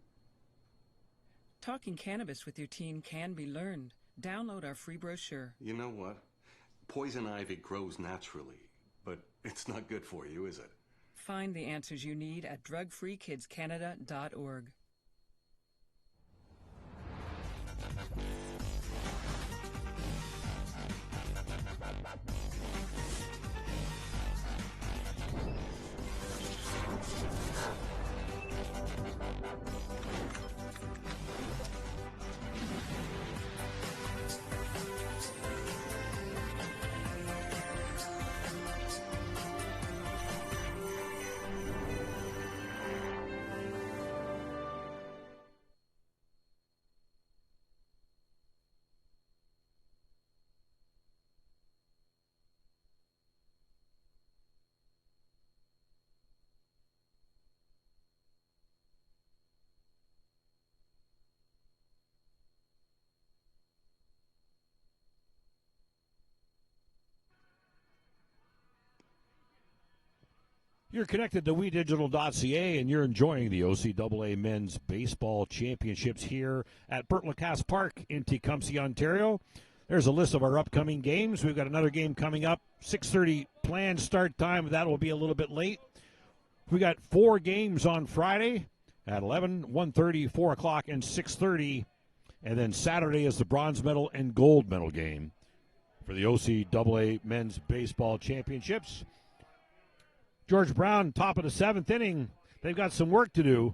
Talking cannabis with your teen can be learned. Download our free brochure. You know what? Poison ivy grows naturally, but it's not good for you, is it? Find the answers you need at drugfreekidscanada.org. You're connected to WeDigital.ca, and you're enjoying the OCAA Men's Baseball Championships here at Bert Lacasse Park in Tecumseh, Ontario. There's a list of our upcoming games. We've got another game coming up, 6:30 planned start time. That will be a little bit late. We got 4 games on Friday at 11, 1:30, 4 o'clock, and 6:30. And then Saturday is the bronze medal and gold medal game for the OCAA Men's Baseball Championships. George Brown, top of the 7th inning. They've got some work to do.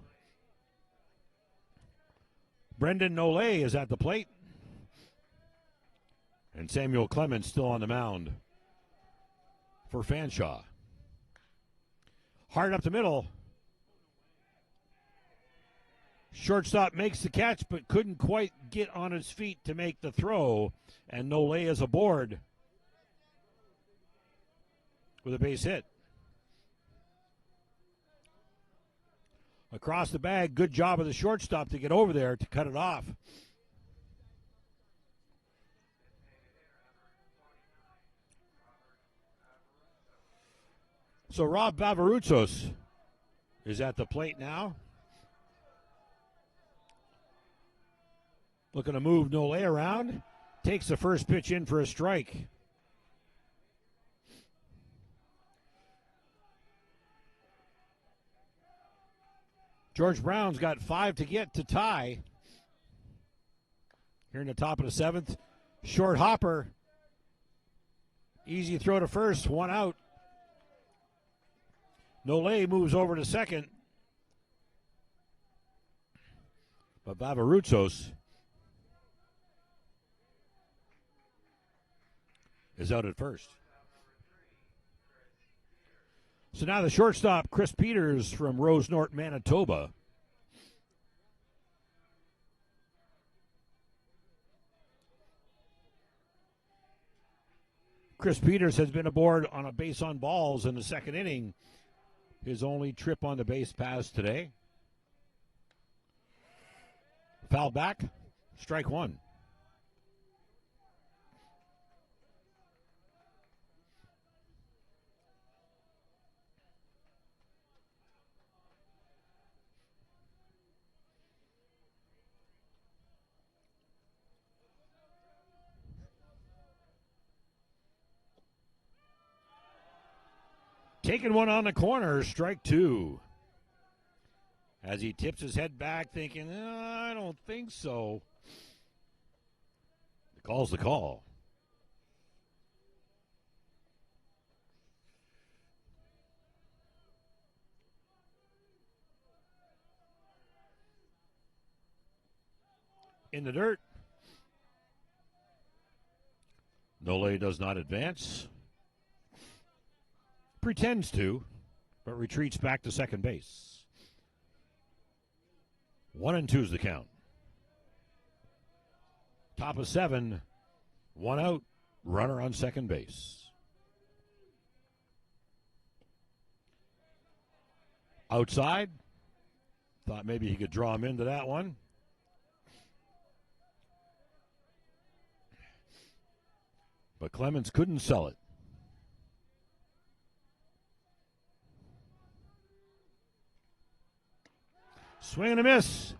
Brendan Nole is at the plate. And Samuel Clemens still on the mound for Fanshawe. Hard up the middle. Shortstop makes the catch, but couldn't quite get on his feet to make the throw. And Nole is aboard with a base hit. Across the bag, good job of the shortstop to get over there to cut it off. So Rob Bavarutsos is at the plate now. Looking to move Nole around. Takes the first pitch in for a strike. George Brown's got 5 to get to tie. Here in the top of the 7th. Short hopper. Easy throw to first. 1 out. Nole moves over to second. But Bavarutsos is out at first. So now the shortstop, Chris Peters from Rosenort, Manitoba. Chris Peters has been aboard on a base on balls in the 2nd inning. His only trip on the base pass today. Foul back, strike 1. Taking one on the corner, strike 2. As he tips his head back thinking, I don't think so. The call's the call. in the dirt. Nole does not advance. Pretends to, but retreats back to second base. 1-2 is the count. Top of 7, 1 out, runner on second base. Outside, thought maybe he could draw him into that one. But Clemens couldn't sell it. Swing and a miss.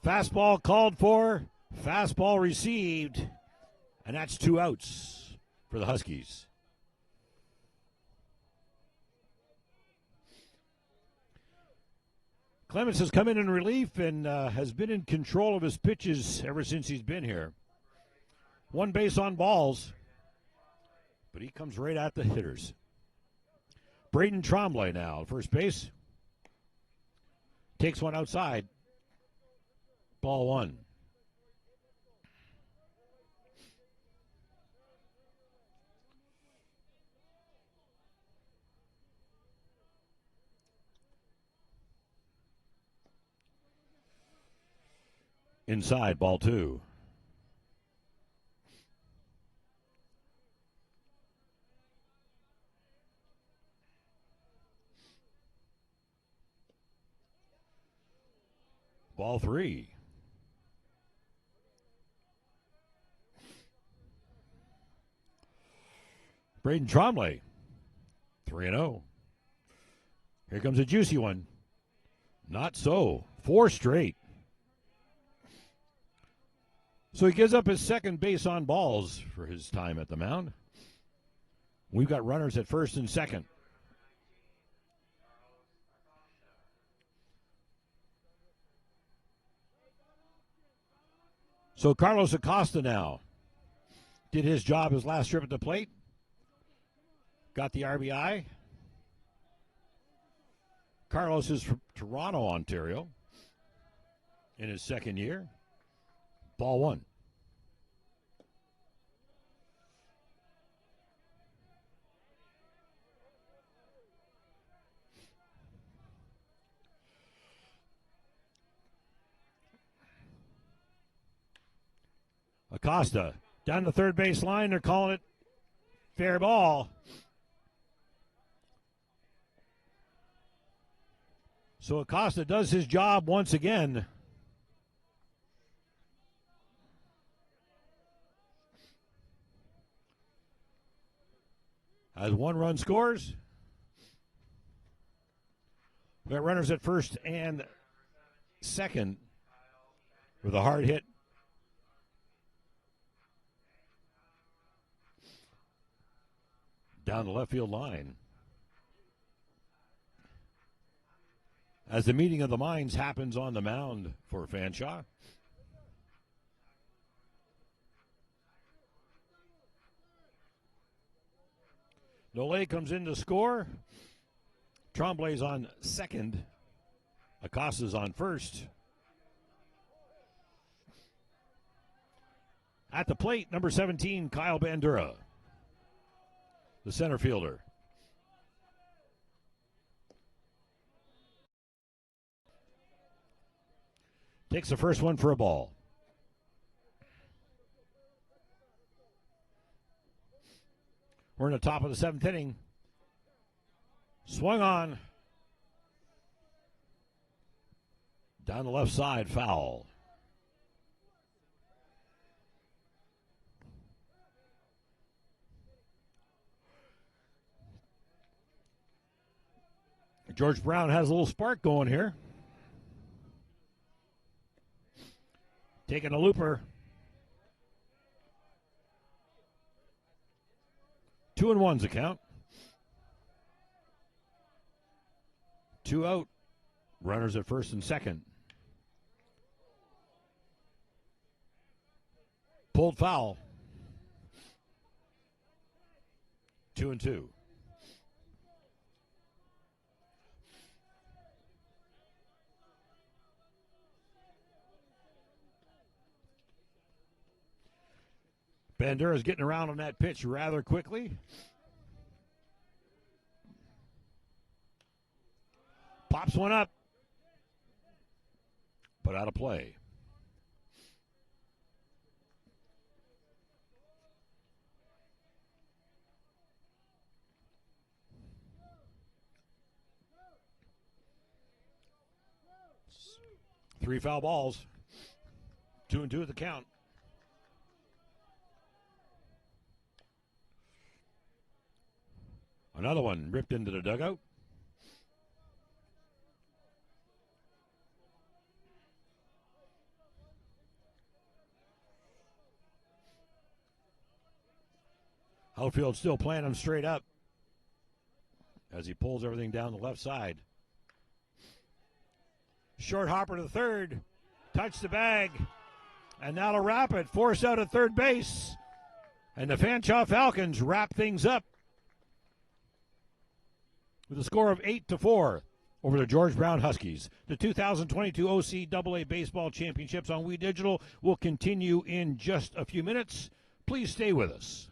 Fastball called for, fastball received, and that's 2 outs for the Huskies. Clemens has come in relief and has been in control of his pitches ever since he's been here. 1 base on balls, but he comes right at the hitters. Braden Trombley now, first base. Takes one outside. Ball 1. Inside, ball 2. Ball 3. Braden Trombley, 3-0. Here comes a juicy one. Not so. 4 straight. So he gives up his second base on balls for his time at the mound. We've got runners at first and second. So Carlos Acosta now did his job his last trip at the plate. Got the RBI. Carlos is from Toronto, Ontario, in his second year. Ball 1. Acosta down the third base line. They're calling it fair ball. So Acosta does his job once again. As 1 run scores. We got runners at first and second with a hard hit. Down the left field line. As the meeting of the minds happens on the mound for Fanshawe. Nole comes in to score. Trombley's on second. Acosta's on first. At the plate, number 17, Kyle Bandura, the center fielder. Takes the first one for a ball. We're in the top of the 7th inning. Swung on. Down the left side, foul. George Brown has a little spark going here. Taking a looper. 2-1's the count. 2 out. Runners at first and second. Pulled foul. 2-2. Bandura's getting around on that pitch rather quickly. Pops one up, but out of play. Three foul balls. 2-2 at the count. Another one ripped into the dugout. Outfield still playing him straight up as he pulls everything down the left side. Short hopper to the third. Touch the bag. And now to wrap it. Force out at third base. And the Fanshawe Falcons wrap things up with a score of 8-4 over the George Brown Huskies. The 2022 OCAA Baseball Championships on We Digital will continue in just a few minutes. Please stay with us.